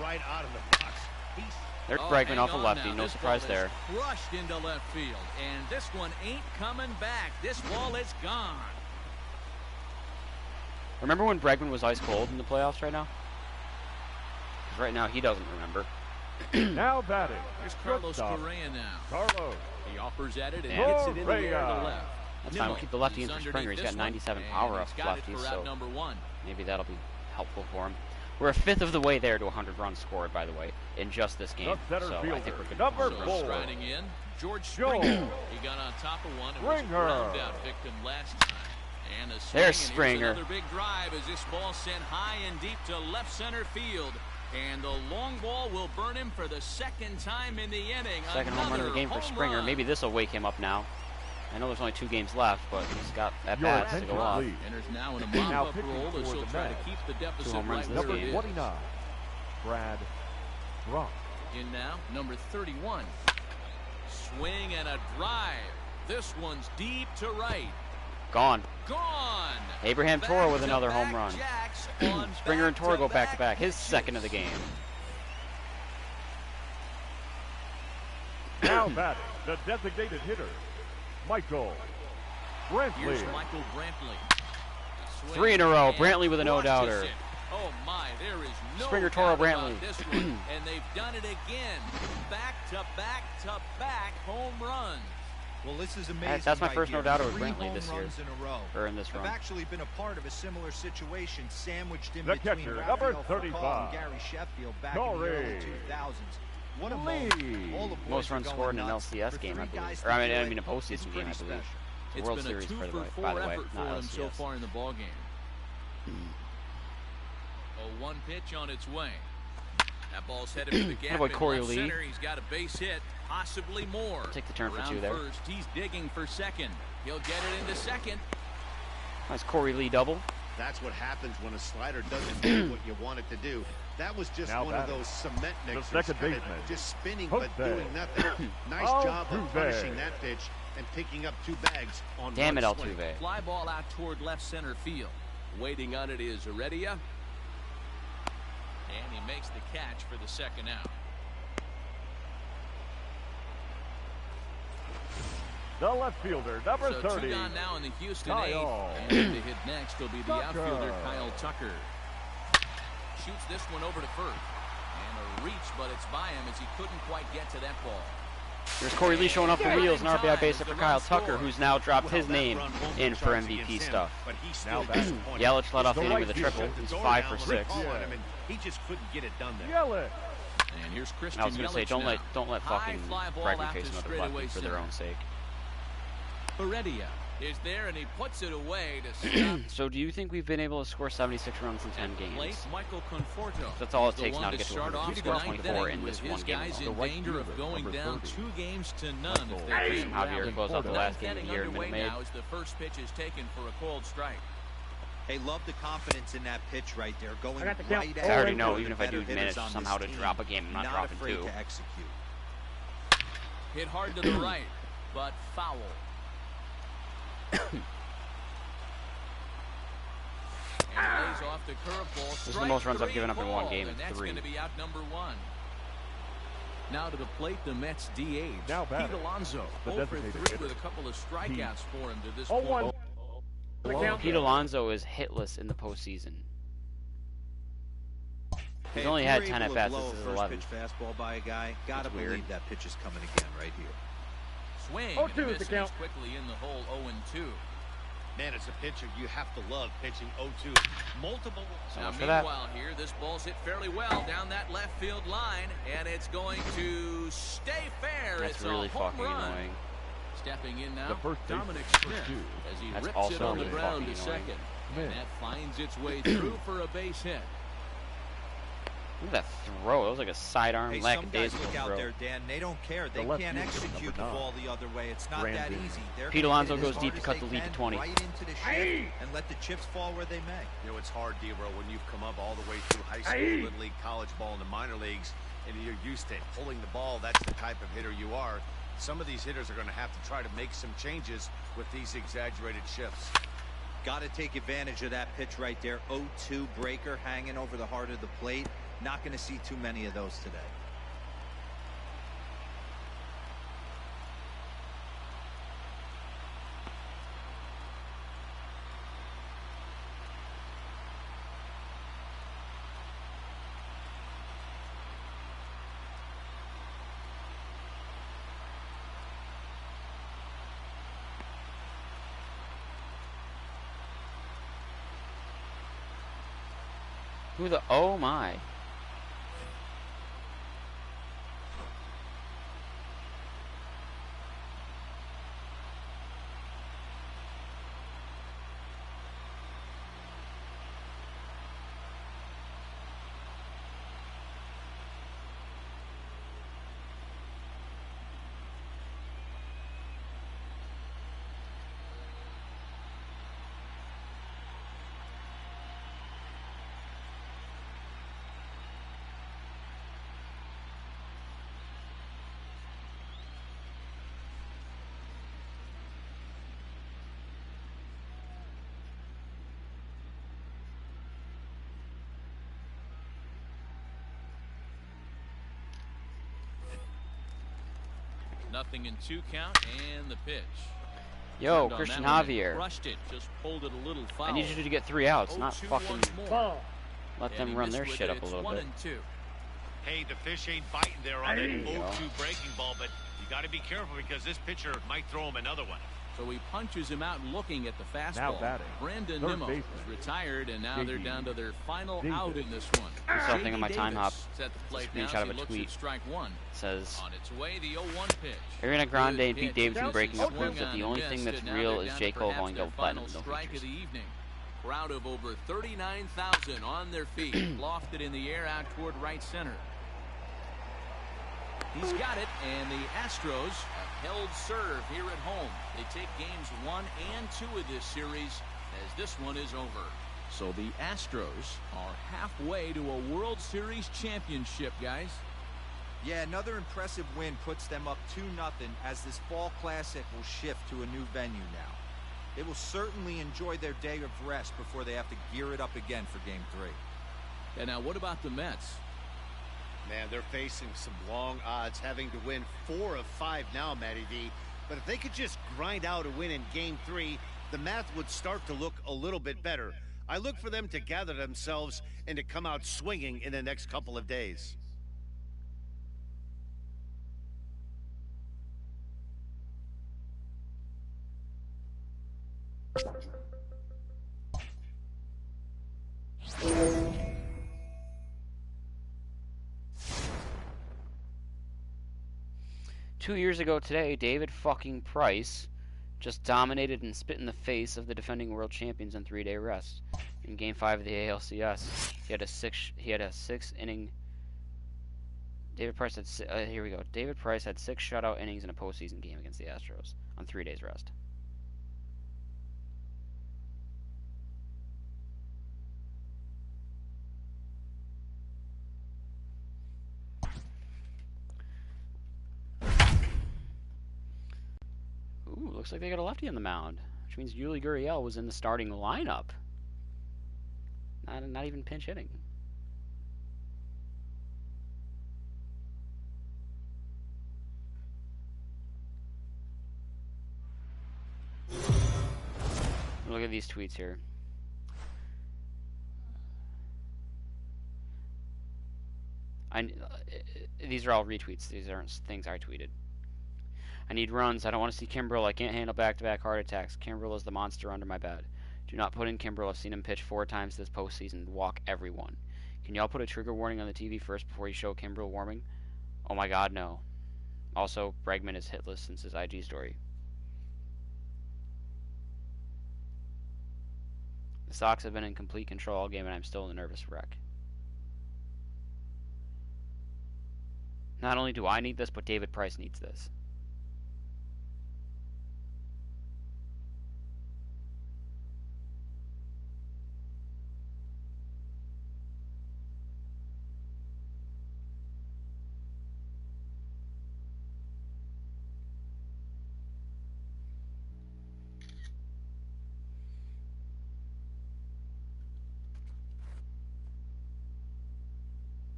Right out of the box. There's Bregman off a lefty. No surprise there. Crushed into left field, and this one ain't coming back. This ball is gone. Remember when Bregman was ice cold in the playoffs right now? Because right now he doesn't remember. Now batting. Here's Carlos Correa now. Carlos. He offers at it and hits it in the air to left. That's fine. We'll keep the lefty in for Springer. He's got 97 power up lefties, so maybe that'll be helpful for him. We're a 5th of the way there to 100 runs scored, by the way, in just this game. So I think we're good. Number 4. Striding in, George Springer. He got on top of one and was a ground out victim last time. And a swing, there's Springer. Another big drive as this ball sent high and deep to left center field. And the long ball will burn him for the 2nd time in the inning. Second home run of the game for Springer. Maybe this will wake him up now. I know there's only 2 games left, but he's got at bats to go off. Enters now in a mop-up role as he'll try to keep the deficit 2 home runs right this where game. it is. 29. Brad Rock. In now, number 31. Swing and a drive. This one's deep to right. Gone. Gone. Abraham Toro with another home run. Springer and Toro go back-to-back. His second of the game. Now batting, the designated hitter, Michael Brantley. Here's Michael Brantley. 3 in a row. Brantley with a no-doubter. Oh my, there is no Springer, Toro, doubt about Brantley. This one. And they've done it again. Back-to-back-to-back home runs. Well, this is amazing. That's my right first here. no-doubter with 3 Brantley this home year. runs in a row. Or in this run. I've actually been a part of a similar situation, sandwiched in The between catcher, Rafael number Furcal 35. and Gary Sheffield back in the early 2000s. What a moment. All the boys Most are runs going scored in an nuts. LCS For game, I 3 believe. guys Or to I do mean, it, a it's postseason game, I pretty believe. special. The It's World been Series, a 2 by for the 4 way, effort for not him so LCS. far in the ballgame. A 1 pitch on its way. That ball's headed for the gap about in Corey left Lee? center. He's got a base hit, possibly more. Take the turn for Around two there. first, he's digging for second. He'll get it into second. Nice Corey Lee double. That's what happens when a slider doesn't do what you want it to do. That was just Now one of those cement mixers, second kinda baseman, just spinning Jose. but doing nothing. Nice job of punishing that pitch and picking up 2 bags on Damn one it, swing. Altuve. Fly ball out toward left center field. Waiting on it is Heredia. And he makes the catch for the second out. The left fielder, number So 30. 2 gone now in the Houston Kyle. 8th. And to hit next will be the Tucker. outfielder Kyle Tucker. Shoots this one over to first. And a reach, but it's by him as he couldn't quite get to that ball. There's Corey Lee showing up for wheels, an RBI base hit for The Kyle run Tucker, scored. who's now dropped his Well, that name run won't in be for charged MVP against him, stuff. but he's Now still batting. disappointed. Yelich led off the The inning right with a fielder. triple. The He's door 5 down for with 6. a call on him, and he just couldn't get it done there. Yelich. And here's Christian I was gonna say, Yelich don't now. let High fucking fly ball Bradley out face to another straightaway lefty for their center. own sake. Heredia is there, and he puts it away to stop. So do you think we've been able to score 76 runs in 10 games? Late Michael Conforto. That's all it is the takes one now to get to start 100. off He scored the ninth 24 inning in this with one his game guys alone. in The right danger of fielder, going number down 30. 2 games to none. If they Hey! can't Javier rally. closed out the last game of the Getting year in underway Minute now Maid. as the first pitch is taken for a cold strike. Hey, love the confidence in that pitch right there. Going I got the right count. at I already it. know, One of even the if I do better manage hitters on somehow this to drop a team. game, I'm not Not dropping afraid 2. to execute. Hit hard to the right, but foul. And lays off the curveball. This is the most runs I've given up in one game in And that's 3. going to be out number 1. Now to the plate, the Mets DH. Now Pete batting. Alonso, The 0 for designated 3 with a hitter. couple of strikeouts for him to this 0-1. point. The count. Pete Alonso is hitless in the postseason. He's only if had you're 10 able to at-bats, blow this a is first 11. pitch fastball by a guy, gotta That's weird. believe that pitch is coming again right here. Swing. 0-2 and a is miss, the and count. he's quickly in the hole. 0-2. Man, as a pitcher, you have to love pitching 0-2. Multiple. So Now, much for that. meanwhile, here, this ball's hit fairly well down that left field line, and it's going to stay fair. That's it's really a home fucking run. annoying. Stepping in now, The first baseman, Dominic number Smith, 2. as he That's rips also it on the really ground to fucking annoying. second. Smith. And that finds its way through for a base hit. Look at that throw. That was like a sidearm Hey, some guys lackadaisical look out throw. there, Dan. They don't care. They left can't fielder, execute the number 9. ball the other way. It's not that Brandon. easy. They're Pete gonna Alonso hit it as goes deep hard to as cut they the lead to can, 20. Right into the shift and let the chips fall where they may. You know, it's hard, D-Bro, when you've come up all the way through high school, Aye. little league, college ball, and the minor leagues, and you're used to pulling the ball. That's the type of hitter you are. Some of these hitters are going to have to try to make some changes with these exaggerated shifts. Got to take advantage of that pitch right there. 0-2 breaker hanging over the heart of the plate. Not going to see too many of those today. Who the? Oh my. Nothing in 2 count, and the pitch. Yo, Turned on Christian that one and Javier. Crushed it, just pulled it a little foul. I need you to get 3 outs, not 0-2 fucking once more. Ball. let And them he run missed their with shit it. up a It's little bit. 1-2. Hey, the fish ain't biting there on that There you 0-2 go. breaking ball, but you got to be careful because this pitcher might throw him another one. So he punches him out looking at the Now fastball. batting. Brandon Third Nimmo is baseman. retired, and now they're JD down to their final Davis. out in this one. I saw a thing on my JD time hop. Davis is at the plate Screenshot now, of so a he looks tweet. at strike 1. Says On its way, the 0-1 pitch. Ariana Grande Good and Pete hit. Davidson breaking up Swung proves that on the and only thing missed, that's and now real they're is down J. to Cole perhaps going their double platinum final with no strike of features. the evening. Crowd of over 39,000 on their feet. Lofted in the air out toward right center. He's got it, and the Astros have held serve here at home. They take games 1 and 2 of this series as this one is over. So the Astros are halfway to a World Series championship, guys. Yeah, another impressive win puts them up 2-0 as this fall classic will shift to a new venue now. They will certainly enjoy their day of rest before they have to gear it up again for Game 3. And now what about the Mets? Man, they're facing some long odds, having to win 4 of 5 now, Matty D. But if they could just grind out a win in Game 3, the math would start to look a little bit better. I look for them to gather themselves and to come out swinging in the next couple of days. Two years ago today, David fucking Price just dominated and spit in the face of the defending world champions in 3-day rest. In Game 5 of the ALCS, he had a six inning. David Price had here we go. David Price had 6 shutout innings in a postseason game against the Astros on 3 days rest. Ooh, looks like they got a lefty on the mound, which means Yuli Gurriel was in the starting lineup. Not even pinch hitting. Look at these tweets here. These are all retweets. These aren't things I tweeted. I need runs. I don't want to see Kimbrel. I can't handle back-to-back heart attacks. Kimbrel is the monster under my bed. Do not put in Kimbrel. I've seen him pitch 4 times this postseason. Walk everyone. Can y'all put a trigger warning on the TV first before you show Kimbrel warming? Oh my god, no. Also, Bregman is hitless since his IG story. The Sox have been in complete control all game, and I'm still in a nervous wreck. Not only do I need this, but David Price needs this.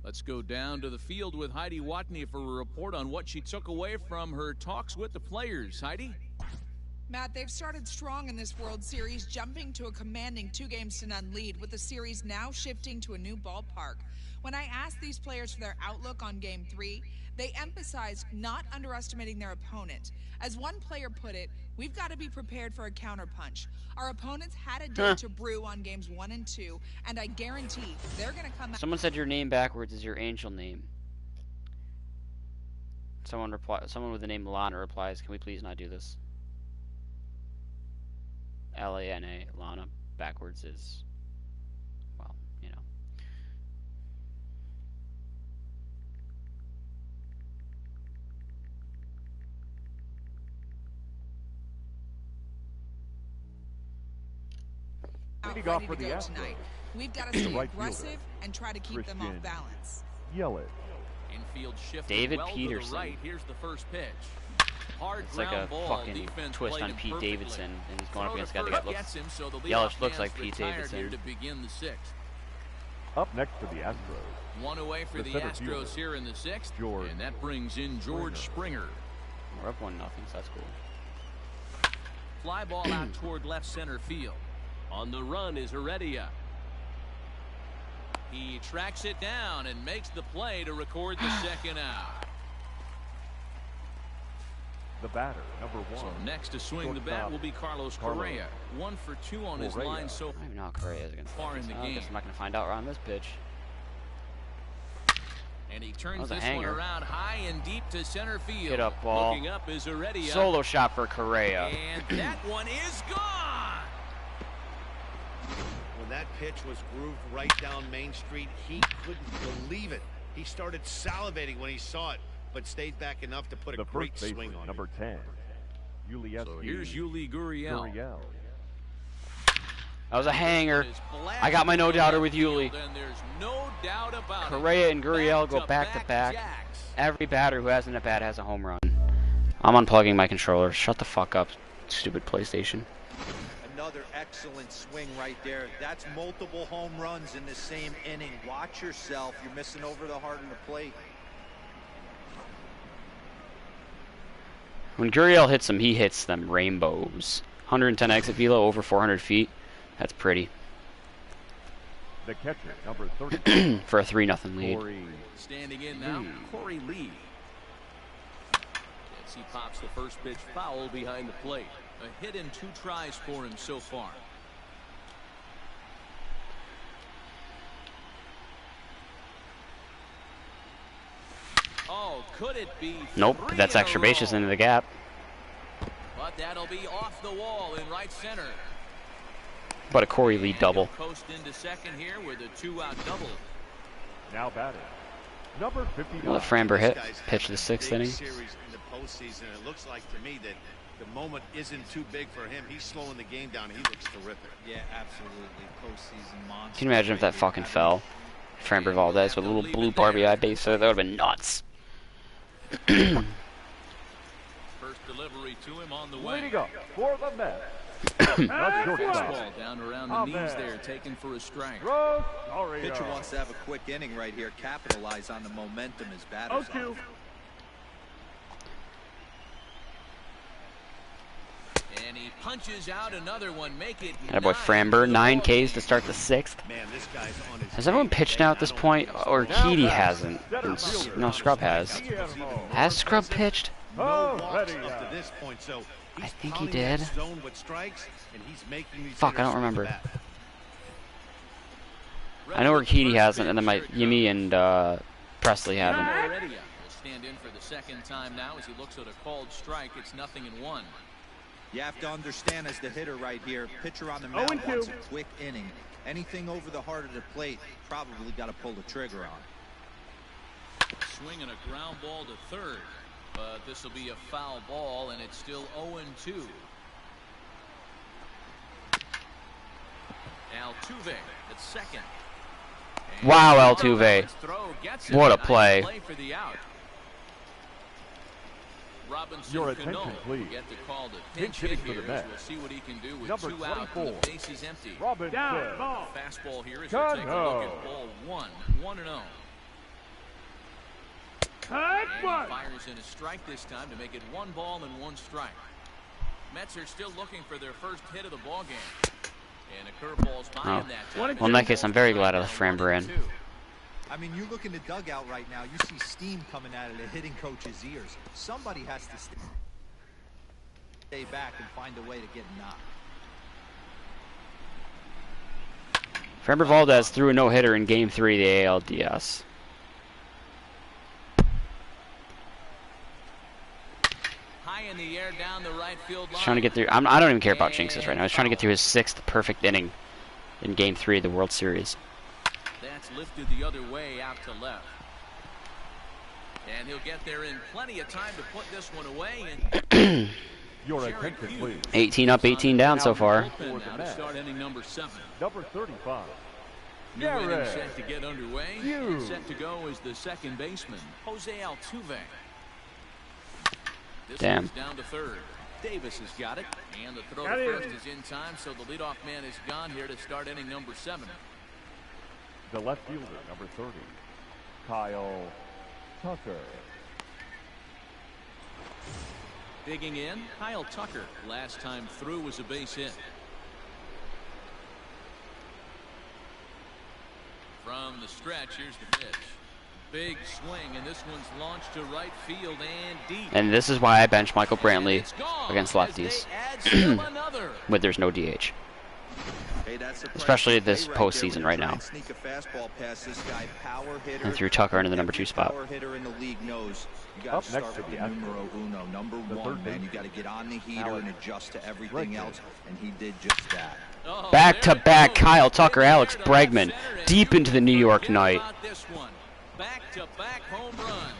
Let's go down to the field with Heidi Watney for a report on what she took away from her talks with the players. Heidi? Matt, they've started strong in this World Series, jumping to a commanding 2-0 lead, with the series now shifting to a new ballpark. When I asked these players for their outlook on Game 3, they emphasized not underestimating their opponent. As one player put it, we've got to be prepared for a counterpunch. Our opponents had a day to brew on Games 1 and 2, and I guarantee they're going to come out. Someone said your name backwards is your angel name. Someone with the name Lana replies, can we please not do this? L-A-N-A, Lana, backwards is, well, you know. Ready to go tonight. We've got to stay aggressive and try to keep them off balance. Yelich. Infield shift David well Peterson. To the right. Here's the first pitch. Hard it's like a fucking twist on Pete Davidson, and he's going up against a guy that looks. Yelich looks like Pete Davidson. To begin the 6th. Up next for the Astros. One away for the Astros here in the 6th, and that brings in George Springer. We're up 1-0, so that's cool. Fly ball out toward left center field. On the run is Heredia. He tracks it down and makes the play to record the second out. The batter, number 1. So next to swing the bat will be Carlos Correa. 1 for 2 on his line so I don't even know how Correa is against far in the game. I guess I'm not going to find out on this pitch. And he turns this one around high and deep to center field. Get up, ball. Looking up is Heredia. Solo shot for Correa. And that one is gone. When that pitch was grooved right down Main Street, he couldn't believe it. He started salivating when he saw it. but stayed back enough to put The a great first swing baseman, on number it. 10, Yuli. So here's Yuli Gurriel. That was a hanger. I got my no doubter with Yuli. Correa and Gurriel go back to back. Every batter who hasn't a bat has a home run. I'm unplugging my controller. Shut the fuck up, stupid PlayStation. Another excellent swing right there. That's multiple home runs in the same inning. Watch yourself. You're missing over the heart of the plate. When Gurriel hits them, he hits them rainbows. 110 exit velo over 400 feet. That's pretty. The catcher, number 30. For a 3-0 lead. Standing in now, Corey Lee. As he pops the first pitch foul behind the plate. A hit in 2 tries for him so far. Oh, could it be? Nope, that's extra bases into the gap. But that'll be off the wall in right center. But a Corey Lee double. Post into second here with a 2-out double. Now batting, number 59. Well, Framber hit. Pitch the 6th inning. Series in the postseason. It looks like to me that the moment isn't too big for him. He's slowing the game down. He looks terrific. Yeah, absolutely. Postseason monster. Can you imagine if that fucking fell? Framber Valdez with a little blue RBI base there. That would have been nuts. First delivery to him on the way. Leading up for the Mets. That's shortstop. Ball down around the knees there, taken for a strike. Pitcher wants to have a quick inning right here. Capitalize on the momentum his batter's on. And he punches out another one, make it That boy Framber, 9 Ks to start the 6th. Man, this guy's on his Has everyone pitched now at this point? Or Keedy hasn't? No, Scrub has. Has Scrub pitched? no walks up to this point, so he's I think he pounding that did. zone with strikes, and he's making these Fuck, I don't hitters remember. bat. I know Urquidy hasn't, and then my Yimi and Presley haven't. Heredia will stand in for the second time now as he looks at a called strike. It's 0-1. You have to understand as the hitter right here, pitcher on the mound wants a quick inning. Anything over the heart of the plate, probably got to pull the trigger on. Swinging a ground ball to third, but this will be a foul ball, and it's still 0-2. Altuve at second. And Wow, Altuve. throw gets What a Nice play. For the out. Robinson Your Cano attention, please. will get the call to Pinch pinch hit hitting for here. the Mets. We'll see what he can do with Number 2 out 24. and the base is empty. Robinson. Fastball here as we take a look Cano. at ball 1-0. And he fires in a strike this time to make it 1 ball and 1 strike. Mets are still looking for their first hit of the ball game. And a curveball's by him that time. Well, in that case, I'm very glad I left Framber in. I mean, you look in the dugout right now, you see steam coming out of the hitting coach's ears. Somebody has to stay back and find a way to get knocked. Framber Valdez threw a no-hitter in Game 3 of the ALDS. High in the air down the right field line. He's trying to get through. I don't even care about jinxes right now. He's trying to get through his 6th perfect inning in Game 3 of the World Series. That's lifted the other way out to left. And he'll get there in plenty of time to put this one away. And Your attention, please. 18 up, 18 down so far. bullpen now to start inning number 7. Number 35. New inning Garrett. set to get underway. You. Set to go is the second baseman, Jose Altuve. This Damn. one's down to third. Davis has got it. And the throw Got to it. first is in time, so the leadoff man is gone here to start inning number 7. The left fielder, number 30. Kyle Tucker. Digging in, Kyle Tucker. Last time through was a base hit. From the stretch, here's the pitch. Big swing, and this one's launched to right field and deep. And this is why I bench Michael Brantley It's gone against as lefties. they add still another. When there's no DH. Hey, that's a Especially play this right there when postseason you right try now. and sneak a fastball past this guy, power hitter. And threw Tucker into the number Every 2 spot. Power hitter in the league knows you got Up to next start to with the the Astros, numero uno, number the 1, third man. You baseman, got to get on the heater Alex and adjust to everything Bregman. else, and he did just that. Oh, Back to there it back, goes. Kyle Tucker, In the Alex air to left Bregman, center, and deep you into the New can't York forget night. about this one. Back-to-back home runs.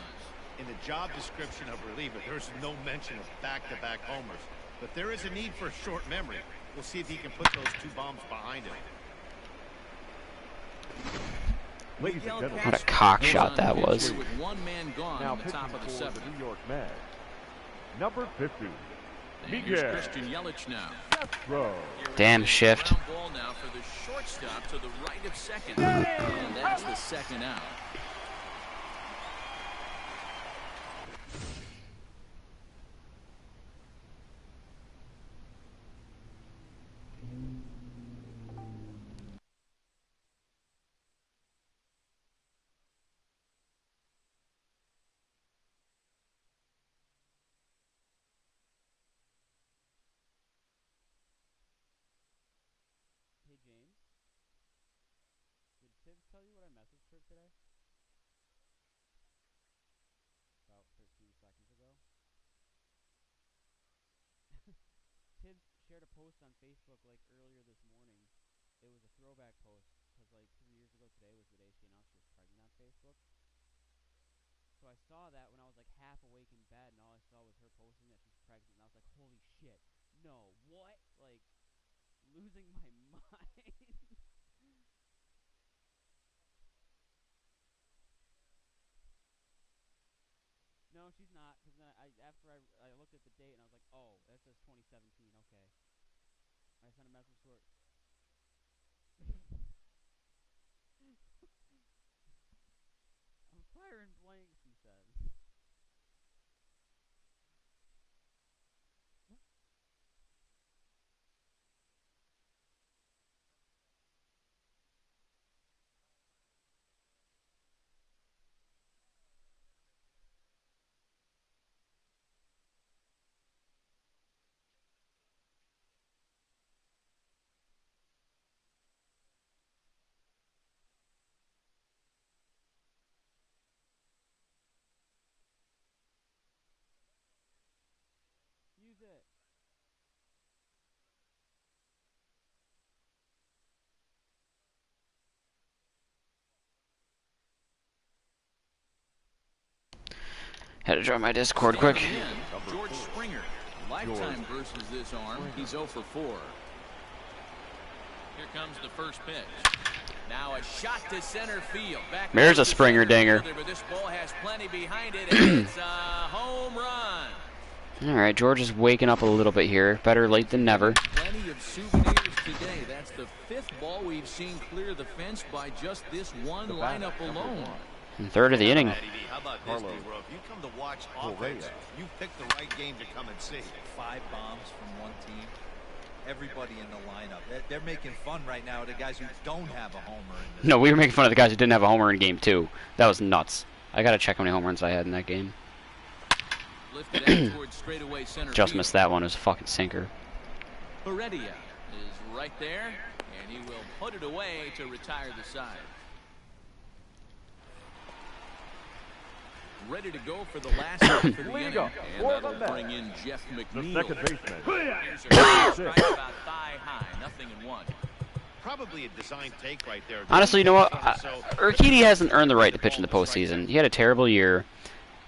In the job description of reliever, there's no mention of back-to-back homers. But there is a need for a short memory. We'll see if he can put those 2 bombs behind him. Ladies and gentlemen, What a cock shot that was. With 1 man gone now on the pitching top of the for 7th. the New York Mets, number 50, And here's Christian Yelich now. Astros. Damn shift. Ground ball now for the shortstop to the right of second. And that's the second out. Hey James, did Tibbs tell you what I messaged her today? About 13 seconds ago. Tibbs shared a post on Facebook like earlier this morning. It was a throwback post because like 3 years ago today was the day she announced she was pregnant on Facebook. So I saw that when I was like half awake in bed, and all I saw was her posting that she's pregnant, and I was like, holy shit, no, what? Like, losing my mind. No, she's not. Because then after I looked at the date and I was like, oh, that says 2017. Okay. I sent a message to her. I'm firing blanks, he says. Use it. Had to join my Discord quick. George Springer, lifetime versus this arm. He's 0 for 4. Here comes the first pitch. Now a shot to center field. Back There's a Springer dinger. But this ball has plenty behind it, and it's a home run. All right, George is waking up a little bit here. Better late than never. Plenty of souvenirs today. That's the 5th ball we've seen clear the fence by just this one lineup alone. And third of the inning. How about this, D-Bro? If you come to watch offense, you picked the right game to come and see. 5 bombs from one team. Everybody in the lineup. They're making fun right now of the guys who don't have a homer. In this No, we were making fun of the guys who didn't have a homer in game 2. That was nuts. I gotta check how many home runs I had in that game. Lifted out towards straightaway center Just field. missed that one. It was a fucking sinker. Heredia is right there, and he will put it away to retire the side. Ready to go for the last hit for the inning, and that'll bring in Jeff McNeil. The second baseman. Here's a strike about thigh high, 0-1. Probably a design take right there. Honestly, you know what? Urquidy hasn't earned the right to pitch in the postseason. He had a terrible year.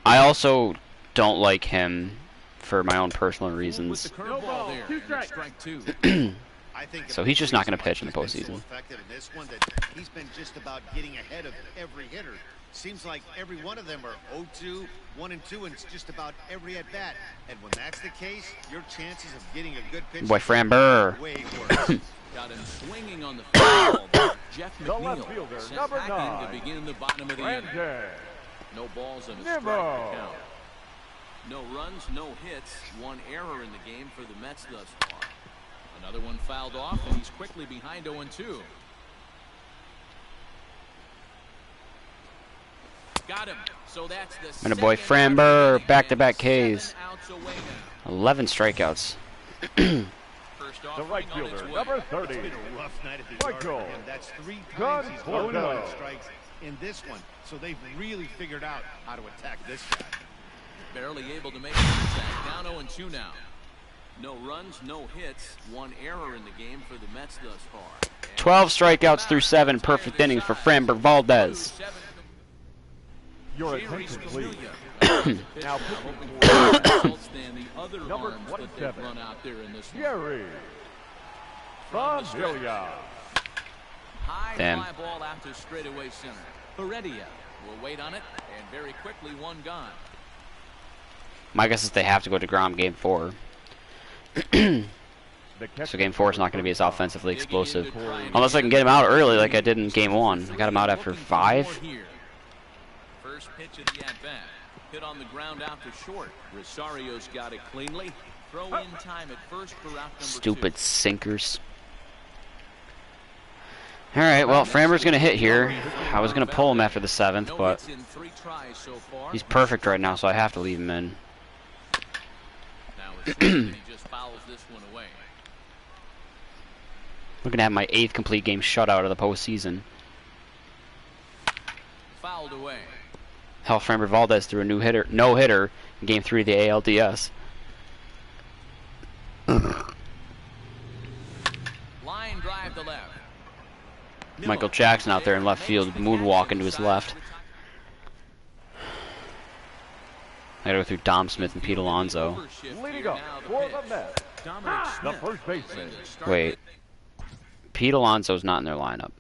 I also don't like him for my own personal reasons. With the curveball there, and it's strike 2. I think So he's just not going to pitch in the postseason. Effective in this one that he's been just about getting ahead of every hitter. Seems like every one of them are 0-2, 1-2, and it's just about every at bat. And when that's the case, your chances of getting a good pitch Boy, Framber. way worse. Got him swinging on the foul ball. Jeff The left McNeil fielder, sent number back in 9, to begin the bottom of the inning. Brandon. No balls and a Nimmo. strike to count. No runs, no hits, 1 error in the game for the Mets thus far. Another one fouled off, and he's quickly behind 0-2. Got him. So that's the And a boy second Framber, inning, back-to-back and Ks. 7 outs away now. 11 strikeouts. First The offering right on its fielder, way. number 30, It's been a rough night at the yard Michael for him. That's 3 Gun times he's loaded on Porto. strikes in this one. So they've really figured out how to attack this guy. Barely able to make contact. Down 0-2 now. No runs, no hits, 1 error in the game for the Mets thus far. And 12 strikeouts through 7 perfect innings for Framber Valdez. Your Jerry attention, please. Scalia. Now Results than the other Number arms that they've 27. run out there in this one. Jerry Familia. High Damn. fly ball out to straightaway center. Heredia will wait on it, and very quickly one gone. My guess is they have to go to Grom game 4. So game 4 is not going to be as offensively explosive. Unless I can get him out early like I did in game 1. I got him out after 5. First pitch of the at-bat. Hit on the ground out to short. Rosario's got it cleanly. Throw in time at first for out number Stupid 2. sinkers. Alright, well, Framber's going to hit here. I was going to pull him after the 7th, No but hits in 3 tries so far. he's perfect right now, so I have to leave him in. Now it's and he just fouls this one away. We're going to have my 8th complete game shutout of the postseason. Fouled away. Hell, Framber Valdez threw a no-hitter in game 3 of the ALDS. Line drive to left. Michael Jackson out there in left field, moonwalking to his left. I gotta go through Dom Smith and Pete Alonso. Leading up for the Mets, the first baseman. Wait. Pete Alonso's not in their lineup.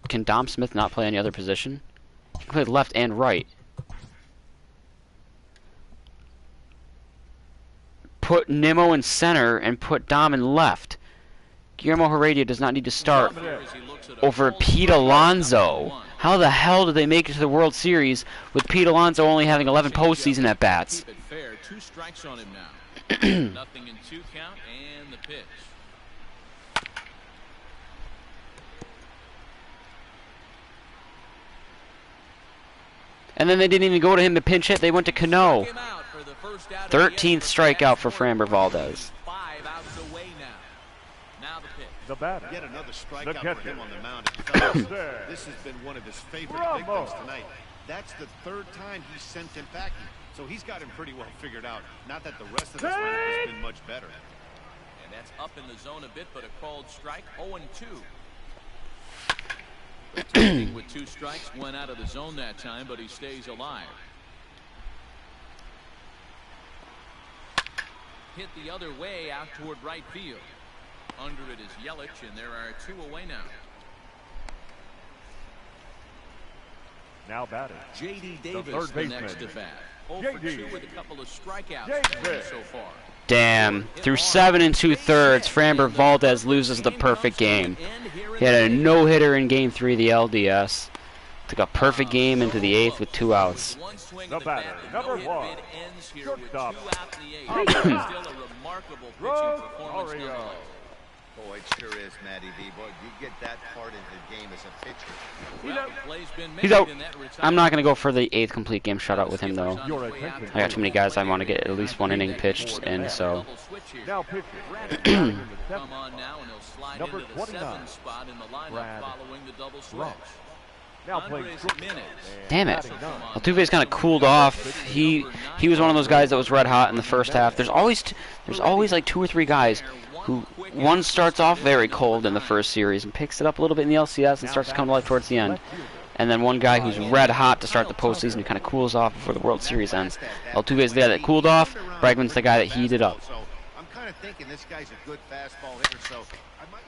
Can Dom Smith not play any other position? He can play left and right. Put Nimmo in center and put Dom in left. Guillermo Heredia does not need to start over Pete Alonso. How the hell did they make it to the World Series with Pete Alonso only having 11 postseason at-bats? Keep it fair. 2 strikes on him now. Nothing in 2 count and the pitch. And then they didn't even go to him to pinch hit. They went to Cano. Him out for the first out of 13th the strikeout for Framber Valdez. 5 outs away now. Now the pitch. The batter, Yet another the strikeout for catcher. him on the mound. And fellas, There. this has been one of his favorite Bravo. victims tonight. That's the 3rd time he sent him packing. So he's got him pretty well figured out. Not that the rest of this lineup has been much better. And that's up in the zone a bit, but a called strike. 0-2. With 2 strikes, went out of the zone that time, but he stays alive. Hit the other way out toward right field. Under it is Yelich, and there are 2 away now. Now batting, J.D. the Davis, third the baseman. next to bat. 0 for J.D. 2 with a couple of strikeouts J.D. so far. Damn. Through 7 2/3, Framber Valdez loses the perfect game. He had a no-hitter in game 3 of the LDS. Took a perfect game into the 8th with 2 outs. The batter, number 1, shortstop, Rosario. Boy, it sure is, Matty V. Boy, you get that part into the game as a pitcher. He's out. I'm not going to go for the 8th complete game shutout with him, though. Your attention, I got too many guys I want to get at least 1 inning pitched in, so... now pitching, batting in the Come 7th, on now, and he'll slide Number into the 29, 7th spot in the lineup Brad following the double switch. Ross. Now playing Andres shortstop, Jimenez. Damn it. batting 9. Altuve's kind of cooled off. He was one of those guys that was red hot in the first half. There's always like 2 or 3 guys who one starts off very cold in the first series and picks it up a little bit in the LCS and starts to come to life towards the end. And then one guy who's red hot to start the postseason who kind of cools off before the World Series ends. Altuve's the guy that cooled off. Bregman's the guy that heated up. So I'm kind of thinking this guy's a good fastball hitter, so I might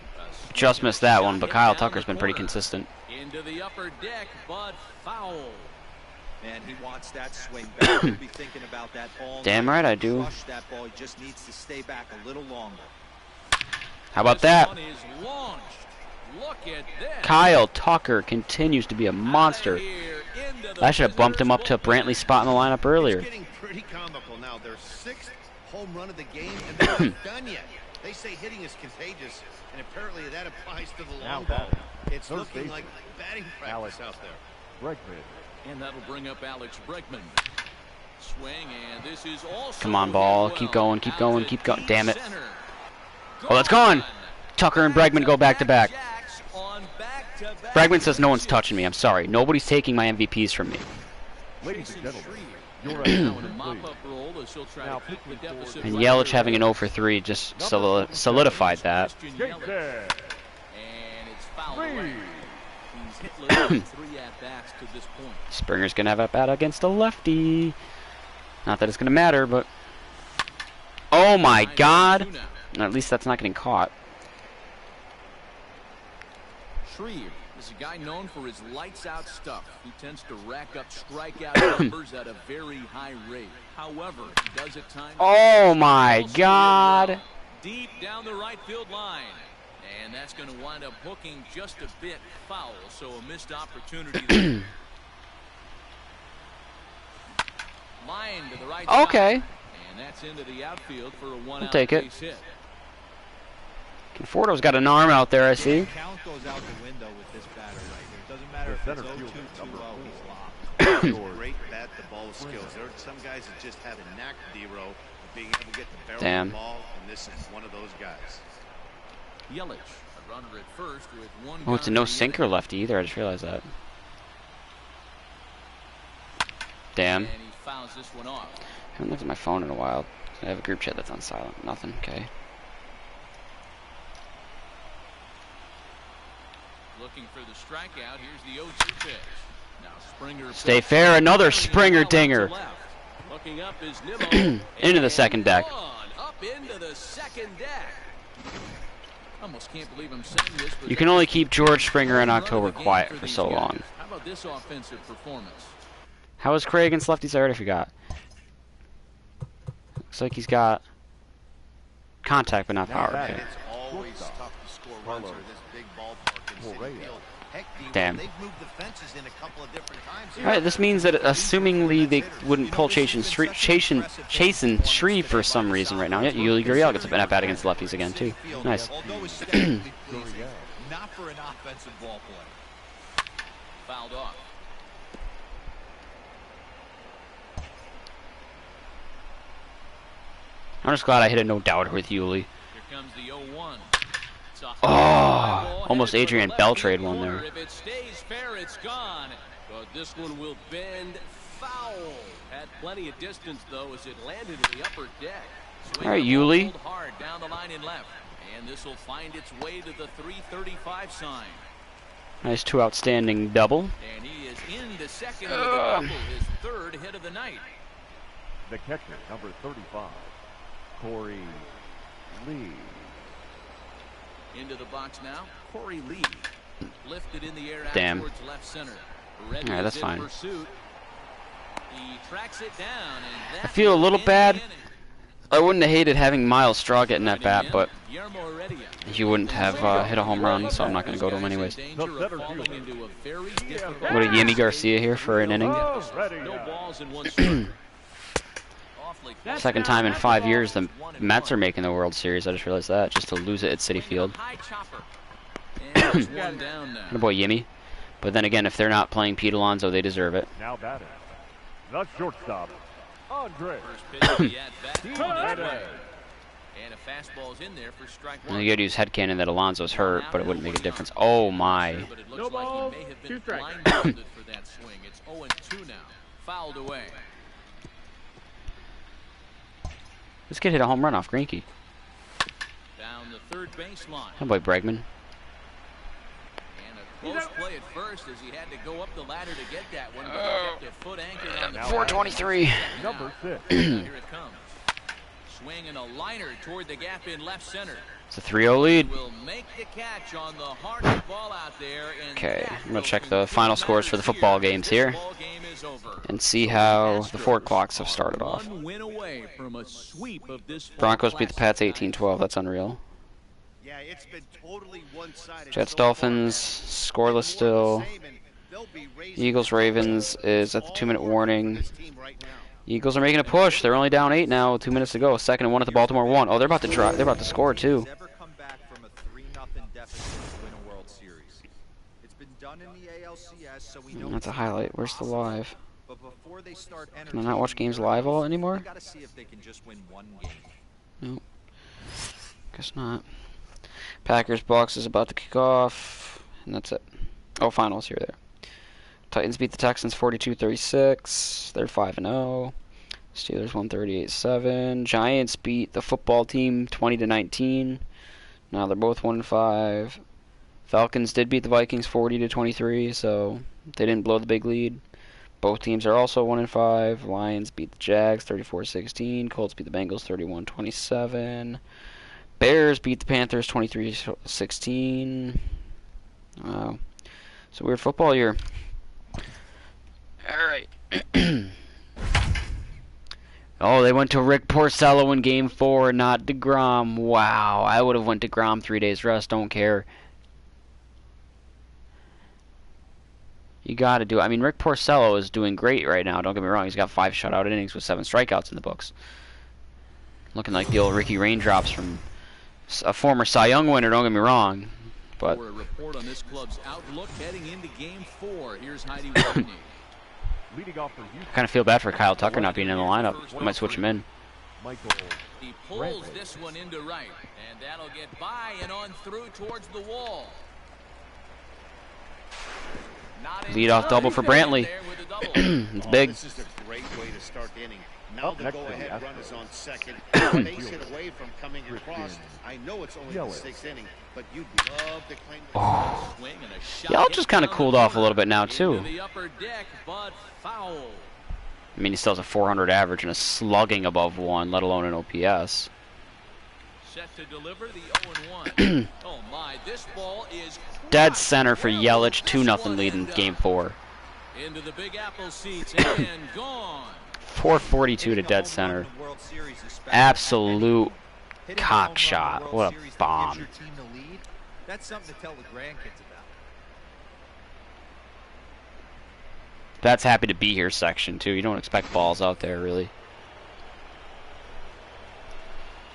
Just missed that one, but Kyle Tucker's been pretty consistent. Into the upper deck, but foul. Man, he wants that swing back. He'll be thinking about that all Damn night. right I do. Crush that ball. He just needs to stay back a little longer. How about This that? one is launched. Look at this. Kyle Tucker continues to be a monster. I should have bumped him up to a Brantley spot in the lineup earlier. It's getting pretty comical now. Their 6th home run of the game, and they're not done yet. They say hitting is contagious, and apparently that applies to the long ball. It's Third looking baseman, like batting Alex practice out there. Bregman. And that'll bring up Alex Bregman. Swing, and this is also Come on, ball. hit Keep well. going, keep going, Out keep to going. deep Damn it. center. Oh, it's gone. Tucker and Bregman go back-to-back. Jacks on back-to-back. Bregman says no one's touching me. I'm sorry. Nobody's taking my MVPs from me. Ladies and gentlemen, your Now in a attention, please. mop-up role as he'll try Now to keep the pitching for deficit And right Yelich there. having an 0 for 3 just solidified that. Christian Jake Yelich. there. And it's fouled Three. away. He's hitless in 3 at-bats to this point. Springer's gonna have a bat against a lefty. Not that it's gonna matter, but oh my God! At least that's not getting caught. Shreve is a guy known for his lights-out stuff. He tends to rack up strikeout numbers at a very high rate. However, he does at times. Oh my God! Deep down the right field line. And that's going to wind up hooking just a bit foul, so a missed opportunity there. Line to the right Okay. side. And that's into the outfield for a one-out take it. base hit. Conforto's got an arm out there, I see. The count goes out the window with this batter right here. It doesn't matter if The it's center 0-2, fielder, 2-0, he's locked. Great bat to ball skills. There are some guys that just have a knack, D-Row, of being able to get the barrel Damn. of the ball, and this is one of those guys. Yelich, a runner at first with one. Oh, it's a no sinker lefty either. I just realized that. Damn. And he fouls this one off. I haven't looked at my phone in a while. I have a group chat that's on silent. Nothing. Okay. Looking for the strikeout. Here's the 0-2 pitch. Now Springer. Stay fair. Another Springer dinger. Looking up is Nimmo. Into the second deck. Up into the second deck. Almost can't believe I'm saying this, but You can only keep George Springer in October quiet for so long. How about this offensive performance? How is Craig against lefties? I already forgot. Looks like he's got contact but not power. Okay. It's always tough to score runs in this big ballpark in Citi Field. Heck, Damn. they've moved the fences in a couple of different times. Alright, this means that assumingly they wouldn't pull Chasen Shreve for some reason right now. Yeah, Yuli Gurriel gets a at bat against lefties again too. Nice. Although it's technically pleasing, not for an offensive ball play. Fouled off. I'm just glad I hit a no doubter with Yuli. Here comes the 0-1. It's a high Oh, ball almost headed for Adrian left Beltrade field one there. corner. If it stays fair, it's gone. But this one will bend foul. Had plenty of distance though as it landed in the upper deck. All right, Yuli. Hard down the line and left, and this will find its way to the 335 sign. Nice 2 outstanding double. And he is into second with a double, his third hit of the night. The catcher, number 35, Corey Lee. Into the box now, Corey Lee. Lifted in the air out Damn. towards left center. Reddy All right, that's is in fine. pursuit. He tracks it down, and I that feel a will little end bad. the inning. I wouldn't have hated having Miles Straw getting that bat, but Guillermo Heredia. he wouldn't have hit a home run, so I'm not going to go to him anyways. In danger of falling into a very difficult What a Yimmy Garcia here for an inning. No balls in one strike. Awfully close. Second time in 5 years the Mets are making the World Series. I just realized that, just to lose it at Citi Field. High chopper. And there's one down now. Good boy, Yimmy. But then again, if they're not playing Pete Alonso, they deserve it. Now batting, the shortstop, Andre. First pitch of the at-bat on its way. And a fastball's in there for strike And one. you gotta use headcanon that Alonso's hurt, but it wouldn't make a difference. Oh my. But it looks No like balls, he may have 2 been strikes. blindfolded for that swing. It's 0-2 now. Fouled away. This kid hit a home run off Greinke. Down the third baseline. Good boy, Bregman. And a close play at first as he had to go up the ladder to get that one, but he kept a foot anchored on the 423. Number 6, Here it comes. Swing and a liner toward the gap in left center. It's a 3-0 lead. Will make the catch on the hardest ball out there. And Okay, that I'm gonna will check the conclude final scores for the matters football here. games This here ball game is over. and see how the 4 clocks have started off. One win away from a sweep of this fall Broncos beat the Pats classic. 18-12. That's unreal. Yeah, it's been totally one-sided. Jets so far. Dolphins scoreless still. Eagles Ravens is at the 2-minute warning. Eagles are making a push. They're only down 8 now, 2 minutes to go. 2nd and 1 at the Baltimore 1. Oh, they're about to drive. They're about to score too. Never come back from a 3-0 deficit to win a World Series. It's been done in the ALCS, so we know That's a it's highlight. Where's the possible. live? But before they start Can I not watch games live all anymore? They gotta see if they can just win one game. Nope. Guess not. Packers Bucks is about to kick off, and that's it. Oh, finals here there. Titans beat the Texans 42-36. They're 5-0. Steelers won 38-7. Giants beat the football team 20-19. Now they're both 1-5. Falcons did beat the Vikings 40-23, so they didn't blow the big lead. Both teams are also 1-5. Lions beat the Jags 34-16. Colts beat the Bengals 31-27. Bears beat the Panthers 23-16. Wow. It's a weird football year. Alright. Oh, they went to Rick Porcello in Game 4, not DeGrom. Wow. I would have went DeGrom 3 days rest. Don't care. You got to do it. I mean, Rick Porcello is doing great right now. Don't get me wrong. He's got 5 shutout innings with 7 strikeouts in the books. Looking like the old Ricky Raindrops from a former Cy Young winner. Don't get me wrong. But for a report on this club's outlook heading into Game 4, here's Heidi Whitney. Leading off for Houston. I kind of feel bad for Kyle Tucker not being in the lineup. I might switch him in. He pulls this one into right, and that'll get by and on through towards the wall. Lead off double for Brantley. It's big. This is a great way to start the inning. Now the go-ahead run is on second. Base it away from coming across. I know it's only the 6th inning, but you'd love to claim the swing and a shot. Y'all just kind of cooled off a little bit now too. Foul. I mean, he still has a 400 average and a slugging above 1, let alone an OPS. Set to deliver the 0-1. Oh my, this ball is Dead center for Yelich, 2-0 lead in Game 4. Into the Big Apple seats and gone. 442 to dead center. Absolute cock shot. What a bomb. That's something to tell the grandkids about. That's happy to be here section too. You don't expect balls out there really.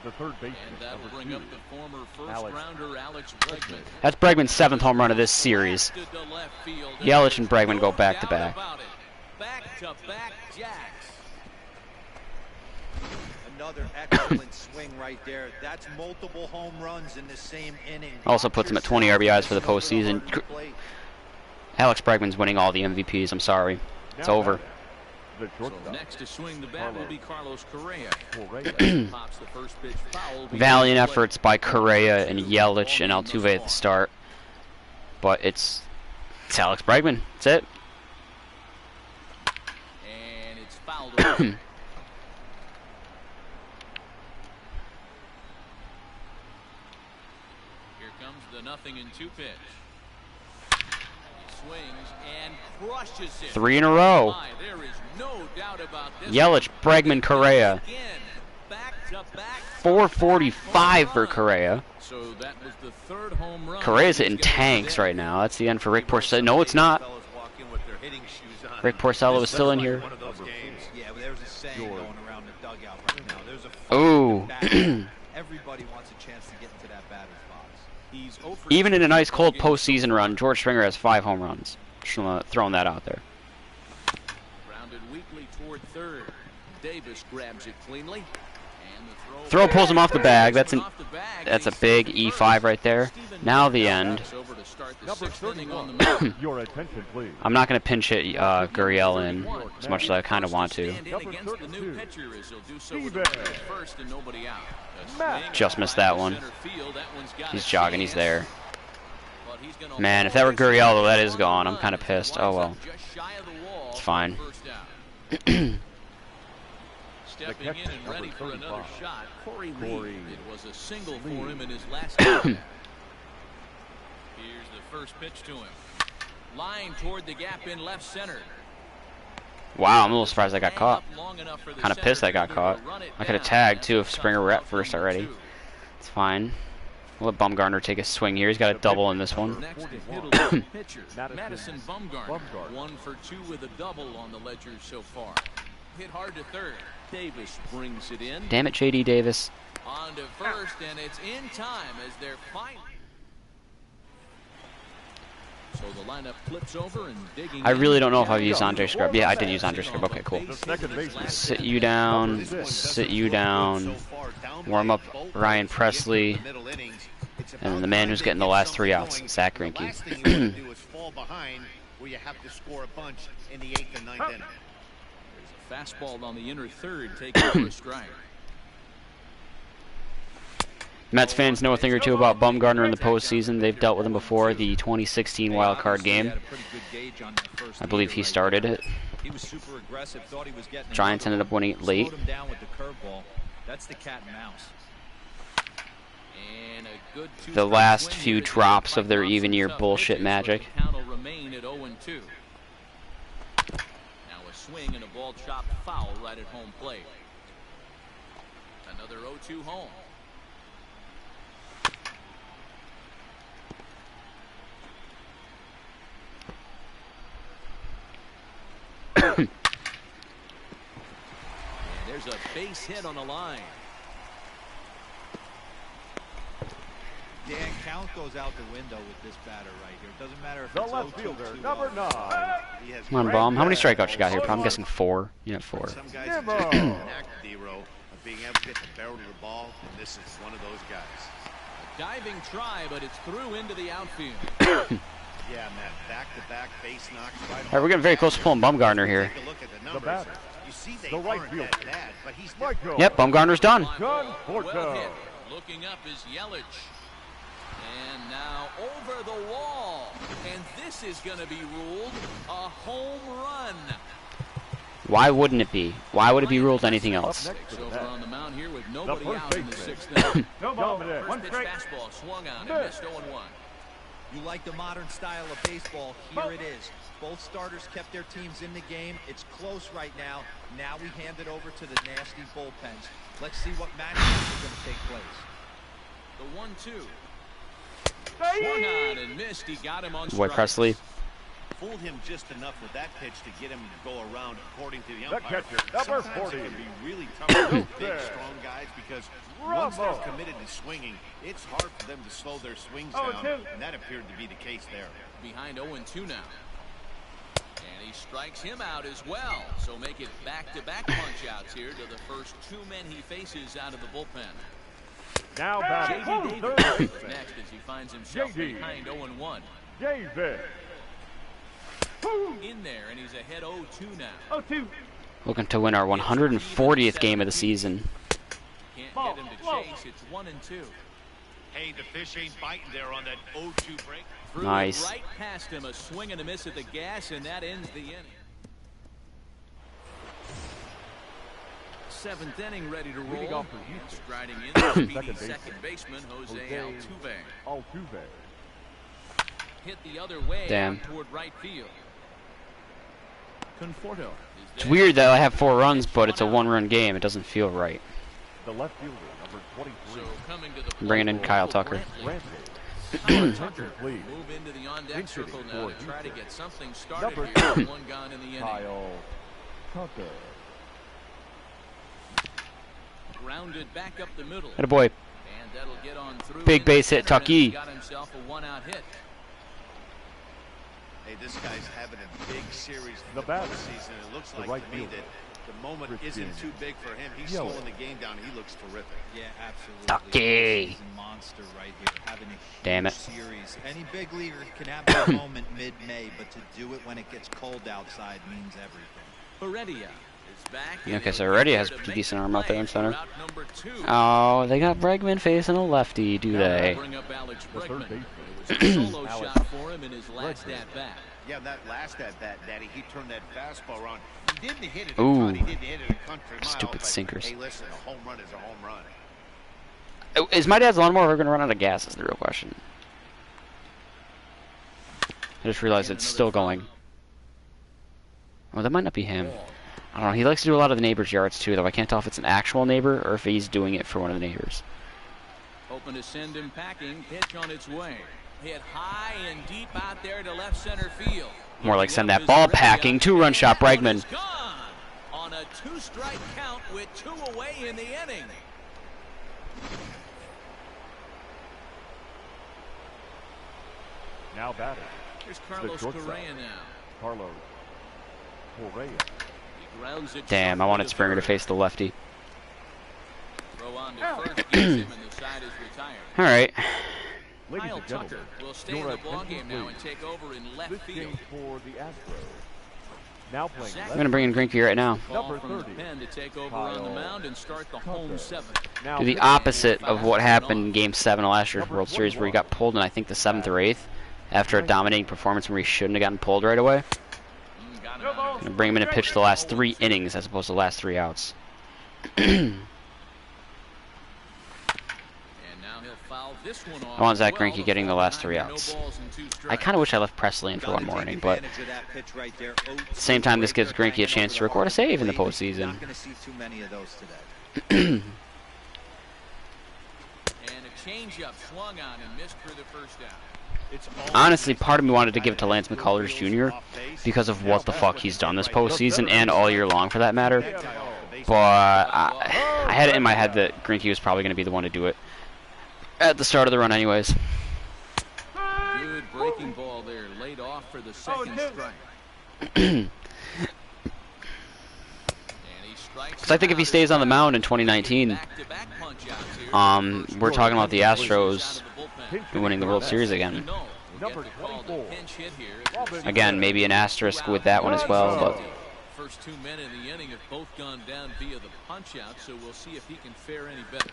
The third baseman, and that'll bring up the former first-rounder Alex Bregman. That's Bregman's 7th home run of this series. Yelich and Bregman go back to back. Back-to-back jacks. Another excellent swing right there. That's multiple home runs in the same inning. Also puts him at 20 RBIs for the postseason. Alex Bregman's winning all the MVPs. I'm sorry. It's over. So next to swing the bat will be Carlos Correa. Pops the first pitch foul. Valiant efforts by Correa and Yelich and Altuve at the start. But it's Alex Bregman. That's it. And it's fouled away. Here comes the 0-2 pitch. Swings and crushes it. 3 in a row. There is no doubt about this. Yelich, Bregman, Correa. Back to back. 445 for Correa. So that was the 3rd home run. Correa's hitting tanks right now. That's the end for Rick Porcello. No, it's not. Rick Porcello is still in here. Yeah, there's a saying going around the dugout right now. There's a Ooh. Everybody wants a chance to get into that batter's box. He's Even in a nice cold postseason run, George Springer has 5 home runs. Just throwing that out there. Grounded weakly toward third. Davis grabs it cleanly. And the Throw pulls him off the bag. That's a big E5 right there. Now the end. Your attention, please. I'm not going to pinch hit Gurriel in as much as I kind of want to. Just missed that one. He's jogging. He's there. Man, if that were Gurriel, though, that is gone. I'm kind of pissed. Oh, well. It's fine. Stepping in and ready for another shot, Corey Lee. It was a single for him in his last game. Here's the first pitch to him. Line toward the gap in left center. Wow, I'm a little surprised I got caught. Kind of pissed I got caught. I could have tagged, too, if Springer were at first already. It's fine. We'll let Bumgarner take a swing here. He's got a double in this one. Next to hit pitcher, Madison Bumgarner. 1 for 2 with a double on the ledger so far. Hit hard to third. Davis brings it in. Damn it, J.D. Davis. On to first, and it's in time as they're finally. So the lineup flips over and digging. I really don't know if I've used Andre Scrub. Yeah, I did use Andre Scrub. Okay, cool. Sit you down. Sit you down. Warm up Ryan Presley. And then the man who's getting the last 3 outs, Zach Greinke. Fastball on the inner third, taking for a strike. Mets fans know a thing or two about Bumgarner in the postseason. They've dealt with him before. The 2016 wild card game. I believe he started it. He was super aggressive, thought he was getting Giants ended up winning it late. Slowed him down with the curveball. That's the cat and mouse. And a good The last few drops of their even year bullshit magic. The count will remain at 0-2. Now a swing and a ball chopped foul right at home plate. Another 0-2 home. And there's a base hit on the line. Dan, count goes out the window with this batter right here. It doesn't matter if The it's left 0-2, fielder, 2-0. number 9. Come on, Baum. How many strikeouts you got here? I'm guessing 4. You have 4. Some guys are just an act, D-Row, of being able to get the barrel of the ball, and this is one of those guys. A diving try, but it's through into the outfield. Yeah, Matt, back-to-back base knocks right. Alright, we're getting very close to pulling Bumgarner here. Take a look at the The numbers. batter. You see they The right aren't fielder. that bad, but he's Michael. Yep, Bumgarner's done. John Well Porto. hit. Looking up is Yelich. And now over the wall. And this is going to be ruled a home run. Why wouldn't it be? Why would it be ruled anything else? Next to the Over bat. on the mound here with nobody first out in the baseman. 6th inning. No ball. Dominic. One Pitch strike. fastball swung on and Miss. missed 0-1. You like the modern style of baseball, here it is. Both starters kept their teams in the game. It's close right now. Now we hand it over to the nasty bullpens. Let's see what matchups are going to take place. The 1-2. Swung on and missed. He got him on Boy, strike. Presley. fooled him just enough with that pitch to get him to go around, according to the The umpire. catcher, number Sometimes 40. it can be really tough for these big, There. strong guys because once they're Bravo. committed to swinging, it's hard for them to slow their swings Oh, down, two. and that appeared to be the case there. Behind 0-2 now. And he strikes him out as well. So make it back-to-back punch-outs here to the first 2 men he faces out of the bullpen. Now batting, J.D. third Davis is baseman, next as he finds himself J.D. behind 0-1. Davis. In there, and he's ahead 0-2 now. Oh, 2. Looking to win our 140th game of the season. Can't Ball, get him to whoa. chase. It's 1-2. Hey, the fish ain't biting there on that 0-2 break. Threw Nice. it right past him, a swing and a miss at the gas, and that ends the inning. 7th inning ready to Leading roll. off for Houston. Striding in the speedy Second second baseman, baseman, Jose Jose Altuve. Altuve. Hit the other way Damn. out toward right field. Conforto. It's weird that I have 4 runs, but it's a 1-run game. It doesn't feel right. The left fielder, number 23. So coming to the I'm bringing in plate, Kyle Will Tucker. Brantley. Brantley. Tucker please. move into the on-deck Infield circle now to for try to Houston. get something started Number here. 2. 1 gone in the inning. Kyle Tucker. Grounded back up the middle. Atta boy. And that'll get on through Big into base hit, center, and Tucky. he's got himself a 1-out hit. Hey, this guy's having a big series in The the batter, postseason. It looks the like right to me fielder, that the moment Christian isn't too big for him. He's Yelich. slowing the game down. He looks terrific. Yeah, absolutely. Tucky. He's a monster right here, having a huge Damn it. series. Any big leaguer can have that moment mid-May, but to do it when it gets cold outside means everything. Heredia is back. Yeah, and okay, so he'll Heredia get has there a to pretty make decent the arm out there in play center. for route number 2. Oh, they got Bregman facing a lefty, do Now they? bring up Alex The third Bregman. baseman. It was a solo Alex shot for him in his last Bregman. at-bat. Yeah, that last at-bat, Daddy, he turned that fastball around. He didn't hit it a Ooh. ton. He didn't hit it a country mile. Stupid but, sinkers. Hey, listen, a home run is a home run. Is my dad's lawnmower ever going to run out of gas is the real question. I just realized it's still going. Oh, that might not be him. I don't know. He likes to do a lot of the neighbors' yards too, though. I can't tell if it's an actual neighbor or if he's doing it for one of the neighbors. Hoping to send him packing. Pitch on its way. Hit high and deep out there to left center field. More like Looking send up that is ball Heredia, packing. 2-run and shot, that one Bregman. is gone on a 2-strike count with 2 away in the inning. Now batting, Here's Carlos shortstop. Correa now. Carlos Correa. He grounds it Damn, I sharp wanted to Springer to third. face the lefty. Throw on to first, gets him, and the side is retired. All right. Ladies Kyle and gentlemen, Tucker will stay in your the ballgame attention, now please. and take over in left This field. game for the Astros. Now playing I'm going to bring in Greinke right now. Number From the 30. pen to take over on the mound and start the home seventh. Now Do the opposite of what happened in Game 7 of last year's World Series, where he got pulled in, I think, the 7th or 8th, after a dominating performance where he shouldn't have gotten pulled right away. Got him out. And bring him in and pitch the last 3 innings as opposed to the last 3 outs. And now he'll foul this one off I want Zach as well. Greinke getting the last 3 No outs. balls and 2 strikes. I kind of wish I left Presley in for one more inning, but at the same time, this gives Greinke a chance to record a save in the postseason. Not going to see too many of those today. And a changeup swung on and missed for the first out. Honestly, part of me wanted to give it to Lance McCullers Jr. because of what the fuck he's done this postseason and all year long, for that matter. But I had it in my head that Greinke was probably going to be the one to do it at the start of the run anyways. Good breaking ball there, laid off for the second strike. So I think if he stays on the mound in 2019, we're talking about the Astros winning the World Series again. Number 24. Again, maybe an asterisk with that one as well, but First 2 men in the inning have both gone down via the punch-out, so we'll see if he can fare any better.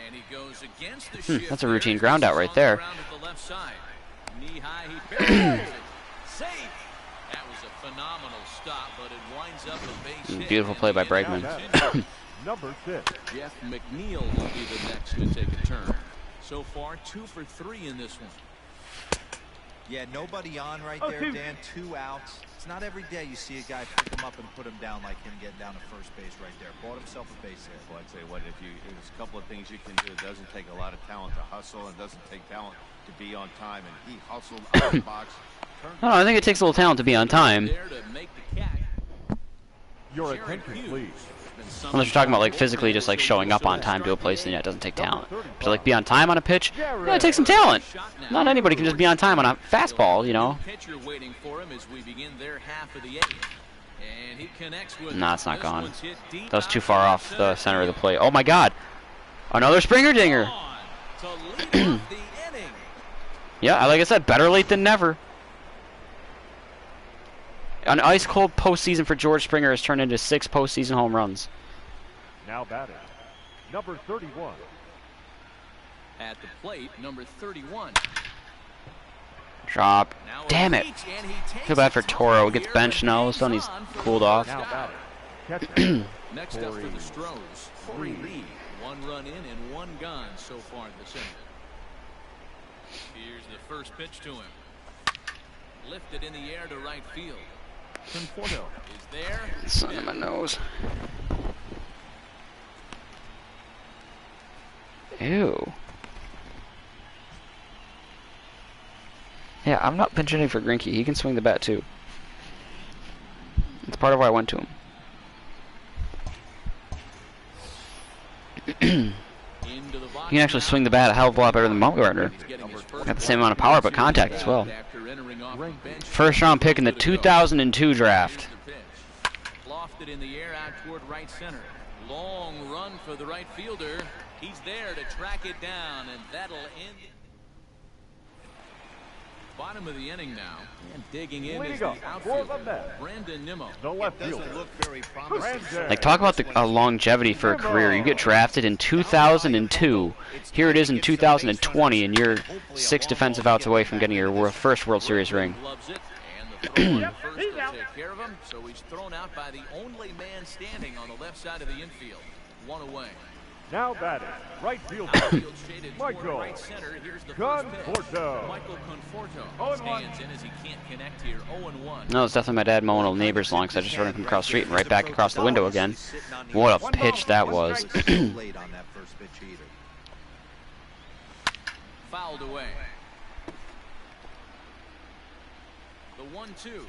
And he goes against the shift. that's a routine ground out right there. Around at the left side. Knee high, he barely it. Save. That was a phenomenal stop, but it winds up a base hit. Beautiful play by Bregman. Number 6. Jeff McNeil will be the next to take a turn. So far, 2 for 3 in this one. Yeah, nobody on right there, Dan. 2 outs. It's not every day you see a guy pick him up and put him down like him getting down to first base right there. Bought himself a base hit. Well, I'd say what there's a couple of things you can do. It doesn't take a lot of talent to hustle, and it doesn't take talent to be on time. And he hustled out of the box. No, I think it takes a little talent to be on time. There to make the catch. Your attention, please. Unless you're talking about like physically just like showing up on time to a place, and yeah, it doesn't take talent. But to like be on time on a pitch, yeah, it takes some talent. Not anybody can just be on time on a fastball, you know. Pitcher waiting for him as we begin their half of the 8th. And he connects with Nah, it's not this gone. one's hit deep That was too out far to off the center of the plate. Oh my God, another Springer dinger. To lead off the inning. Yeah, like I said, better late than never. An ice-cold postseason for George Springer has turned into 6 postseason home runs. Now batting. Number 31. At the plate, number 31. Drop. Now a Damn it. reach, and he takes Feel bad for it to Toro. right Gets here, benched but now. All of a he's sudden he's on for cooled the off. Now Scott. batting. Catcher. Next up for the Corey Stros, Corey Lee. 1 run in and 1 gone so far this inning. Here's the first pitch to him. Lifted in the air to right field. Conforto is there. Son of my nose. Ew. Yeah, I'm not pinch hitting for Greinke. He can swing the bat too. That's part of why I went to him. Into the box He can actually now. swing the bat a hell of a lot better than Bumgarner. He's getting his first Got the same amount of power, but contact as well. after entering off the bench. First round pick in the 2002 draft. Here's the pitch. Lofted in the air out toward right center. Long run for the right fielder. He's there to track it down, and that'll end. Bottom of the inning now, and digging in is Leading the up for the outfielder, bat. Brandon Nimmo. The left Doesn't fielder. look very promising. Brandon. Like, talk about the longevity for a career. You get drafted in 2002. Here it is in 2020, and you're 6 defensive outs away from getting your first World Series ring. Loves it, and the throw at first will take care of him, so he's thrown out by the only man standing on the left side of the infield. 1 away. Now batting. Right fielder. Outfield shaded toward Michael right center. Here's the first pitch. Conforto. Michael Conforto 0-1. stands in as he can't connect here. 0-1. No, it's definitely my dad mowing a neighbor's lawn because I just heard him from across the street and right back across the window again. What a pitch that was. Late on that first pitch either. Fouled away. The 1-2.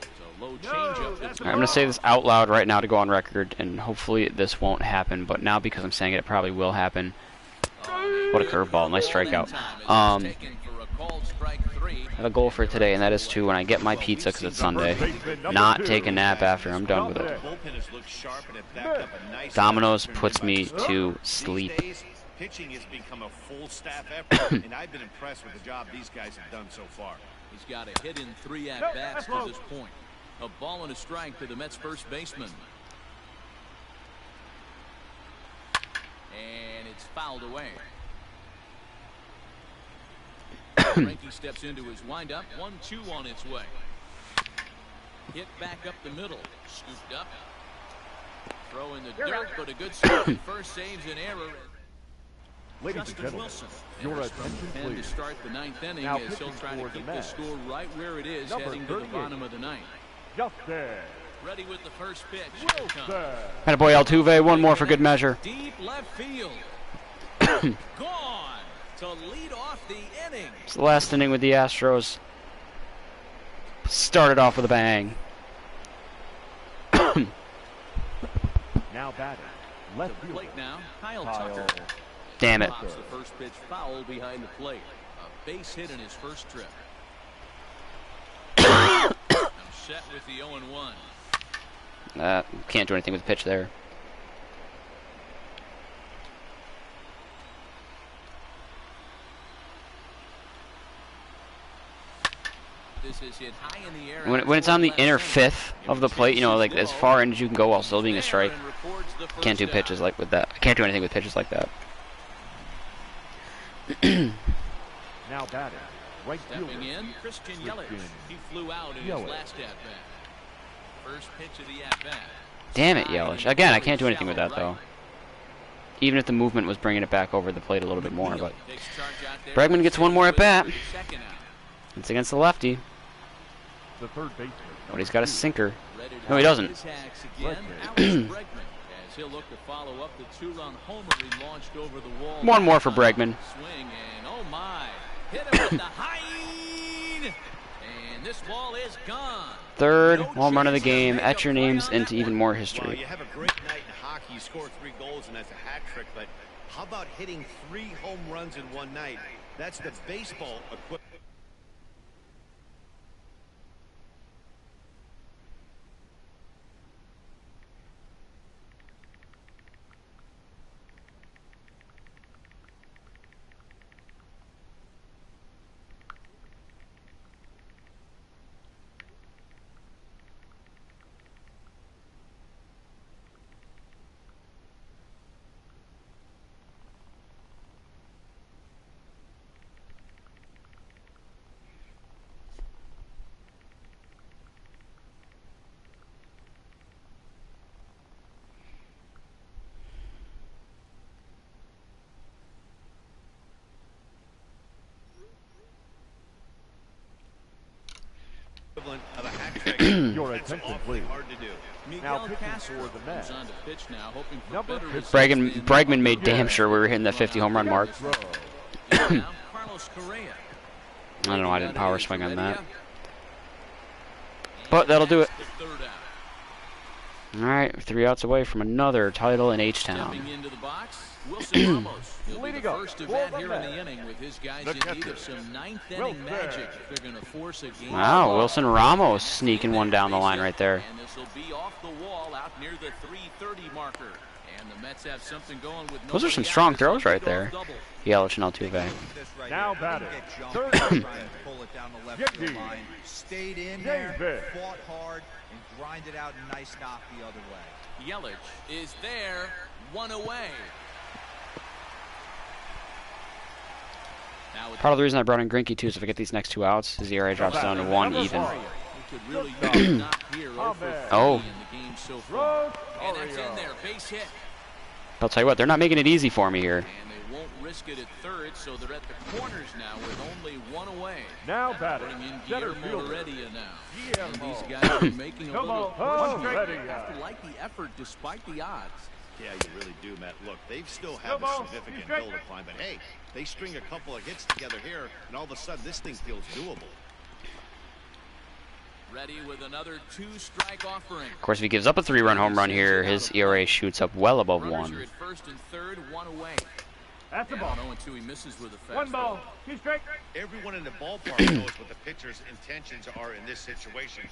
There's a low changeup. That's I'm going to say this out loud right now to go on record, and hopefully this won't happen, but now because I'm saying it, it probably will happen. What a curveball. Nice strikeout. I have a goal for today, and that is to, when I get my pizza, because it's Sunday, not take a nap after I'm done with it. Bullpen has looked sharp and it backed up a nice Domino's puts me to sleep. These days, pitching has become a full staff effort, and I've been impressed with the job these guys have done so far. He's got a hit in 3 at-bats to this point. A ball and a strike to the Mets first baseman. And it's fouled away. Frankie steps into his windup. 1-2 on its way. Hit back up the middle. Scooped up. Throw in the dirt, but a good start. First saves an error. Ladies and gentlemen, your attention And to please. start the 9th inning Now as he'll pitching try to for the keep the Mets. score right where it is Number heading to the 38. bottom of the 9th. Justin Ready with the first pitch. Here it comes. Wilson. Attaboy Altuve, one more for good measure. Deep left field. Gone to lead off the inning. It's the last inning with the Astros. Started off with a bang. Now batting, left The fielder. plate now, Kyle Kyle. Tucker. Damn it. Pops the first pitch foul behind the plate. A base hit in his first trip. I'm set with the 0-1. Can't do anything with the pitch there. This is hit high in the air. When it's on the inner fifth of the plate, you know, like as far in as you can go while still being a strike. Can't do pitches like with that. I can't do anything with pitches like that. Now batting, right fielder. Stepping in, Christian Yelich. He flew out in his last at-bat. First pitch of the at-bat. Damn it, Yelich. Again, I can't do anything with that though. Even if the movement was bringing it back over the plate a little bit more, but Bregman gets one more at bat. It's against the lefty, The third baseman. but he's got a sinker. No, he doesn't. He'll look to follow up the 2-run homer he launched over the wall. One more for Bregman. Swing and oh my, hit him with the high, and this ball is gone. Third home run of the game. Etch your names into even more Well, history. you have a great night in hockey. You score 3 goals, and that's a hat trick. But how about hitting 3 home runs in one night? That's the baseball equivalent. Of a hat trick. Your That's attention, awfully please. hard to do. Now Miguel pitching Castro for the Mets. comes on to pitch now, hoping for Number better 50. results Bregman made damn sure we were hitting that 50 home run mark. Throw. Now, Carlos Correa. I don't know, I didn't power swing on that. But that'll do it. The third out. Alright, 3 outs away from another title in H-Town. Stepping into the box, Wilson Ramos. He'll be the Leading up first to for bat the here in the Mets. inning with his guys The in need catcher, of some ninth Wilson. inning magic if they're going to force a game. Wow, Wilson Ramos sneaking one down the line right there. And this will be off the wall out near the 3:30 marker. And the Mets have something going with Those are some nobody strong out. throws right there. Double. Yelich and Altuve. Now batting, third Trying baseman. to pull it down the left JD. field line. Stayed in there, David. fought hard, and grinded out a nice knock the other way. Yelich is there, 1 away. Now Part of the reason I brought in Greinke too is if I get these next 2 outs, his ERA drops down to 1 even. he could really use a knock here over Oh. in the game so far. And that's in there, base hit. I'll tell you what, they're not making it easy for me here. And they won't risk it at third, so they're at the corners now with only 1 away. Now batting, Bring in center Guillermo fielder. Heredia now. And Guillermo. these guys are making a Come little on, push here. Heredia. You have to like the effort despite the odds. Yeah, you really do, Matt. Look, they still have a significant hill to climb, but hey, they string a couple of hits together here, and all of a sudden this thing feels doable. Ready with another 2-strike offering. Of course, if he gives up a 3-run home run here, his ERA shoots up well above Runners 1. are at first and third, 1 away. That's the And ball. 0-2, he misses with a fastball. 1 ball. 2 strike. Everyone in the ballpark knows what the pitcher's intentions are in this situation.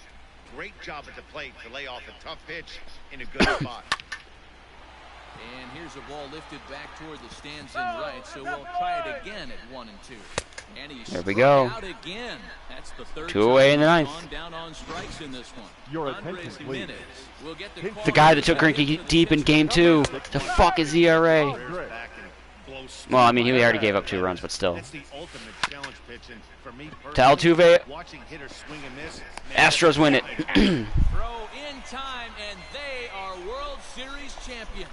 Great job at the plate to lay off a tough pitch in a good spot. And here's a ball lifted back toward the stands in right, so we'll try it again at 1 and 2. And he There we struck go. out again. That's the third 2 away in the time ninth. he's gone down on strikes in this one. Your Andres attention, please. Jimenez will get The guy that took Grinke deep in game 2. The fuck is ERA? Well, I mean, he already gave up 2 runs, but still. That's the ultimate challenge pitch, and for me To personally, Altuve, watching hitters swing and miss, Astros win it. throw in time, and they are World Series champions.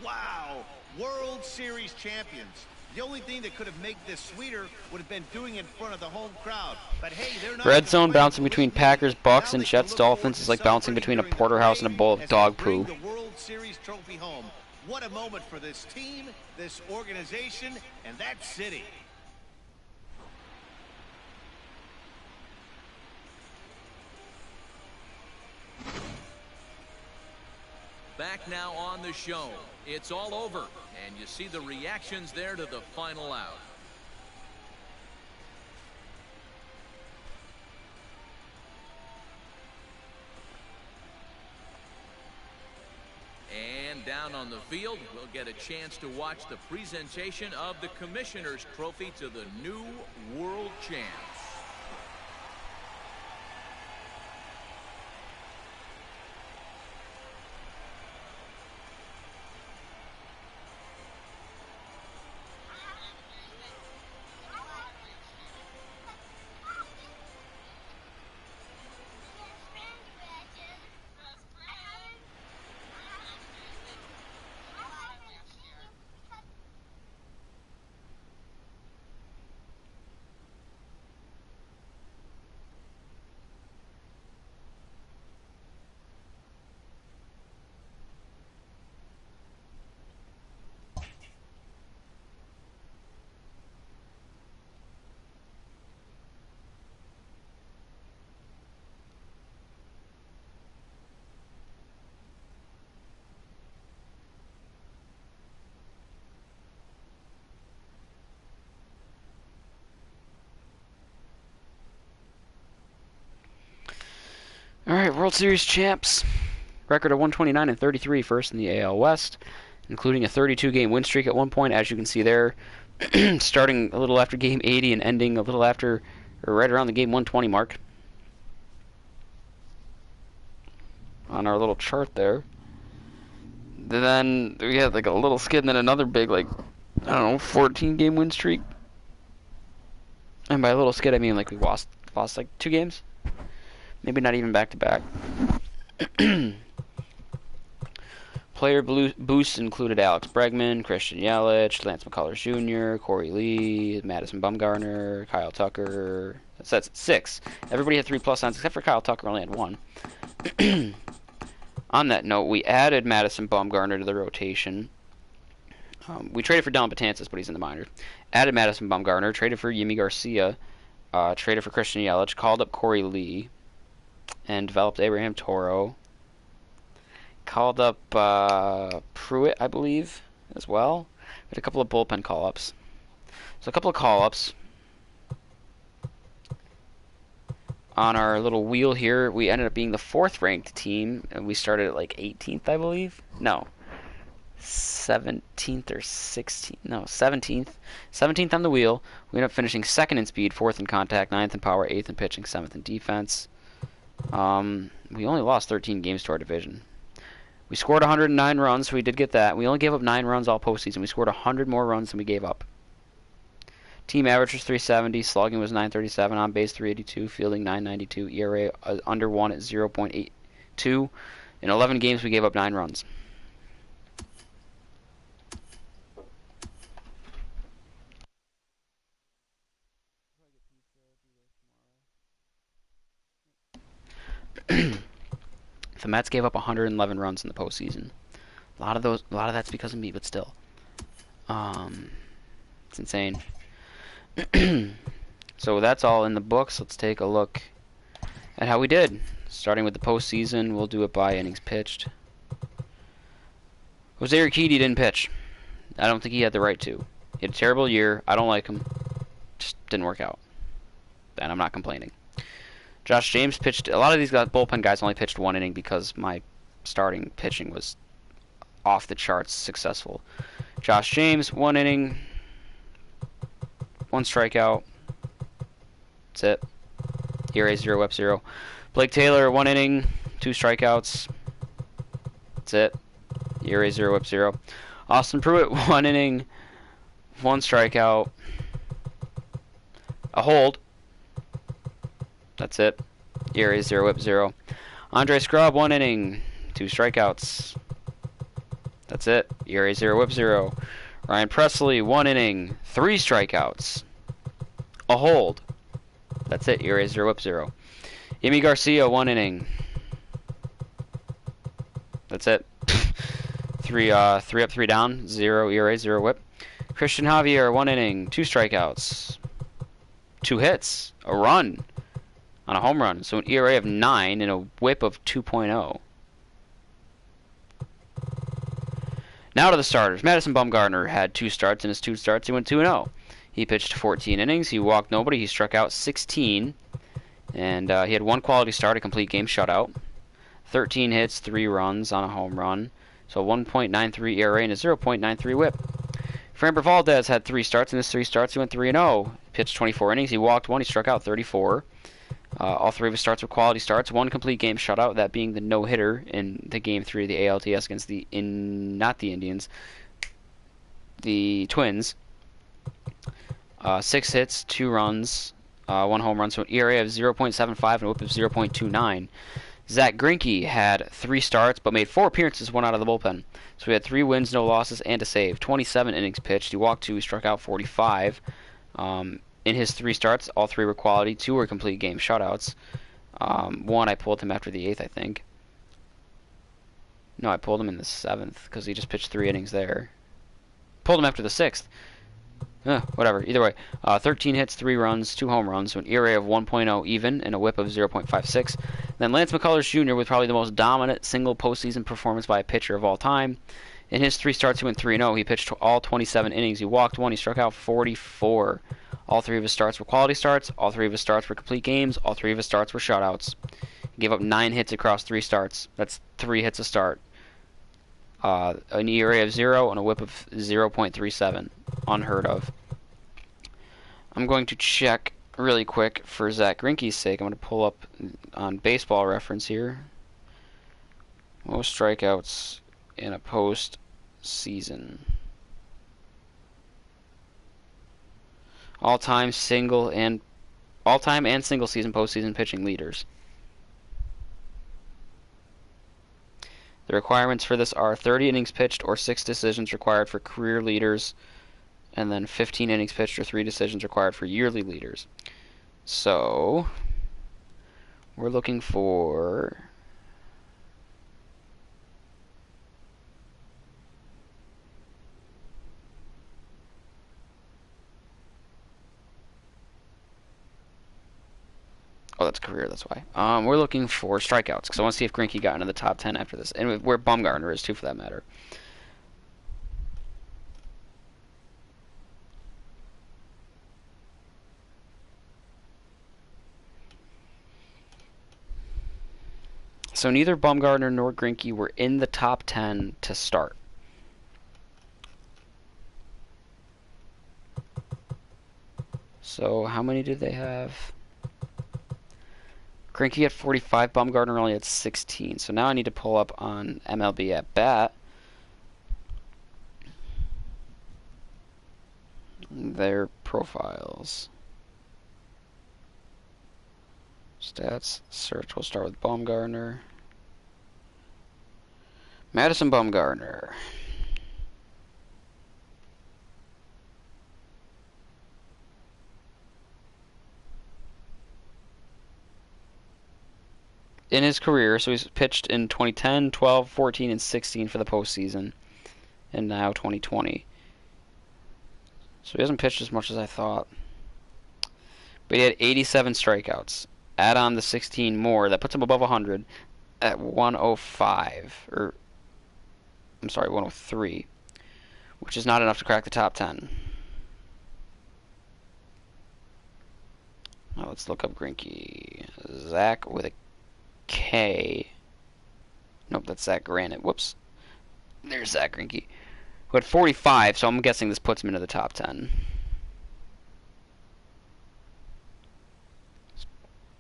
wow, World Series champions. The only thing that could have made this sweeter would have been doing it in front of the home crowd. But hey, they're not Red zone complaining. bouncing between Packers, Bucks, and Jets, Dolphins is like bouncing between a porterhouse and a bowl of dog poo. The World Series trophy home. What a moment for this team, this organization, and that city. Back now on the show. It's all over, and you see the reactions there to the final out. And down on the field, we'll get a chance to watch the presentation of the Commissioner's Trophy to the new world champs. Alright, World Series champs. Record of 129 and 33, first in the AL West, including a 32-game win streak at one point, as you can see there. Starting a little after game 80 and ending a little after, or right around the game 120 mark. On our little chart there. Then we had like a little skid and then another big, like, I don't know, 14-game win streak. And by a little skid, I mean like we lost like 2 games. Maybe not even back-to-back. Player boosts included Alex Bregman, Christian Yelich, Lance McCullers Jr., Corey Lee, Madison Bumgarner, Kyle Tucker. That's 6. Everybody had 3+ signs except for Kyle Tucker, only had 1. On that note, we added Madison Bumgarner to the rotation. We traded for Dellin Betances, but he's in the minor. Added Madison Bumgarner, traded for Yimi Garcia, traded for Christian Yelich, called up Corey Lee, and developed Abraham Toro. Called up Pruitt, I believe, as well. We had a couple of bullpen call-ups. So a couple of call-ups. On our little wheel here, we ended up being the 4th ranked team, and we started at like 18th, I believe. No. 17th or 16th. No, 17th. 17th on the wheel. We ended up finishing 2nd in speed, 4th in contact, 9th in power, 8th in pitching, 7th in defense. We only lost 13 games to our division. We scored 109 runs, so we did get that. We only gave up 9 runs all postseason. We scored 100 more runs than we gave up. Team average was 370, slugging was 937, on base 382, fielding 992, ERA under 1 at 0.82. In 11 games, we gave up 9 runs. The Mets gave up 111 runs in the postseason. A lot of that's because of me, but still, it's insane. So that's all in the books. Let's take a look at how we did. Starting with the postseason, we'll do it by innings pitched. Jose Urquidy didn't pitch. I don't think he had the right to. He had a terrible year. I don't like him. Just didn't work out. And I'm not complaining. Josh James pitched. A lot of these bullpen guys only pitched 1 inning because my starting pitching was off the charts successful. Josh James, 1 inning, 1 strikeout. That's it. ERA 0, WHIP 0. Blake Taylor, 1 inning, 2 strikeouts. That's it. ERA 0, WHIP 0. Austin Pruitt, 1 inning, 1 strikeout. A hold. That's it. ERA 0, WHIP 0. Andre Scrub, 1 inning, 2 strikeouts. That's it. ERA 0, WHIP 0. Ryan Presley, 1 inning, 3 strikeouts. A hold. That's it. ERA 0, WHIP 0. Yimi Garcia, 1 inning. That's it. 3 up, 3 down, 0 ERA, 0 WHIP. Christian Javier, 1 inning, 2 strikeouts, 2 hits, a run on a home run. So an ERA of 9 and a WHIP of 2.0. Now to the starters. Madison Bumgarner had 2 starts. In his 2 starts, he went 2-0. He pitched 14 innings. He walked nobody. He struck out 16. And he had 1 quality start, a complete game shutout. 13 hits, 3 runs on a home run. So 1.93 ERA and a 0.93 WHIP. Framber Valdez had 3 starts. In his 3 starts, he went 3-0. Pitched 24 innings. He walked 1. He struck out 34. All 3 of his starts were quality starts. 1 complete game shutout, that being the no-hitter in the Game 3 of the ALTS against not the Indians, the Twins. 6 hits, 2 runs, 1 home run, so an ERA of 0.75 and a WHIP of 0.29. Zach Greinke had 3 starts, but made 4 appearances, 1 out of the bullpen. So he had 3 wins, no losses, and a save. 27 innings pitched. He walked 2. He struck out 45. In his 3 starts, all 3 were quality. 2 were complete game shutouts. 1, I pulled him after the 8th, I think. No, I pulled him in the 7th because he just pitched 3 innings there. Pulled him after the 6th. Whatever. Either way, 13 hits, 3 runs, 2 home runs, so an ERA of 1.0 even and a WHIP of 0.56. Then Lance McCullers Jr. with probably the most dominant single postseason performance by a pitcher of all time. In his 3 starts, he went 3-0. He pitched all 27 innings. He walked 1. He struck out 44. All 3 of his starts were quality starts. All 3 of his starts were complete games. All 3 of his starts were shutouts. He gave up 9 hits across 3 starts. That's 3 hits a start. An ERA of 0 and a WHIP of 0.37. Unheard of. I'm going to check really quick for Zach Greinke's sake. I'm going to pull up on Baseball Reference here. Most strikeouts in a postseason. All-time and single season postseason pitching leaders. The requirements for this are 30 innings pitched or 6 decisions required for career leaders, and then 15 innings pitched or 3 decisions required for yearly leaders. So, we're looking for... Oh, that's career, that's why. We're looking for strikeouts, because I want to see if Greinke got into the top 10 after this. And where Bumgarner is, too, for that matter. So neither Bumgarner nor Greinke were in the top 10 to start. So how many did they have? Greinke had 45, Bumgarner only had 16. So now I need to pull up on MLB at bat their profiles. Stats, search, we'll start with Bumgarner. Madison Bumgarner. In his career, so he's pitched in 2010, 12, 14, and 16 for the postseason, and now 2020. So he hasn't pitched as much as I thought. But he had 87 strikeouts. Add on the 16 more, that puts him above 100 at 105, or, I'm sorry, 103. which is not enough to crack the top 10. Now let's look up Greinke. Zach with a K. Nope, that's Zach Granite. Whoops. There's Zach Greinke. Who had 45, so I'm guessing this puts him into the top 10.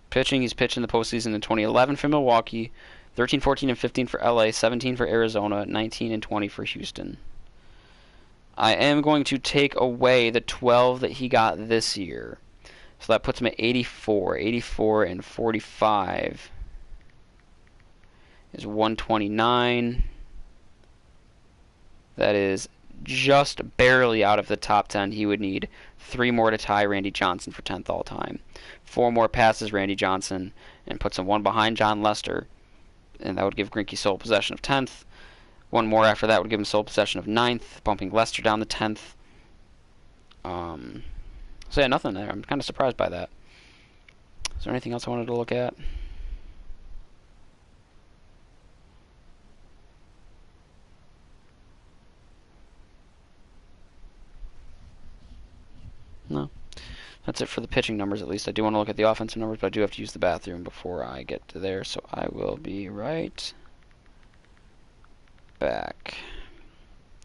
Pitching, he's pitched in the postseason in 2011 for Milwaukee, 13, 14, and 15 for LA, 17 for Arizona, 19 and 20 for Houston. I am going to take away the 12 that he got this year. So that puts him at 84. 84 and 45 is 129. That is just barely out of the top 10. He would need 3 more to tie Randy Johnson for 10th all time. 4 more passes Randy Johnson, and puts him 1 behind John Lester, and that would give Greinke sole possession of 10th. 1 more after that would give him sole possession of 9th, bumping Lester down to 10th. So yeah, nothing there. I'm kind of surprised by that. Is there anything else I wanted to look at? No. That's it for the pitching numbers, at least. I do want to look at the offensive numbers, but I do have to use the bathroom before I get to there, so I will be right back.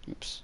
Oops.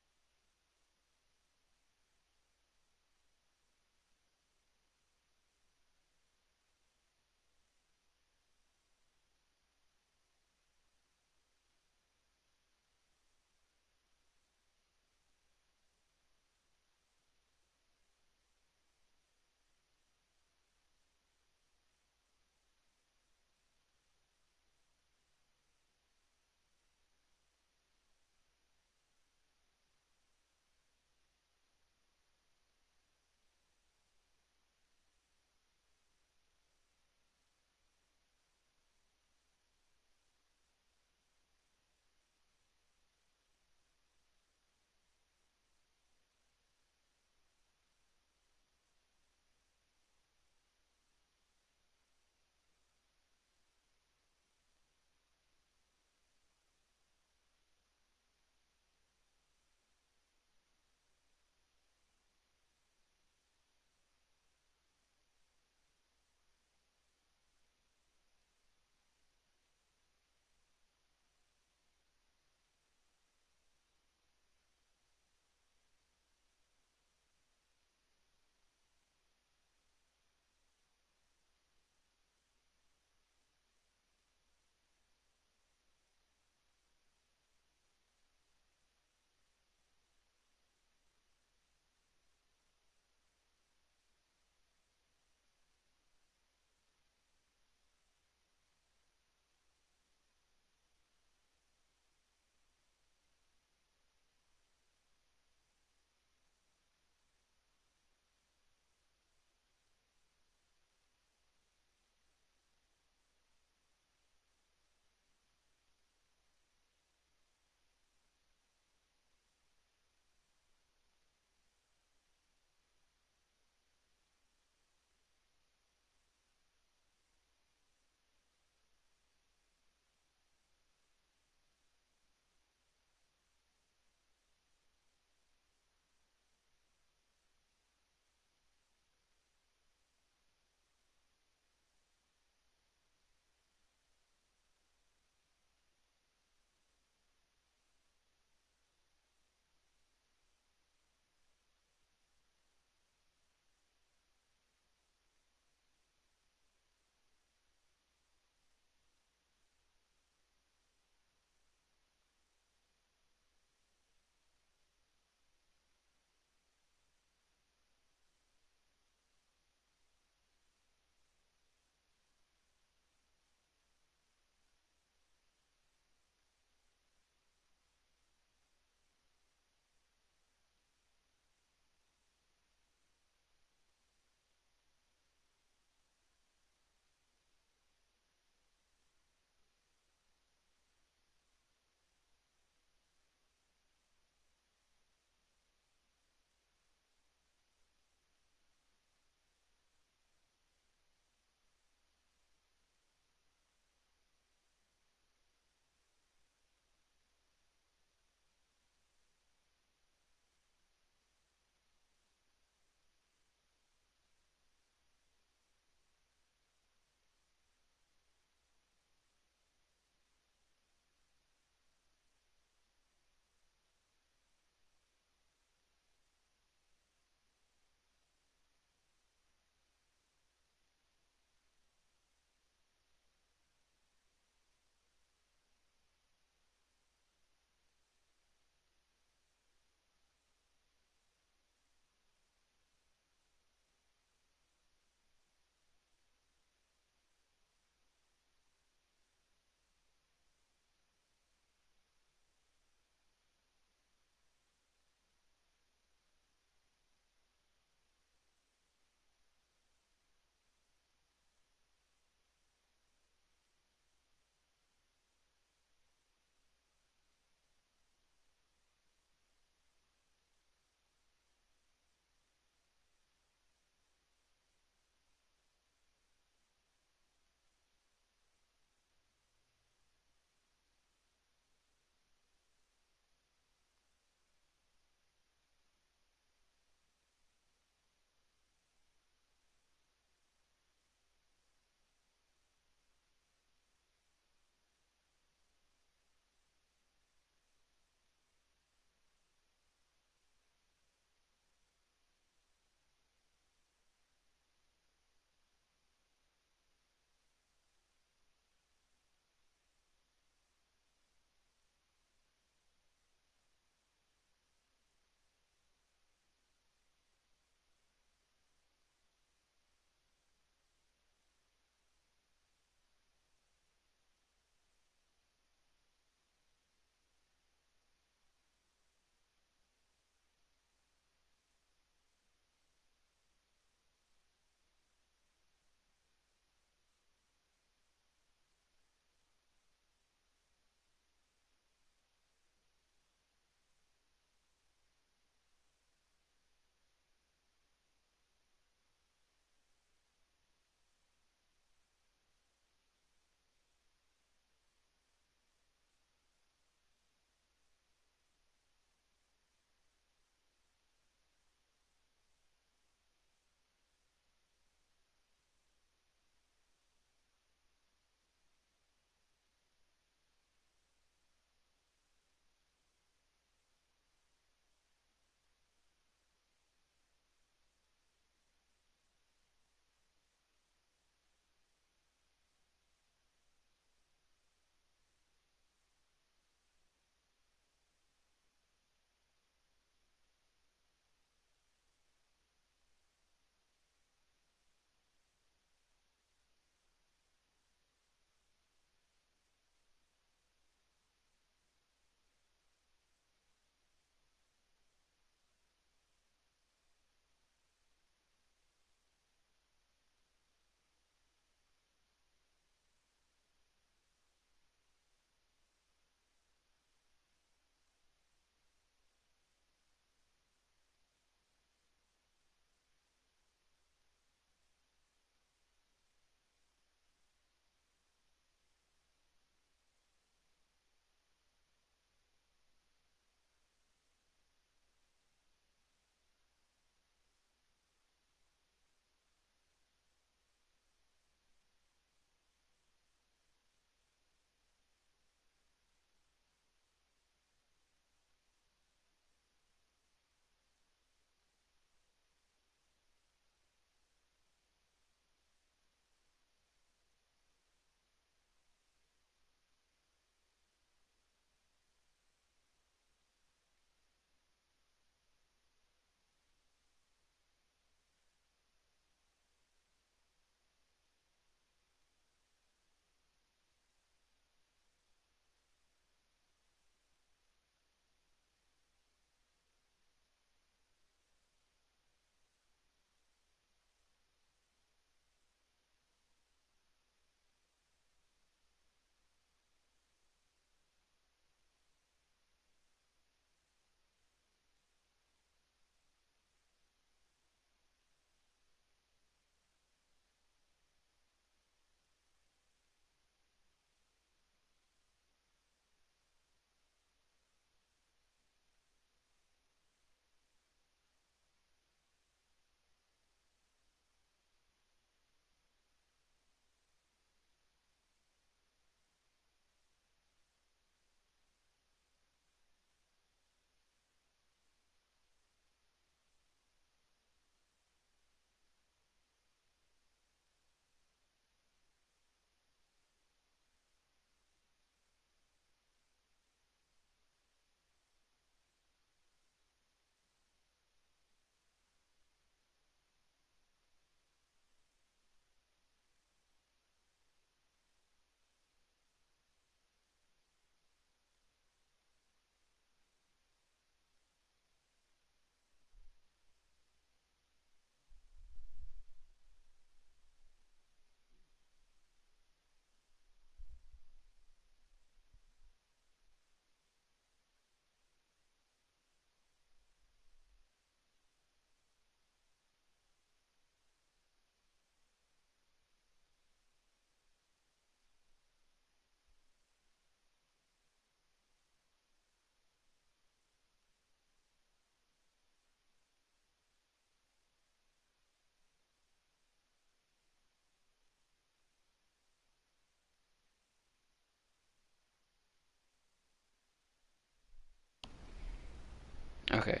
Okay.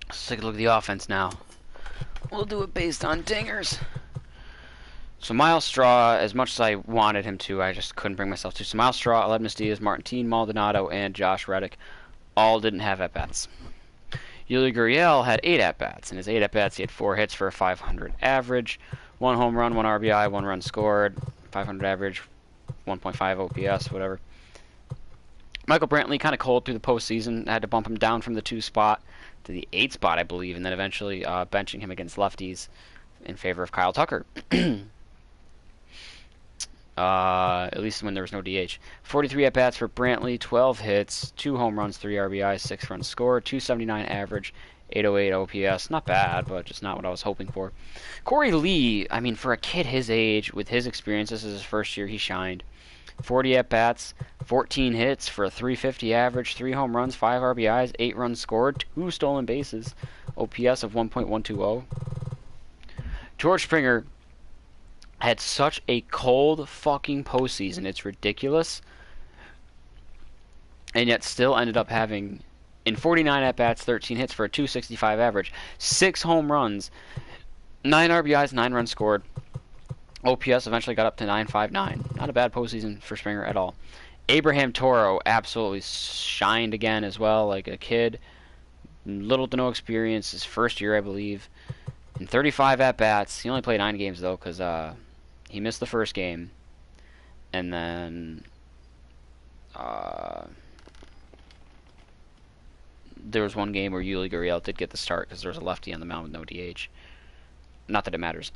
Let's take a look at the offense now. We'll do it based on dingers. So Miles Straw, as much as I wanted him to, I just couldn't bring myself to. So Miles Straw, Aledmys Diaz, Martin Maldonado, and Josh Reddick all didn't have at-bats. Yuli Gurriel had 8 at-bats. In his 8 at-bats, he had 4 hits for a 500 average, 1 home run, 1 RBI, 1 run scored, 500 average, 1.5 OPS, whatever. Michael Brantley kind of cold through the postseason. Had to bump him down from the 2 spot to the 8 spot, I believe, and then eventually benching him against lefties in favor of Kyle Tucker. At least when there was no DH. 43 at-bats for Brantley, 12 hits, 2 home runs, 3 RBIs, 6 runs scored, 279 average, 808 OPS. Not bad, but just not what I was hoping for. Corey Lee, I mean, for a kid his age, with his experience, this is his first year, he shined. 40 at-bats, 14 hits for a 350 average, 3 home runs, 5 RBIs, 8 runs scored, 2 stolen bases, OPS of 1.120. George Springer had such a cold fucking postseason. It's ridiculous. And yet still ended up having, in 49 at-bats, 13 hits for a 265 average, 6 home runs, 9 RBIs, 9 runs scored. OPS eventually got up to 959. Not a bad postseason for Springer at all. Abraham Toro absolutely shined again as well, like a kid. Little to no experience. His first year, I believe. In 35 at-bats. He only played 9 games, though, because he missed the first game. And then there was one game where Yuli Gurriel did get the start because there was a lefty on the mound with no DH. Not that it matters.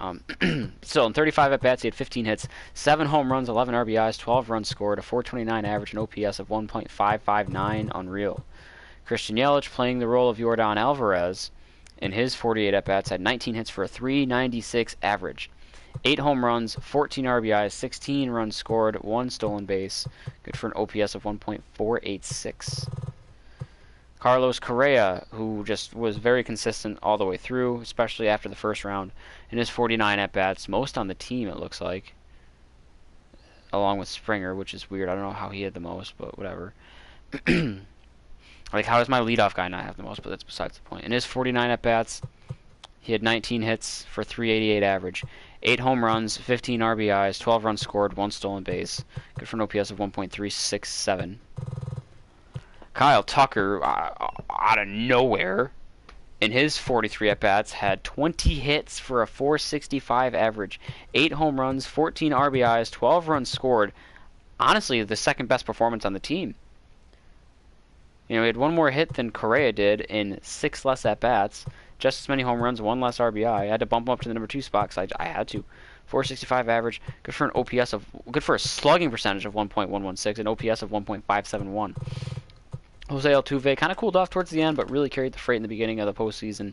Still, in 35 at-bats, he had 15 hits, 7 home runs, 11 RBIs, 12 runs scored, a 429 average, an OPS of 1.559, unreal. Christian Yelich, playing the role of Yordan Alvarez, in his 48 at-bats, had 19 hits for a 396 average, 8 home runs, 14 RBIs, 16 runs scored, 1 stolen base, good for an OPS of 1.486. Carlos Correa, who just was very consistent all the way through, especially after the first round, in his 49 at-bats, most on the team it looks like, along with Springer, which is weird. I don't know how he had the most, but whatever. Like, how does my leadoff guy not have the most? But that's besides the point. In his 49 at-bats, he had 19 hits for 388 average, 8 home runs, 15 RBIs, 12 runs scored, 1 stolen base, good for an OPS of 1.367. Kyle Tucker, out of nowhere, in his 43 at-bats, had 20 hits for a 465 average, 8 home runs, 14 RBIs, 12 runs scored. Honestly, the second best performance on the team. You know, he had 1 more hit than Correa did in 6 less at-bats, just as many home runs, 1 less RBI. I had to bump him up to the number 2 spot because I had to. 465 average, good for an OPS of, good for a slugging percentage of 1.116, an OPS of 1.571. Jose Altuve kind of cooled off towards the end, but really carried the freight in the beginning of the postseason.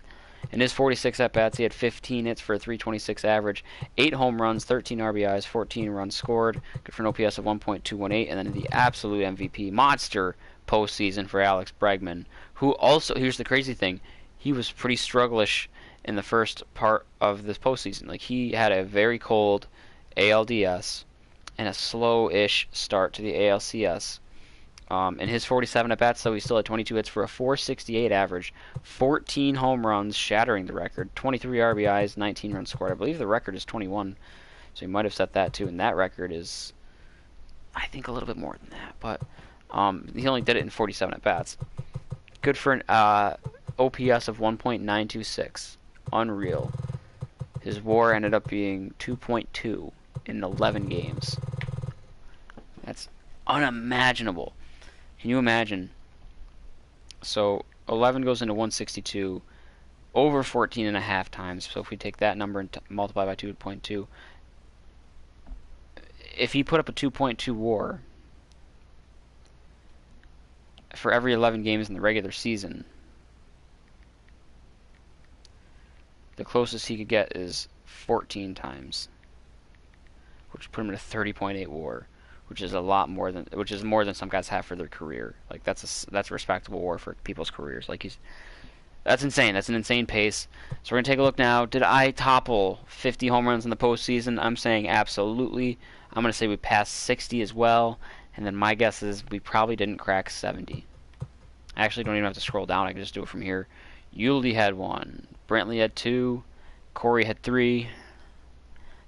In his 46 at-bats, he had 15 hits for a 326 average, 8 home runs, 13 RBIs, 14 runs scored, good for an OPS of 1.218, and then the absolute MVP monster postseason for Alex Bregman, who also, here's the crazy thing, he was pretty strugglish in the first part of this postseason. Like, he had a very cold ALDS and a slow-ish start to the ALCS. In his 47 at-bats, though, he still had 22 hits for a 468 average, 14 home runs, shattering the record, 23 RBIs, 19 runs scored. I believe the record is 21, so he might have set that too, and that record is, I think, a little bit more than that, but he only did it in 47 at-bats. Good for an OPS of 1.926. Unreal. His WAR ended up being 2.2 in 11 games. That's unimaginable. Can you imagine? So 11 goes into 162 over 14 and a half times. So if we take that number and multiply by 2.2, if he put up a 2.2 WAR for every 11 games in the regular season, the closest he could get is 14 times, which would put him at a 30.8 WAR. Which is a lot more than, which is more than some guys have for their career. Like, that's a respectable WAR for people's careers. Like, that's insane. That's an insane pace. So we're gonna take a look now. Did I topple 50 home runs in the postseason? I'm saying absolutely. I'm going to say we passed 60 as well. And then my guess is we probably didn't crack 70. I actually don't even have to scroll down. I can just do it from here. Yulee had 1. Brantley had 2. Corey had 3.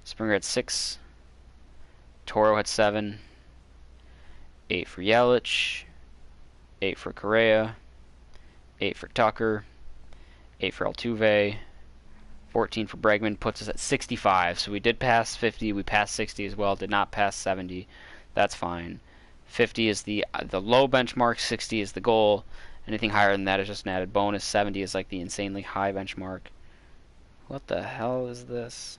Springer had 6. Toro had 7. 8 for Yelich. 8 for Correa. 8 for Tucker. 8 for Altuve. 14 for Bregman. Puts us at 65. So we did pass 50. We passed 60 as well. Did not pass 70. That's fine. 50 is the low benchmark. 60 is the goal. Anything higher than that is just an added bonus. 70 is like the insanely high benchmark. What the hell is this?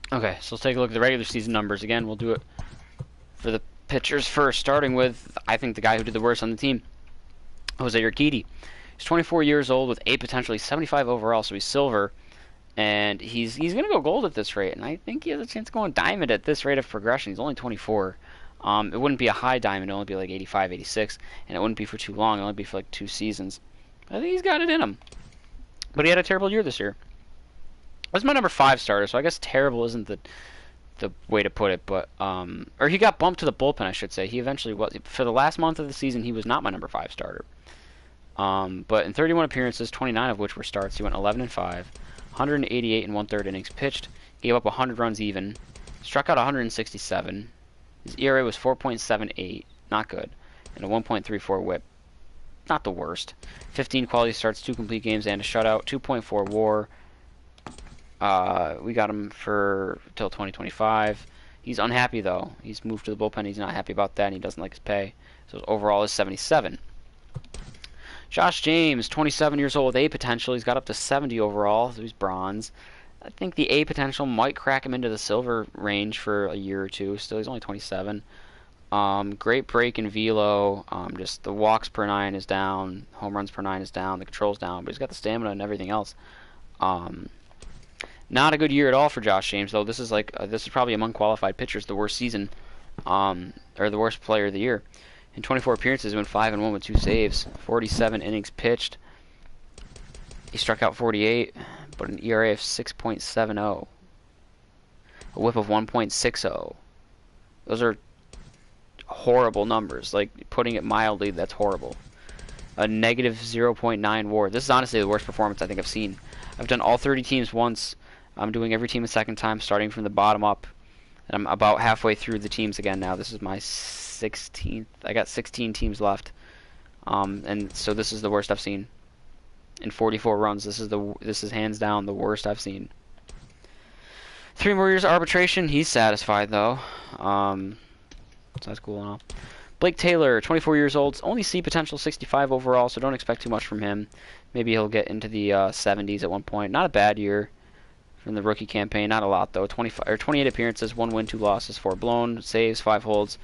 Okay, so let's take a look at the regular season numbers. Again, we'll do it for the pitchers first, starting with, I think, the guy who did the worst on the team, Jose Urquidy. He's 24 years old with A potentially 75 overall, so he's silver. And he's going to go gold at this rate. And I think he has a chance of going diamond at this rate of progression. He's only 24. It wouldn't be a high diamond. It would only be like 85, 86. And it wouldn't be for too long. It would only be for like 2 seasons. I think he's got it in him. But he had a terrible year this year. That's my number 5 starter, so I guess terrible isn't the way to put it, but or he got bumped to the bullpen, I should say. He eventually was. For the last month of the season, he was not my number 5 starter. But in 31 appearances, 29 of which were starts, he went 11-5, 188 and 1/3 innings pitched, gave up 100 runs even, struck out 167. His ERA was 4.78, not good, and a 1.34 WHIP, not the worst. 15 quality starts, 2 complete games, and a shutout, 2.4 WAR. We got him for till 2025. He's unhappy though. He's moved to the bullpen. He's not happy about that, and he doesn't like his pay. So his overall is 77. Josh James, 27 years old with A potential. He's got up to 70 overall, so he's bronze. I think the A potential might crack him into the silver range for a year or two. Still, he's only 27. Great break in velo. Just the walks per 9 is down. Home runs per 9 is down. The control's down, but he's got the stamina and everything else. Not a good year at all for Josh James, though. This is like this is probably among qualified pitchers the worst season, or the worst player of the year. In 24 appearances, he went 5-1 with 2 saves, 47 innings pitched. He struck out 48, but an ERA of 6.70, a WHIP of 1.60. Those are horrible numbers. Like, putting it mildly, that's horrible. A negative 0.9 WAR. This is honestly the worst performance I think I've seen. I've done all 30 teams once. I'm doing every team a second time, starting from the bottom up. And I'm about halfway through the teams again now. This is my 16th. I got 16 teams left. And so this is the worst I've seen. In 44 runs, this is hands down the worst I've seen. 3 more years of arbitration. He's satisfied though. So that's cool and all. Blake Taylor, 24 years old, only C potential, 65 overall, so don't expect too much from him. Maybe he'll get into the 70s at one point. Not a bad year from the rookie campaign. Not a lot though. 28 appearances, 1 win, 2 losses, 4 blown, saves, 5 holds,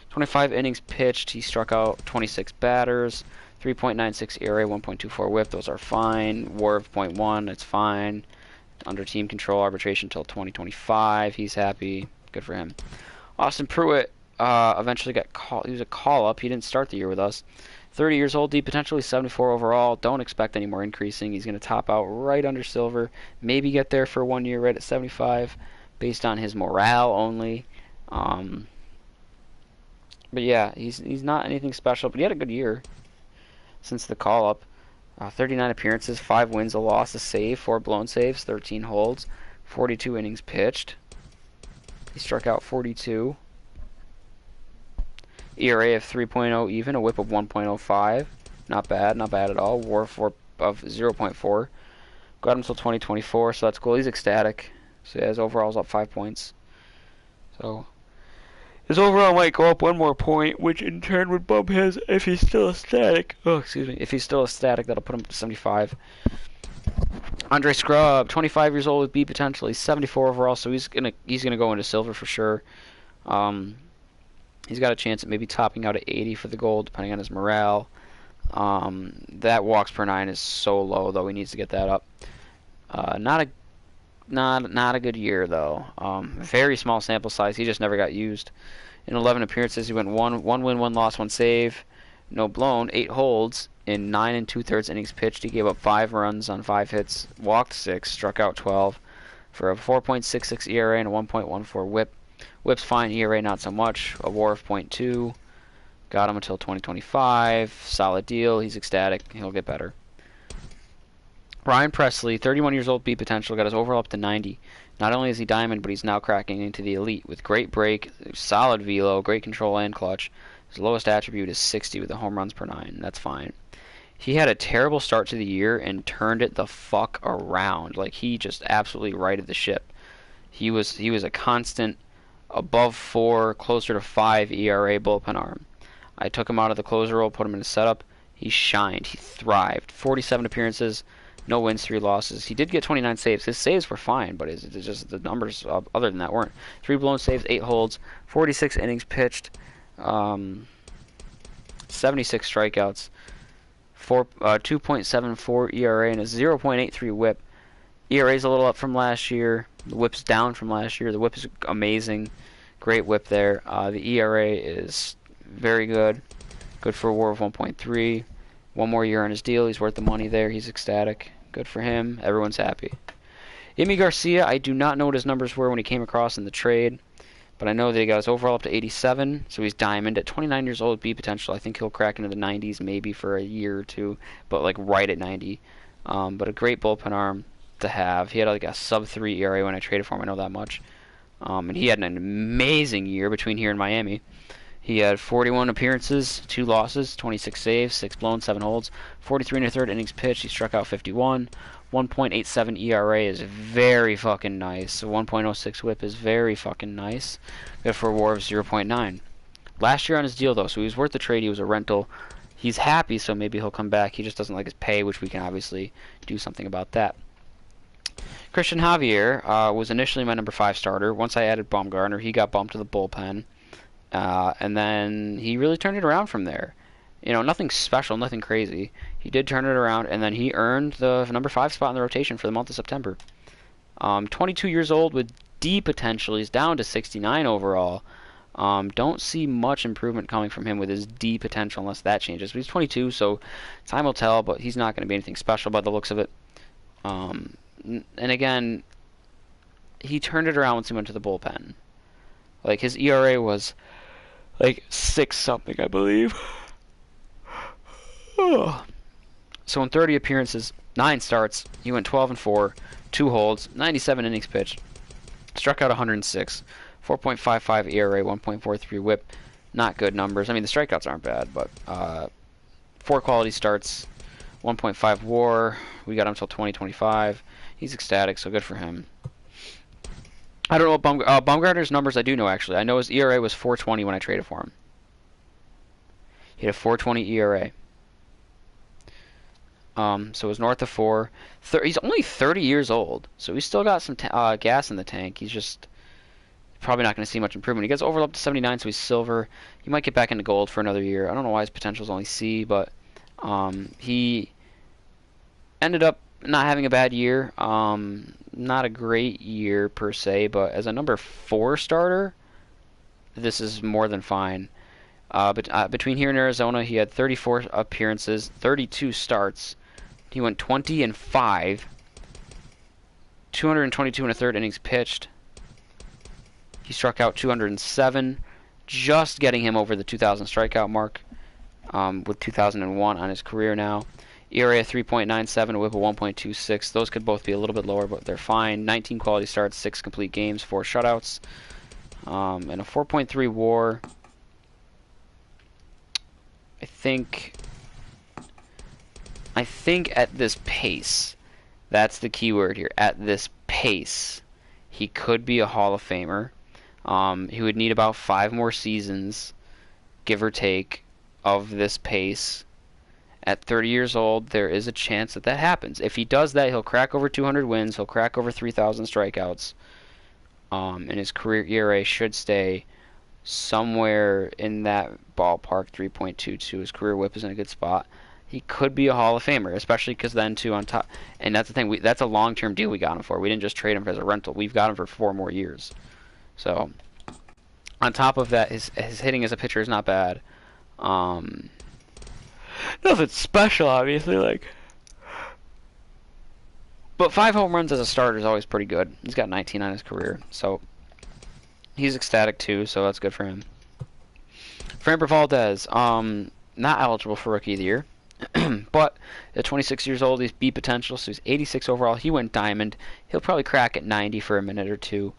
25 innings pitched. He struck out 26 batters, 3.96 ERA, 1.24 WHIP. Those are fine. WAR of 0.1. It's fine. Under team control, arbitration until 2025. He's happy. Good for him. Austin Pruitt. Eventually got called. He was a call-up. He didn't start the year with us. 30 years old, D potentially 74 overall. Don't expect any more increasing. He's going to top out right under silver. Maybe get there for 1 year right at 75 based on his morale only. But yeah, he's not anything special, but he had a good year since the call-up. 39 appearances, 5 wins, a loss, a save, 4 blown saves, 13 holds, 42 innings pitched. He struck out 42. ERA of 3.0 even, a WHIP of 1.05. Not bad at all. WAR of 0.4. Got him until 2024, so that's cool. He's ecstatic. So yeah, his overall's up 5 points. So His overall might go up 1 more point, which in turn would bump his if he's still ecstatic. Oh, excuse me. If he's still ecstatic, that'll put him up to 75. Andre Scrub, 25 years old with B potential. He's 74 overall, so he's gonna go into silver for sure. He's got a chance at maybe topping out at 80 for the gold, depending on his morale. That walks per 9 is so low, though. He needs to get that up. Not a good year though. Very small sample size. He just never got used. In 11 appearances, he went one win, 1 loss, 1 save, no blown, 8 holds in 9 2/3 innings pitched. He gave up 5 runs on 5 hits, walked 6, struck out 12, for a 4.66 ERA and a 1.14 WHIP. WHIP's fine, ERA not so much. A WAR of .2. Got him until 2025. Solid deal. He's ecstatic. He'll get better. Ryan Presley, 31 years old, B potential, got his overall up to 90. Not only is he diamond, but he's now cracking into the elite with great break, solid velo, great control and clutch. His lowest attribute is 60 with the home runs per 9. That's fine. He had a terrible start to the year and turned it the fuck around. Like, he just absolutely righted the ship. He was a constant above 4, closer to 5 ERA bullpen arm. I took him out of the closer role, put him in a setup. He shined. He thrived. 47 appearances. No wins, 3 losses. He did get 29 saves. His saves were fine, but it's just the numbers other than that weren't. 3 blown saves, 8 holds, 46 innings pitched, 76 strikeouts, 2.74 ERA, and a 0.83 WHIP. ERA's a little up from last year. The WHIP's down from last year. The WHIP is amazing. Great WHIP there. The ERA is very good. Good for a WAR of 1.3. 1 more year on his deal. He's worth the money there. He's ecstatic. Good for him. Everyone's happy. Yimi Garcia, I do not know what his numbers were when he came across in the trade, but I know that he got his overall up to 87, so he's diamond. At 29 years old, B potential. I think he'll crack into the 90s maybe for a year or two, but like right at 90. But a great bullpen arm to have. He had like a sub-3 ERA when I traded for him. I know that much. And he had an amazing year between here and Miami. He had 41 appearances, 2 losses, 26 saves, 6 blown, 7 holds, 43 1/3 innings pitched. He struck out 51. 1.87 ERA is very fucking nice. 1.06 WHIP is very fucking nice. Good for a WAR of 0.9. Last year on his deal though, so he was worth the trade. He was a rental. He's happy, so maybe he'll come back. He just doesn't like his pay, which we can obviously do something about that. Christian Javier was initially my number 5 starter. Once I added Baumgartner, he got bumped to the bullpen. And then he really turned it around from there. You know, nothing special, nothing crazy. He did turn it around, and then he earned the number 5 spot in the rotation for the month of September. 22 years old with D potential. He's down to 69 overall. Don't see much improvement coming from him with his D potential unless that changes. But he's 22, so time will tell, but he's not going to be anything special by the looks of it. And again, he turned it around once he went to the bullpen. Like, his ERA was like 6 something, I believe. So in 30 appearances, 9 starts, he went 12-4, 2 holds, 97 innings pitched, struck out 106, 4.55 ERA, 1.43 WHIP. Not good numbers. I mean, the strikeouts aren't bad, but 4 quality starts, 1.5 WAR. We got him until 2025. He's ecstatic, so good for him. I don't know what Baumgartner's numbers I do know, actually. I know his ERA was 4.20 when I traded for him. He had a 4.20 ERA. So it was north of 4. He's only 30 years old, so he's still got some gas in the tank. He's just probably not going to see much improvement. He gets over up to 79, so he's silver. He might get back into gold for another year. I don't know why his potential is only C, but he ended up not having a bad year. Not a great year per se, but as a number 4 starter, this is more than fine. But between here and Arizona, he had 34 appearances, 32 starts. He went 20-5, 222 1/3 innings pitched. He struck out 207, just getting him over the 2,000 strikeout mark, with 2,001 on his career now. ERA 3.97, a WHIP of 1.26. Those could both be a little bit lower, but they're fine. 19 quality starts, 6 complete games, 4 shutouts, and a 4.3 WAR. I think at this pace, that's the key word here. At this pace, he could be a Hall of Famer. He would need about 5 more seasons, give or take, of this pace. At 30 years old, there is a chance that that happens. If he does that, he'll crack over 200 wins. He'll crack over 3,000 strikeouts. And his career ERA should stay somewhere in that ballpark, 3.22. His career WHIP is in a good spot. He could be a Hall of Famer, especially because then, too, on top. And that's the thing. That's a long-term deal we got him for. We didn't just trade him as a rental. We've got him for 4 more years. So, on top of that, his hitting as a pitcher is not bad. Nothing special, obviously, but 5 home runs as a starter is always pretty good. He's got 19 on his career, so he's ecstatic too, so that's good for him. Framber Valdez, not eligible for Rookie of the Year, but at 26 years old, he's B potential, so he's 86 overall. He went diamond. He'll probably crack at 90 for a minute or two,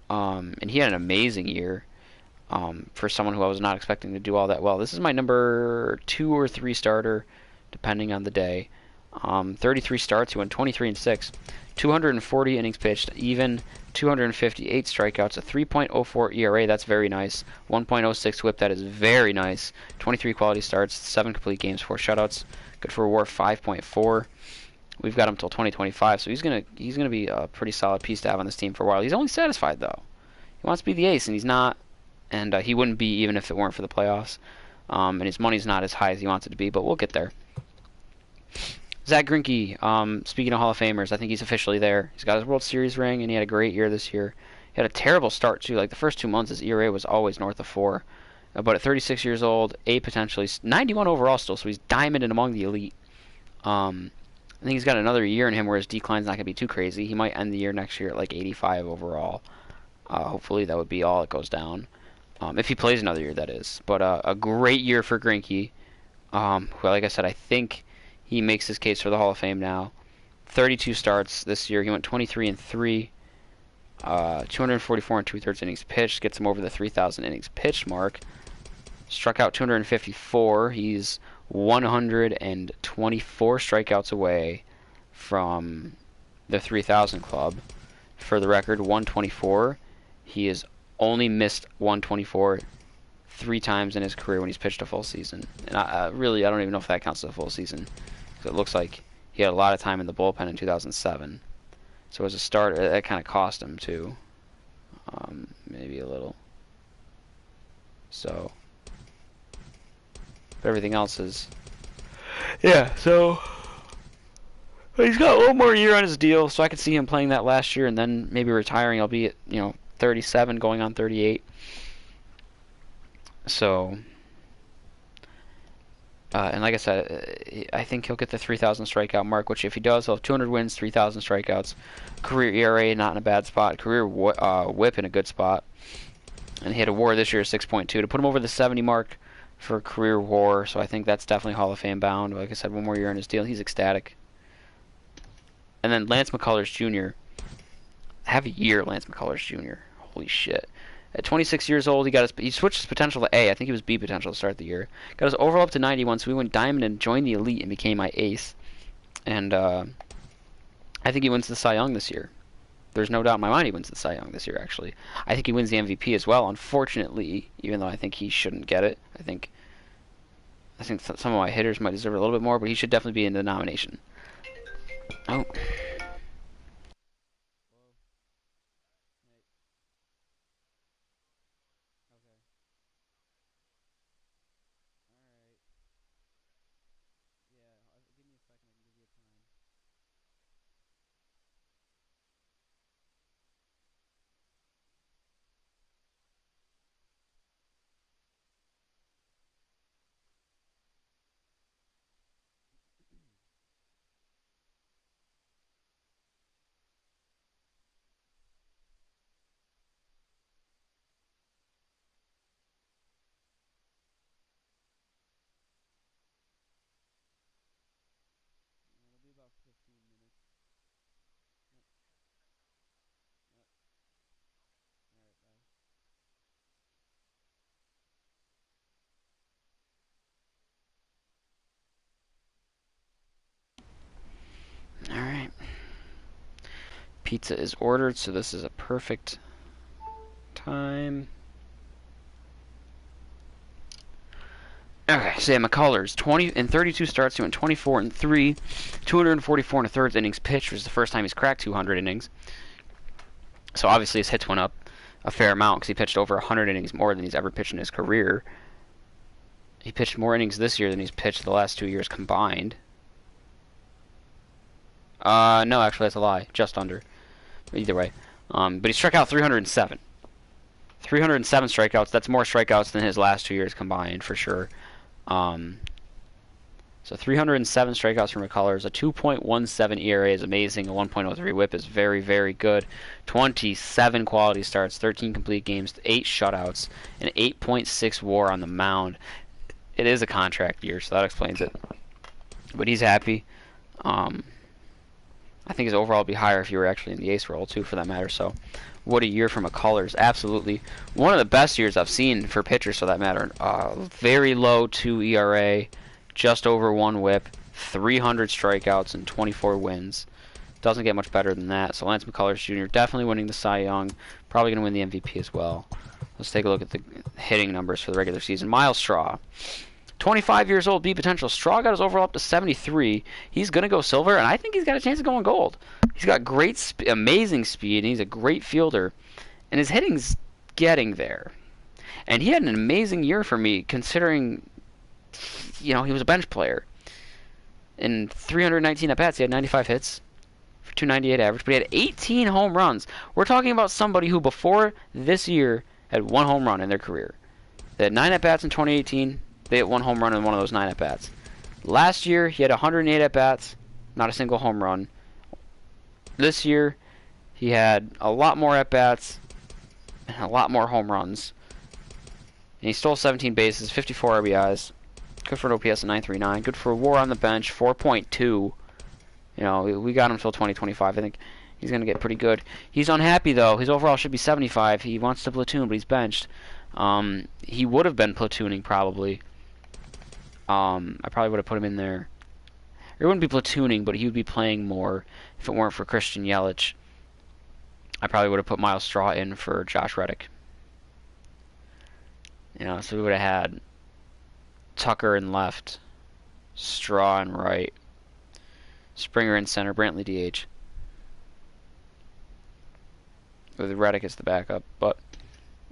and he had an amazing year. For someone who I was not expecting to do all that well. This is my number 2 or 3 starter, depending on the day. 33 starts, he went 23-6, 240 innings pitched, even 258 strikeouts, a 3.04 ERA, that's very nice. 1.06 WHIP, that is very nice. 23 quality starts, 7 complete games, 4 shutouts, good for a WAR 5.4. We've got him till 2025, so he's gonna be a pretty solid piece to have on this team for a while. He's only satisfied though. He wants to be the ace, and he's not. And he wouldn't be even if it weren't for the playoffs. And his money's not as high as he wants it to be, but we'll get there. Zach Greinke, speaking of Hall of Famers, I think he's officially there. He's got his World Series ring, and he had a great year this year. He had a terrible start, too. Like, the first 2 months, his ERA was always north of 4. But at 36 years old, A potentially, 91 overall still, so he's diamond and among the elite. I think he's got another year in him where his decline's not going to be too crazy. He might end the year next year at, 85 overall. Hopefully that would be all it goes down. If he plays another year, that is. But a great year for Greinke. Well, like I said, I think he makes his case for the Hall of Fame now. 32 starts this year. He went 23-3. 244 and 2/3 innings pitched. Gets him over the 3,000 innings pitched mark. Struck out 254. He's 124 strikeouts away from the 3,000 club. For the record, 124. He is only missed 124 3 times in his career when he's pitched a full season. And I don't even know if that counts as a full season. Because it looks like he had a lot of time in the bullpen in 2007. So as a starter, that kind of cost him too. Maybe a little. So. But everything else is. Yeah, so. He's got one more year on his deal, so I could see him playing that last year and then maybe retiring, albeit, 37 going on 38. So, and like I said, I think he'll get the 3,000 strikeout mark, which if he does, he'll have 200 wins, 3,000 strikeouts. Career ERA not in a bad spot. Career WHIP in a good spot. And he had a WAR this year of 6.2 to put him over the 70 mark for career WAR. So I think that's definitely Hall of Fame bound. Like I said, one more year on his deal. He's ecstatic. And then Lance McCullers Jr. Have a year, Lance McCullers Jr. Holy shit. At 26 years old, he switched his potential to A. I think he was B potential to start the year. Got his overall up to 91, so he went diamond and joined the elite and became my ace. And I think he wins the Cy Young this year. There's no doubt in my mind he wins the Cy Young this year, actually. I think he wins the MVP as well, unfortunately, even though I think he shouldn't get it. I think some of my hitters might deserve it a little bit more, but he should definitely be in the nomination. Oh. Alright. Pizza is ordered, so this is a perfect time. Okay, Sam McCullers, 32 starts, he went 24-3, 244 and a third innings pitched, which was the first time he's cracked 200 innings. So obviously his hits went up a fair amount because he pitched over 100 innings more than he's ever pitched in his career. He pitched more innings this year than he's pitched the last 2 years combined. No, actually that's a lie, just under. Either way, but he struck out 307. 307 strikeouts. That's more strikeouts than his last 2 years combined for sure. So 307 strikeouts from McCullers. A 2.17 ERA is amazing. A 1.03 WHIP is very, very good. 27 quality starts, 13 complete games, 8 shutouts, and 8.6 WAR on the mound. It is a contract year, so that explains it. But he's happy. I think his overall would be higher if you were actually in the ace role too, for that matter. So, what a year for McCullers! Absolutely, one of the best years I've seen for pitchers, for that matter. Very low 2 ERA, just over 1 WHIP, 300 strikeouts, and 24 wins. Doesn't get much better than that. So Lance McCullers Jr. definitely winning the Cy Young, probably going to win the MVP as well. Let's take a look at the hitting numbers for the regular season. Miles Straw. 25 years old, B potential. Straw got his overall up to 73. He's going to go silver, and I think he's got a chance of going gold. He's got great, amazing speed, and he's a great fielder. And his hitting's getting there. And he had an amazing year for me, considering, he was a bench player. In 319 at-bats, he had 95 hits for 298 average, but he had 18 home runs. We're talking about somebody who, before this year, had 1 home run in their career. They had 9 at-bats in 2018. They hit 1 home run in one of those 9 at-bats. Last year, he had 108 at-bats, not a single home run. This year, he had a lot more at-bats and a lot more home runs. And he stole 17 bases, 54 RBIs. Good for an OPS of 939. Good for a WAR on the bench, 4.2. We got him till 2025. I think he's going to get pretty good. He's unhappy, though. His overall should be 75. He wants to platoon, but he's benched. He would have been platooning, probably. I probably would have put him in there. He wouldn't be platooning, but he would be playing more if it weren't for Christian Yelich. I probably would have put Miles Straw in for Josh Reddick. So we would have had Tucker in left, Straw in right, Springer in center, Brantley DH. With Reddick as the backup, but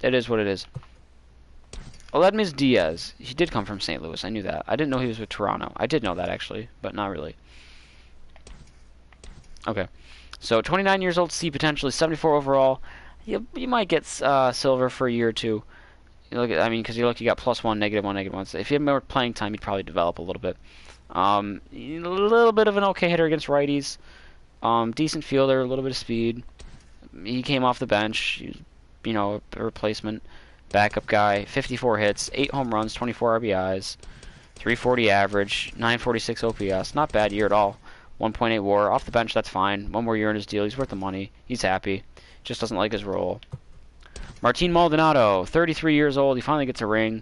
it is what it is. Aledmys Diaz. He did come from St. Louis. I knew that. I didn't know he was with Toronto. I did know that, actually, but not really. Okay. So, 29 years old, C potentially, 74 overall. You might get silver for a year or two. Because you got +1, -1, -1. So if he had more playing time, he'd probably develop a little bit. A little bit of an okay hitter against righties. Decent fielder, a little bit of speed. He came off the bench. He was, a replacement. Backup guy, 54 hits, 8 home runs, 24 RBIs, 340 average, 946 OPS. Not bad year at all. 1.8 WAR. Off the bench, that's fine. 1 more year in his deal. He's worth the money. He's happy. Just doesn't like his role. Martin Maldonado, 33 years old. He finally gets a ring.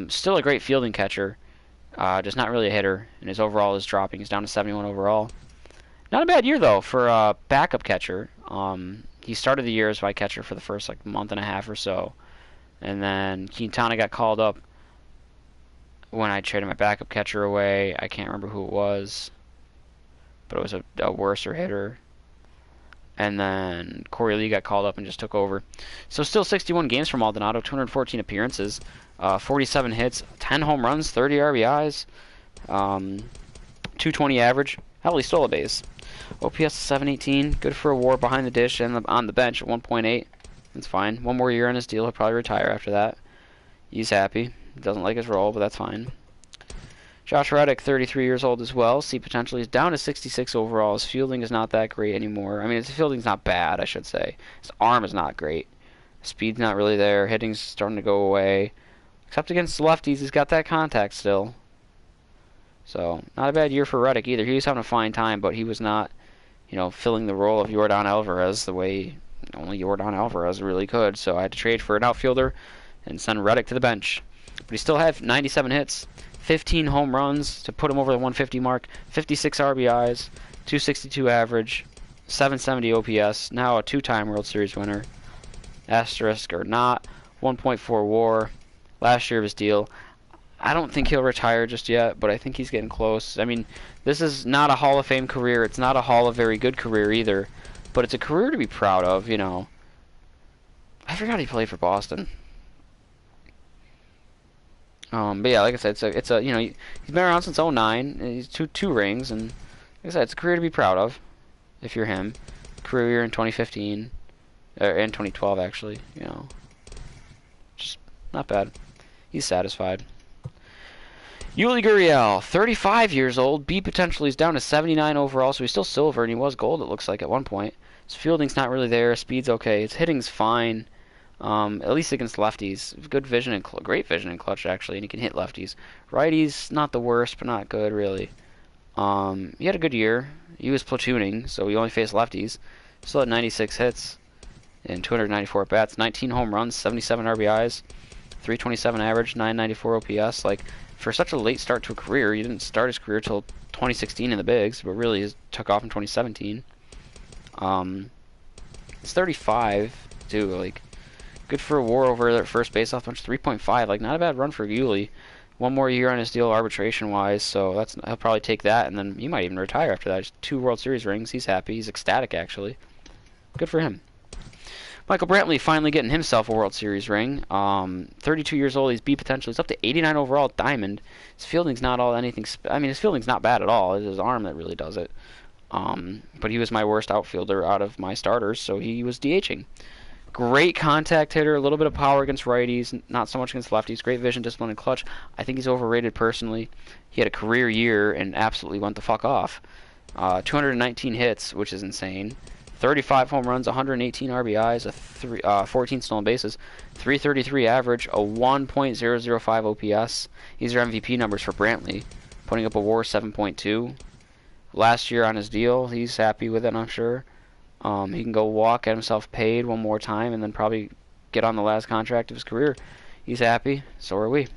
Still a great fielding catcher. Just not really a hitter. And his overall is dropping. He's down to 71 overall. Not a bad year, though, for a backup catcher. He started the year as my catcher for the first month and a half or so. And then Quintana got called up when I traded my backup catcher away. I can't remember who it was, but it was a worser hitter. And then Corey Lee got called up and just took over. So still 61 games for Maldonado, 214 appearances, 47 hits, 10 home runs, 30 RBIs, 220 average. Hell, he stole a base. OPS 718, good for a WAR behind the dish and on the bench at 1.8. That's fine. 1 more year on his deal. He'll probably retire after that. He's happy. Doesn't like his role, but that's fine. Josh Reddick, 33 years old as well. See potential. He's down to 66 overall. His fielding is not that great anymore. His fielding's not bad, I should say. His arm is not great. Speed's not really there. Hitting's starting to go away. Except against lefties, he's got that contact still. So, not a bad year for Reddick either. He was having a fine time, but he was not, filling the role of Yordan Alvarez the way only Yordan Alvarez really could. So I had to trade for an outfielder and send Reddick to the bench. But he still had 97 hits, 15 home runs to put him over the 150 mark, 56 RBIs, 262 average, 770 OPS, now a 2-time World Series winner. asterisk or not. 1.4 WAR. Last year of his deal. I don't think he'll retire just yet, but I think he's getting close. I mean, this is not a Hall of Fame career. It's not a Hall of Very Good career either, but it's a career to be proud of, you know. I forgot he played for Boston. But yeah, like I said, it's a you know, he's been around since '09. He's two rings, and like I said, it's a career to be proud of if you're him. Career year in 2015 or in 2012 actually, you know. Just not bad. He's satisfied. Yuli Gurriel, 35 years old. B potential. He's down to 79 overall, so he's still silver, and he was gold, it looks like, at one point. His fielding's not really there. Speed's okay. His hitting's fine, at least against lefties. Good vision and great vision and clutch, actually, and he can hit lefties. Righties, not the worst, but not good, really. He had a good year. He was platooning, so he only faced lefties. Still had 96 hits and 294 at-bats. 19 home runs, 77 RBIs, 327 average, 994 OPS. Like, for such a late start to a career, he didn't start his career till 2016 in the bigs, but really he took off in 2017. He's 35 too. Like, good for a WAR over at first base off bunch. 3.5. Like, not a bad run for Yuli. One more year on his deal arbitration wise, so he'll probably take that, and then he might even retire after that. Just 2 World Series rings. He's happy. He's ecstatic, actually. Good for him. Michael Brantley finally getting himself a World Series ring. 32 years old. He's B potential. He's up to 89 overall diamond. His fielding's not all anything. I mean, his fielding's not bad at all. It's his arm that really does it. But he was my worst outfielder out of my starters, so he was DHing. Great contact hitter. A little bit of power against righties. Not so much against lefties. Great vision, discipline, and clutch. I think he's overrated personally. He had a career year and absolutely went the fuck off. 219 hits, which is insane. 35 home runs, 118 RBIs, 14 stolen bases, 333 average, a 1.005 OPS. These are MVP numbers for Brantley, putting up a WAR 7.2. Last year on his deal, he's happy with it, I'm sure. He can go walk, get himself paid one more time, and then probably get on the last contract of his career. He's happy, so are we.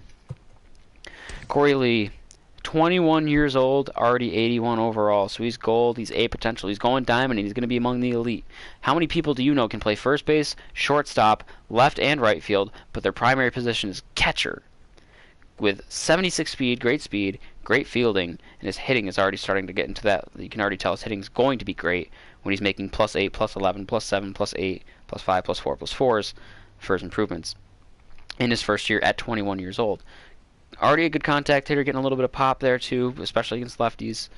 Corey Lee, 21 years old, already 81 overall, so he's gold, he's A potential, he's going diamond, and he's going to be among the elite. How many people do you know can play first base, shortstop, left and right field, but their primary position is catcher? With 76 speed, great fielding, and his hitting is already starting to get into that. You can already tell his hitting is going to be great when he's making +8, +11, +7, +8, +5, +4, +4s for his improvements in his first year at 21 years old. Already a good contact hitter, getting a little bit of pop there too, especially against lefties.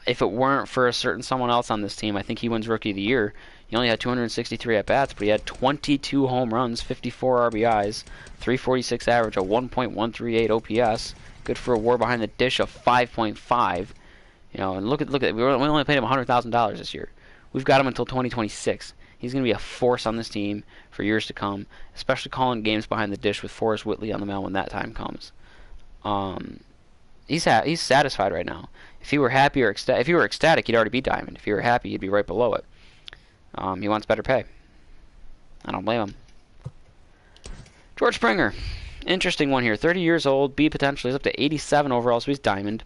If it weren't for a certain someone else on this team, I think he wins Rookie of the Year. He only had 263 at-bats, but he had 22 home runs, 54 RBIs, 346 average, a 1.138 OPS. Good for a WAR behind the dish of 5.5. You know, and look at we only paid him $100,000 this year. We've got him until 2026. He's going to be a force on this team for years to come, especially calling games behind the dish with Forrest Whitley on the mound when that time comes. He's satisfied right now. If he were happy or if he were ecstatic, he'd already be diamond. If he were happy, he'd be right below it. He wants better pay. I don't blame him. George Springer, interesting one here. 30 years old, B potential. He's up to 87 overall, so he's diamond.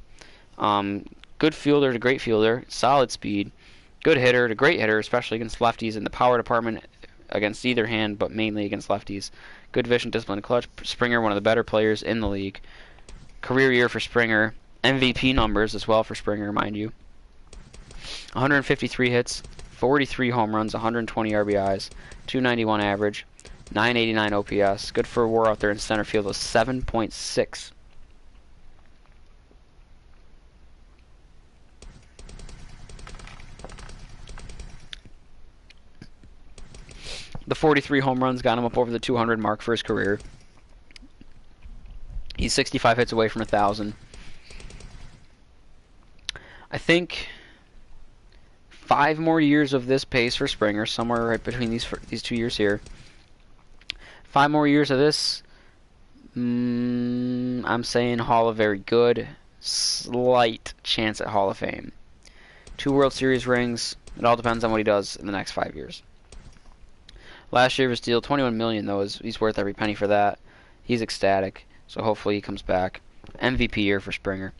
Good fielder to great fielder, solid speed. Good hitter to great hitter, especially against lefties in the power department against either hand, but mainly against lefties. Good vision, discipline, and clutch. Springer, one of the better players in the league. Career year for Springer. MVP numbers as well for Springer, mind you. 153 hits, 43 home runs, 120 RBIs, 291 average, 989 OPS. Good for a WAR out there in center field of 7.6. The 43 home runs got him up over the 200 mark for his career. He's 65 hits away from 1,000. I think 5 more years of this pace for Springer, somewhere right between these 2 years here. 5 more years of this. I'm saying Hall of Very Good. Slight chance at Hall of Fame. 2 World Series rings. It all depends on what he does in the next 5 years. Last year of his deal, $21 million though. He's worth every penny for that. He's ecstatic, so hopefully he comes back. MVP year for Springer.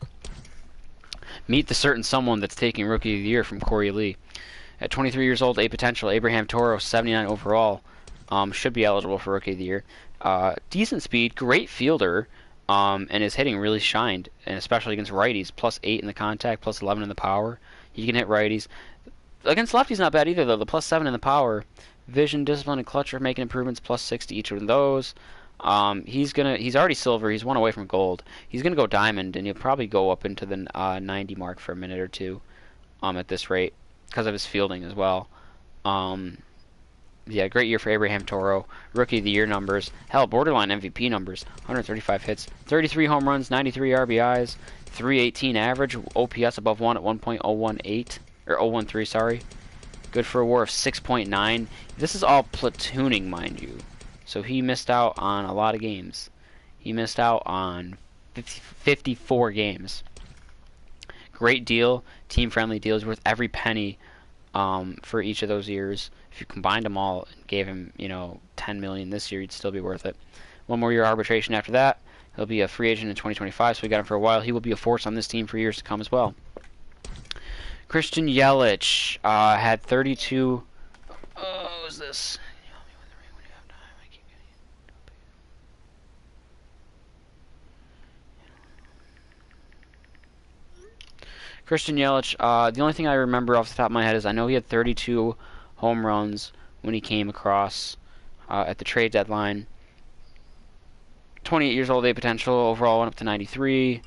Meet the certain someone that's taking Rookie of the Year from Corey Lee. At 23 years old, A potential. Abraham Toro, 79 overall. Should be eligible for Rookie of the Year. Decent speed, great fielder, and his hitting really shined, and especially against righties. +8 in the contact, +11 in the power. He can hit righties. Against lefties, not bad either, though. The +7 in the power. Vision, discipline, and clutch are making improvements, +6 to each of those. He's already silver. He's 1 away from gold. He's gonna go diamond, and he'll probably go up into the 90 mark for a minute or two, at this rate, because of his fielding as well. Yeah, great year for Abraham Toro. Rookie of the Year numbers. Hell, borderline MVP numbers. 135 hits, 33 home runs, 93 RBIs, 318 average, OPS above 1 at 1.018, or 013, sorry. Good for a WAR of 6.9. This is all platooning, mind you. So he missed out on a lot of games. He missed out on 54 games. Great deal. Team-friendly deals worth every penny for each of those years. If you combined them all and gave him, $10 million this year, he'd still be worth it. 1 more year arbitration after that. He'll be a free agent in 2025, so we got him for a while. He will be a force on this team for years to come as well. Christian Yelich had 32. Oh, what is this? Christian Yelich, the only thing I remember off the top of my head is I know he had 32 home runs when he came across at the trade deadline. 28 years old, A potential, overall went up to 93.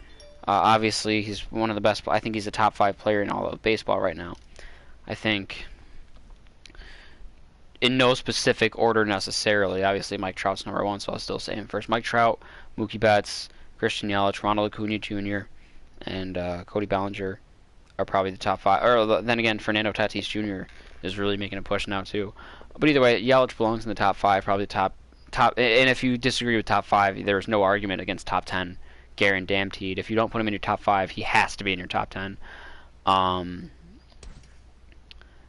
Obviously, he's one of the best. I think he's a top 5 player in all of baseball right now. I think, in no specific order necessarily. Obviously, Mike Trout's number 1, so I'll still say him first. Mike Trout, Mookie Betts, Christian Yelich, Ronald Acuna Jr., and Cody Bellinger are probably the top 5. Or then again, Fernando Tatis Jr. is really making a push now too. But either way, Yelich belongs in the top 5, probably top. And if you disagree with top 5, there's no argument against top 10. Guaranteed. If you don't put him in your top 5, he has to be in your top 10. So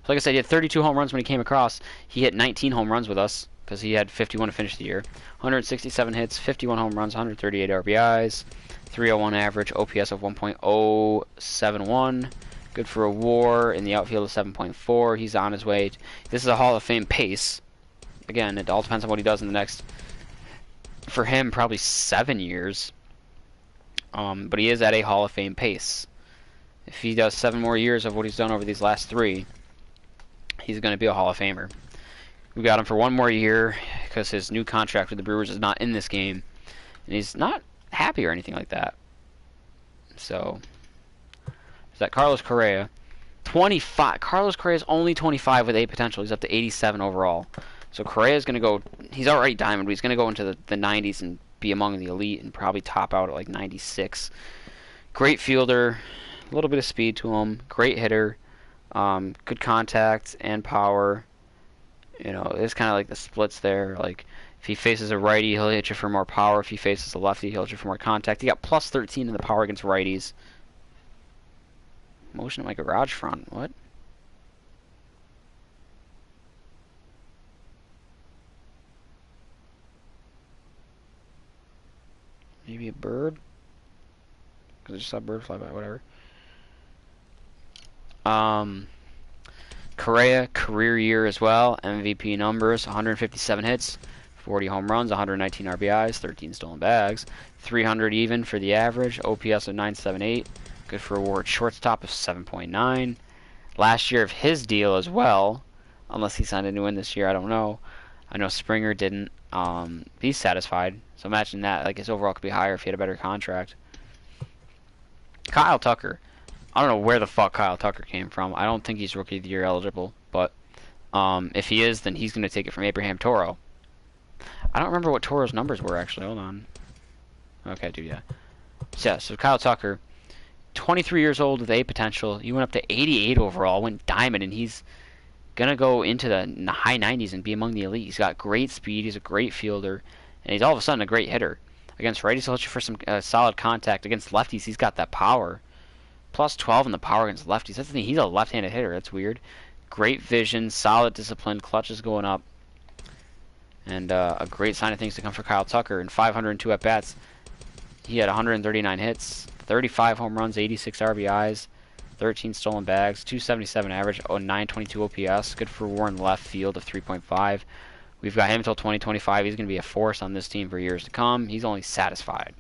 like I said, he had 32 home runs when he came across. He hit 19 home runs with us because he had 51 to finish the year. 167 hits, 51 home runs, 138 RBIs, 301 average, OPS of 1.071. Good for a WAR in the outfield of 7.4. He's on his way. This is a Hall of Fame pace. Again, it all depends on what he does in the next, for him, probably 7 years. But he is at a Hall of Fame pace. If he does 7 more years of what he's done over these last 3, he's going to be a Hall of Famer. We got him for 1 more year because his new contract with the Brewers is not in this game. And he's not happy or anything like that. So, is that Carlos Correa? 25. Carlos Correa is only 25 with A potential. He's up to 87 overall. So Correa is going to go, he's already diamond, but he's going to go into the 90s and be among the elite and probably top out at like 96. Great fielder, a little bit of speed to him, great hitter, good contact and power. It's kind of like the splits there. Like if he faces a righty, he'll hit you for more power. If he faces a lefty, he'll hit you for more contact. He got +13 in the power against righties. Motion at my garage front. What? Maybe a bird? Because I just saw a bird fly by, whatever. Correa, career year as well. MVP numbers, 157 hits, 40 home runs, 119 RBIs, 13 stolen bags, 300 even for the average, OPS of 978, good for a WAR shortstop of 7.9. Last year of his deal as well, unless he signed a new one this year, I don't know. I know Springer didn't. He's satisfied. So imagine that, like his overall could be higher if he had a better contract. Kyle Tucker. I don't know where the fuck Kyle Tucker came from. I don't think he's Rookie of the Year eligible, but if he is, then he's going to take it from Abraham Toro. I don't remember what Toro's numbers were, actually. Hold on. Okay, dude, yeah. So Kyle Tucker, 23 years old with A potential. He went up to 88 overall, went diamond, and he's going to go into the high 90s and be among the elite. He's got great speed. He's a great fielder, and he's all of a sudden a great hitter. Against righties, he'll hit you for some solid contact. Against lefties, he's got that power. +12 in the power against lefties. That's the thing. He's a left-handed hitter. That's weird. Great vision, solid discipline, clutch is going up. And a great sign of things to come for Kyle Tucker. In 502 at-bats, he had 139 hits, 35 home runs, 86 RBIs, 13 stolen bags, 277 average, 922 OPS. Good for WAR in left field of 3.5. We've got him until 2025. He's going to be a force on this team for years to come. He's only satisfied.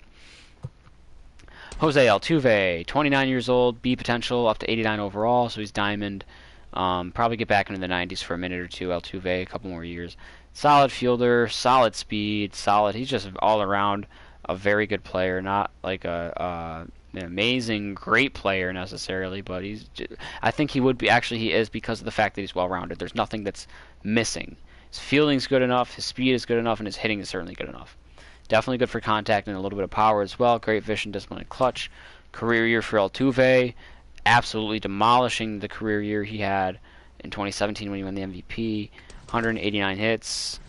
Jose Altuve, 29 years old, B potential, up to 89 overall, so he's diamond. Probably get back into the 90s for a minute or two. Altuve, a couple more years. Solid fielder, solid speed, solid. He's just all around a very good player, not like an amazing, great player necessarily, but I think he would be. Actually, he is because of the fact that he's well-rounded. There's nothing that's missing. His fielding's good enough, his speed is good enough, and his hitting is certainly good enough. Definitely good for contact and a little bit of power as well. Great vision, discipline, and clutch. Career year for Altuve. Absolutely demolishing the career year he had in 2017 when he won the MVP. 189 hits,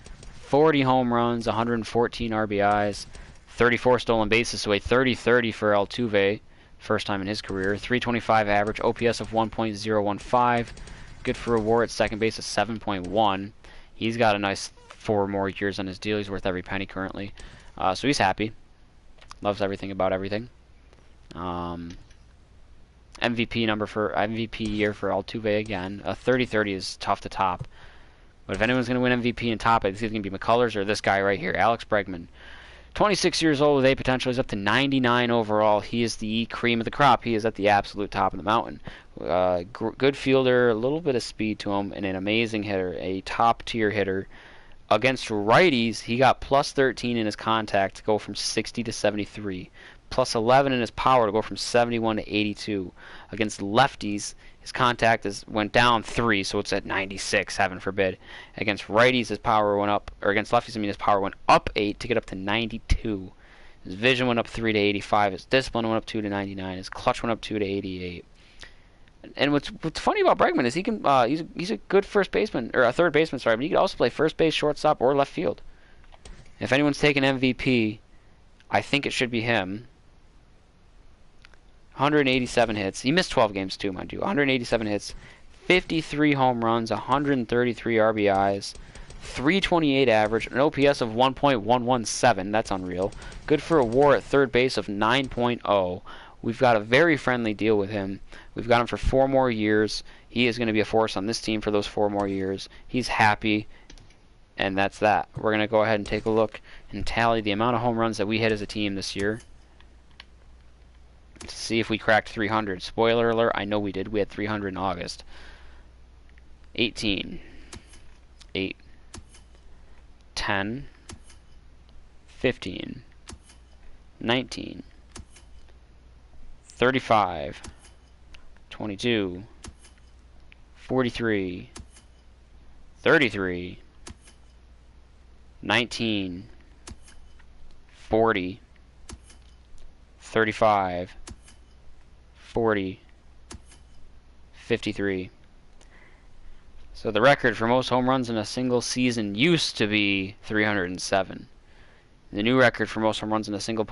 40 home runs, 114 RBIs, 34 stolen bases, so a 30-30 for Altuve. First time in his career. 325 average, OPS of 1.015. Good for a WAR at second base of 7.1. He's got a nice 4 more years on his deal. He's worth every penny currently. So he's happy. Loves everything about everything. MVP year for Altuve again. A 30-30 is tough to top. But if anyone's going to win MVP and top it, it's either going to be McCullers or this guy right here, Alex Bregman. 26 years old with A potential. He's up to 99 overall. He is the cream of the crop. He is at the absolute top of the mountain. Good fielder, a little bit of speed to him, and an amazing hitter, a top-tier hitter. Against righties, he got plus 13 in his contact to go from 60 to 73. Plus 11 in his power to go from 71 to 82. Against lefties, his contact went down 3, so it's at 96, heaven forbid. Against righties, his power went up, or against lefties, his power went up 8 to get up to 92. His vision went up 3 to 85. His discipline went up 2 to 99. His clutch went up 2 to 88. And what's funny about Bregman is he can he's a good first baseman, or a third baseman, sorry, but he can also play first base, shortstop, or left field. If anyone's taking MVP, I think it should be him. 187 hits. He missed 12 games too, mind you. 187 hits, 53 home runs, 133 RBIs, 328 average, an OPS of 1.117. That's unreal. Good for a WAR at third base of 9.0. We've got a very friendly deal with him. We've got him for 4 more years. He is going to be a force on this team for those 4 more years. He's happy, and that's that. We're going to go ahead and take a look and tally the amount of home runs that we hit as a team this year to see if we cracked 300. Spoiler alert, I know we did. We had 300 in August. 18, 8, 10, 15, 19, 35, 22, 43, 33, 19, 40, 35, 40, 53. So the record for most home runs in a single season used to be 307. The new record for most home runs in a single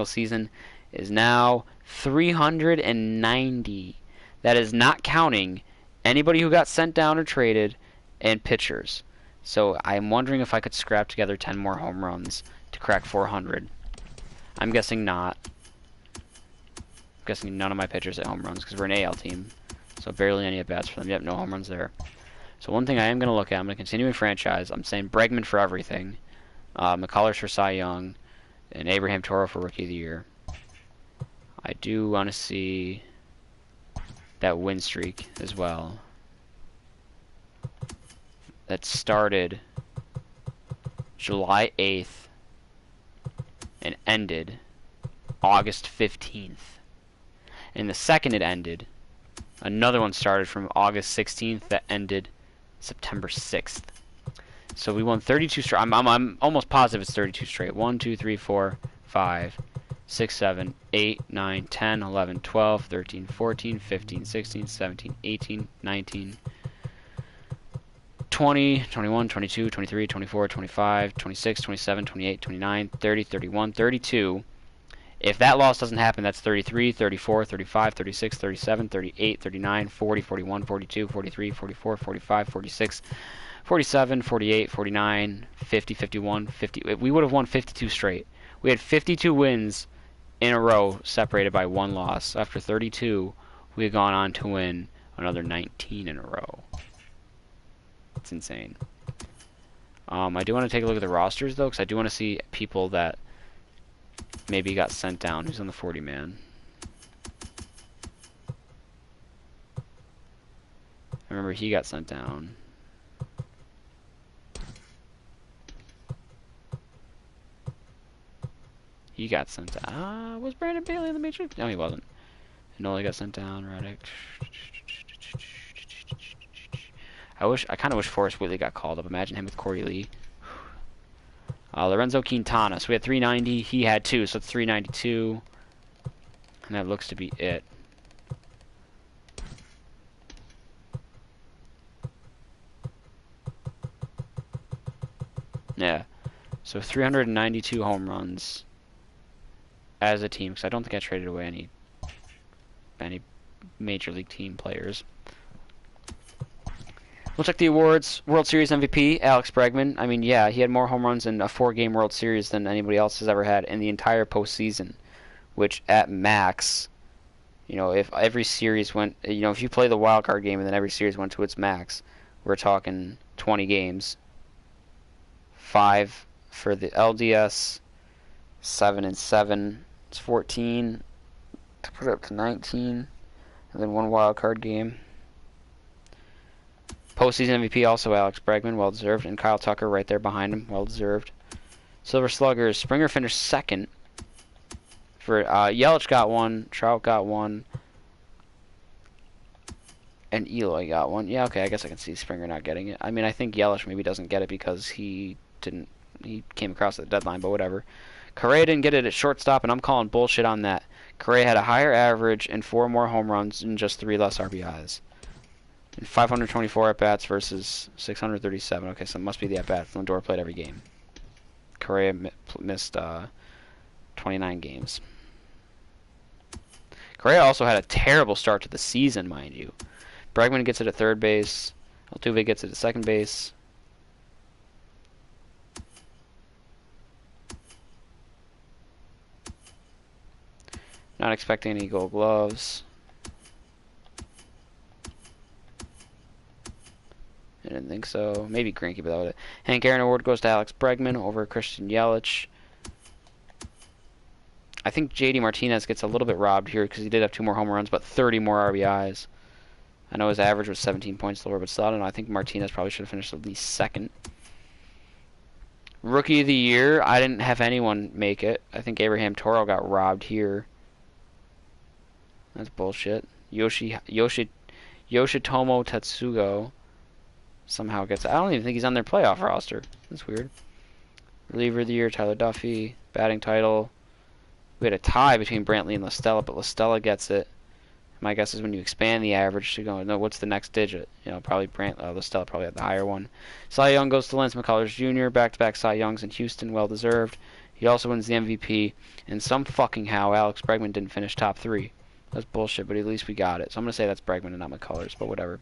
season is now 390. That is not counting anybody who got sent down or traded and pitchers. So I'm wondering if I could scrap together 10 more home runs to crack 400. I'm guessing not. I'm guessing none of my pitchers hit home runs because we're an AL team. So barely any at-bats for them. Yep, no home runs there. So one thing I am going to look at, I'm going to continue in franchise. I'm saying Bregman for everything. McCullers for Cy Young. And Abraham Toro for Rookie of the Year. I do want to see that win streak as well. That started July 8th and ended August 15th. And the second it ended, another one started from August 16th that ended September 6th. So we won 32 straight. I'm almost positive it's 32 straight. 1, 2, 3, 4, 5, 6, 7, 8, 9, 10, 11, 12, 13, 14, 15, 16, 17, 18, 19, 20, 21, 22, 23, 24, 25, 26, 27, 28, 29, 30, 31, 32. If that loss doesn't happen, that's 33, 34, 35, 36, 37, 38, 39, 40, 41, 42, 43, 44, 45, 46, 47, 48, 49, 50, 51, 50. We would have won 52 straight. We had 52 wins in a row separated by 1 loss. After 32, we had gone on to win another 19 in a row. It's insane. I do want to take a look at the rosters, though, because I do want to see people that maybe got sent down. Who's on the 40-man? I remember he got sent down. He got sent down. Was Brandon Bailey in the Major League? No, he wasn't. Nola got sent down. Reddick. I kind of wish Forrest Whitley got called up. Imagine him with Corey Lee. Lorenzo Quintana. So we had 390. He had 2, so it's 392. And that looks to be it. Yeah. So 392 home runs as a team, because I don't think I traded away any Major League team players. We'll check the awards. World Series MVP, Alex Bregman. I mean, yeah, he had more home runs in a 4-game World Series than anybody else has ever had in the entire postseason, which at max, you know, if every series went, you know, if you play the wild card game and then every series went to its max, we're talking 20 games. 5 for the LDS, 7 and 7. It's 14 to put it up to 19, and then 1 wild card game. Postseason MVP also Alex Bregman, well deserved, and Kyle Tucker right there behind him, well deserved. Silver Sluggers, Springer finished 2nd. For Yelich got 1, Trout got 1, and Eloy got 1. Yeah, okay, I guess I can see Springer not getting it. I mean, I think Yelich maybe doesn't get it because he came across at the deadline, but whatever. Correa didn't get it at shortstop, and I'm calling bullshit on that. Correa had a higher average and 4 more home runs and just 3 less RBIs. And 524 at-bats versus 637. Okay, so it must be the at-bats. Lindor played every game. Correa missed 29 games. Correa also had a terrible start to the season, mind you. Bregman gets it at 3rd base. Altuve gets it at 2nd base. Not expecting any gold gloves. I didn't think so. Maybe Greinke, but that was it. Hank Aaron Award goes to Alex Bregman over Christian Yelich. I think JD Martinez gets a little bit robbed here because he did have 2 more home runs, but 30 more RBIs. I know his average was 17 points lower, but still, I don't know. I think Martinez probably should have finished at least 2nd. Rookie of the Year, I didn't have anyone make it. I think Abraham Toro got robbed here. That's bullshit. Yoshitomo Tetsugo somehow gets it. I don't even think he's on their playoff roster. That's weird. Reliever of the Year, Tyler Duffy. Batting title. We had a tie between Brantley and LaStella, but LaStella gets it. My guess is when you expand the average to go, no, what's the next digit? You know, probably LaStella probably had the higher one. Cy Young goes to Lance McCullers Jr. Back-to-back Cy Youngs in Houston, well deserved. He also wins the MVP, and some fucking how Alex Bregman didn't finish top 3. That's bullshit, but at least we got it. So I'm gonna say that's Bregman and not McCullers, but whatever.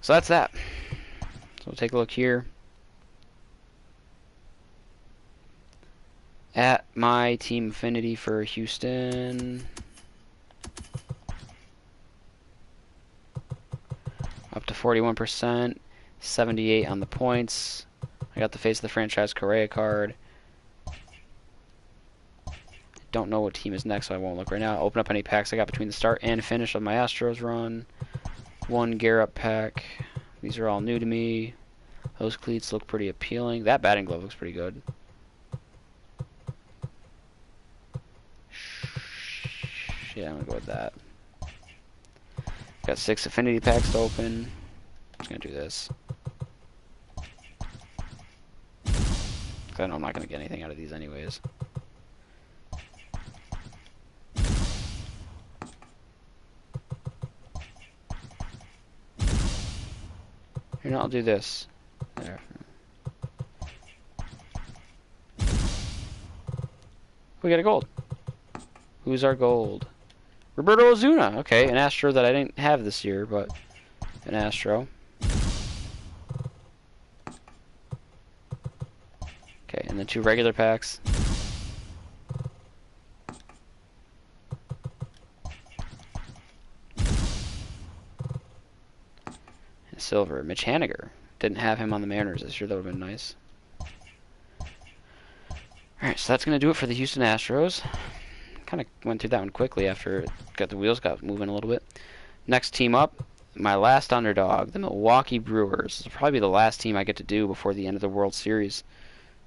So that's that. So we'll take a look here at my team affinity for Houston. Up to 41%, 78 on the points. I got the face of the franchise Correa card. Don't know what team is next, so I won't look right now. Open up any packs I got between the start and finish of my Astros run. 1 Gear Up pack. These are all new to me. Those cleats look pretty appealing. That batting glove looks pretty good. Yeah, I'm gonna go with that. Got 6 affinity packs to open. I'm just gonna do this. I know I'm not gonna get anything out of these anyways. Here, now I'll do this. There. We got a gold. Who's our gold? Roberto Ozuna. Okay, an Astro that I didn't have this year, but an Astro. Okay, and then 2 regular packs. silver. Mitch Haniger. Didn't have him on the Mariners this year. That would have been nice. Alright, so that's going to do it for the Houston Astros. Kind of went through that one quickly after the wheels got moving a little bit. Next team up, my last underdog, the Milwaukee Brewers. This will probably be the last team I get to do before the end of the World Series.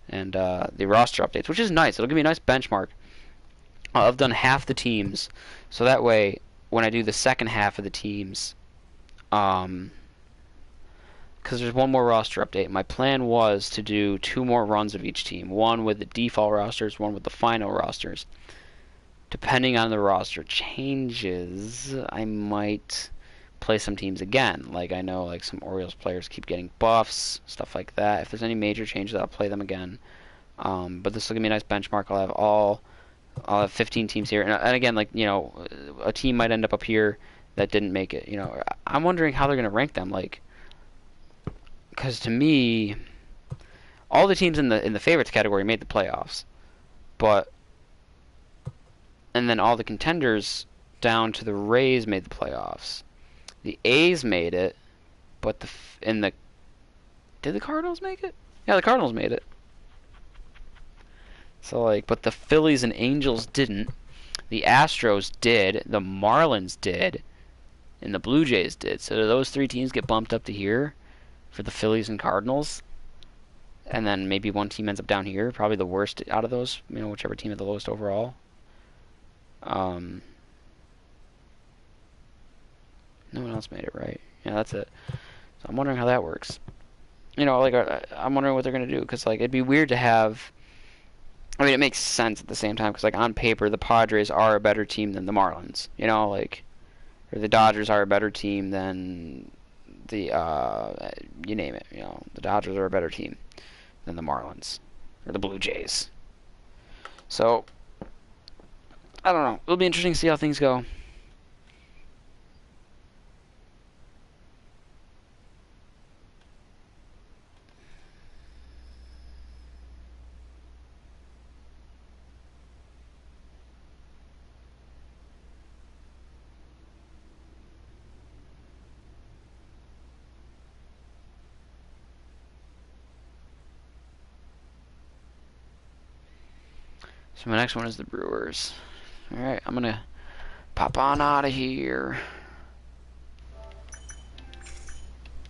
And the roster updates, which is nice. It'll give me a nice benchmark. I've done half the teams, so that way, when I do the second half of the teams, because there's one more roster update. My plan was to do 2 more runs of each team. One with the default rosters, one with the final rosters. Depending on the roster changes, I might play some teams again. Like, I know like some Orioles players keep getting buffs, stuff like that. If there's any major changes, I'll play them again. But this will give me a nice benchmark. I'll have 15 teams here. And again, like, you know, a team might end up here that didn't make it. You know, I'm wondering how they're going to rank them. Like, because to me, all the teams in the favorites category made the playoffs, and then all the contenders down to the Rays made the playoffs. The A's made it, but did the Cardinals make it? Yeah, the Cardinals made it. So like, but the Phillies and Angels didn't. The Astros did. The Marlins did, and the Blue Jays did. So do those 3 teams get bumped up to here for the Phillies and Cardinals? And then maybe one team ends up down here, probably the worst out of those. You know, whichever team had the lowest overall. No one else made it, right? Yeah, that's it. So I'm wondering how that works. You know, like, I'm wondering what they're going to do. Because, like, it'd be weird to have... I mean, it makes sense at the same time. Because, like, on paper, the Padres are a better team than the Marlins. You know, like... Or the Dodgers are a better team than the... you name it. You know, the Dodgers are a better team than the Marlins. Or the Blue Jays. So... I don't know. It'll be interesting to see how things go. So my next one is the Brewers. Alright, I'm going to pop on out of here.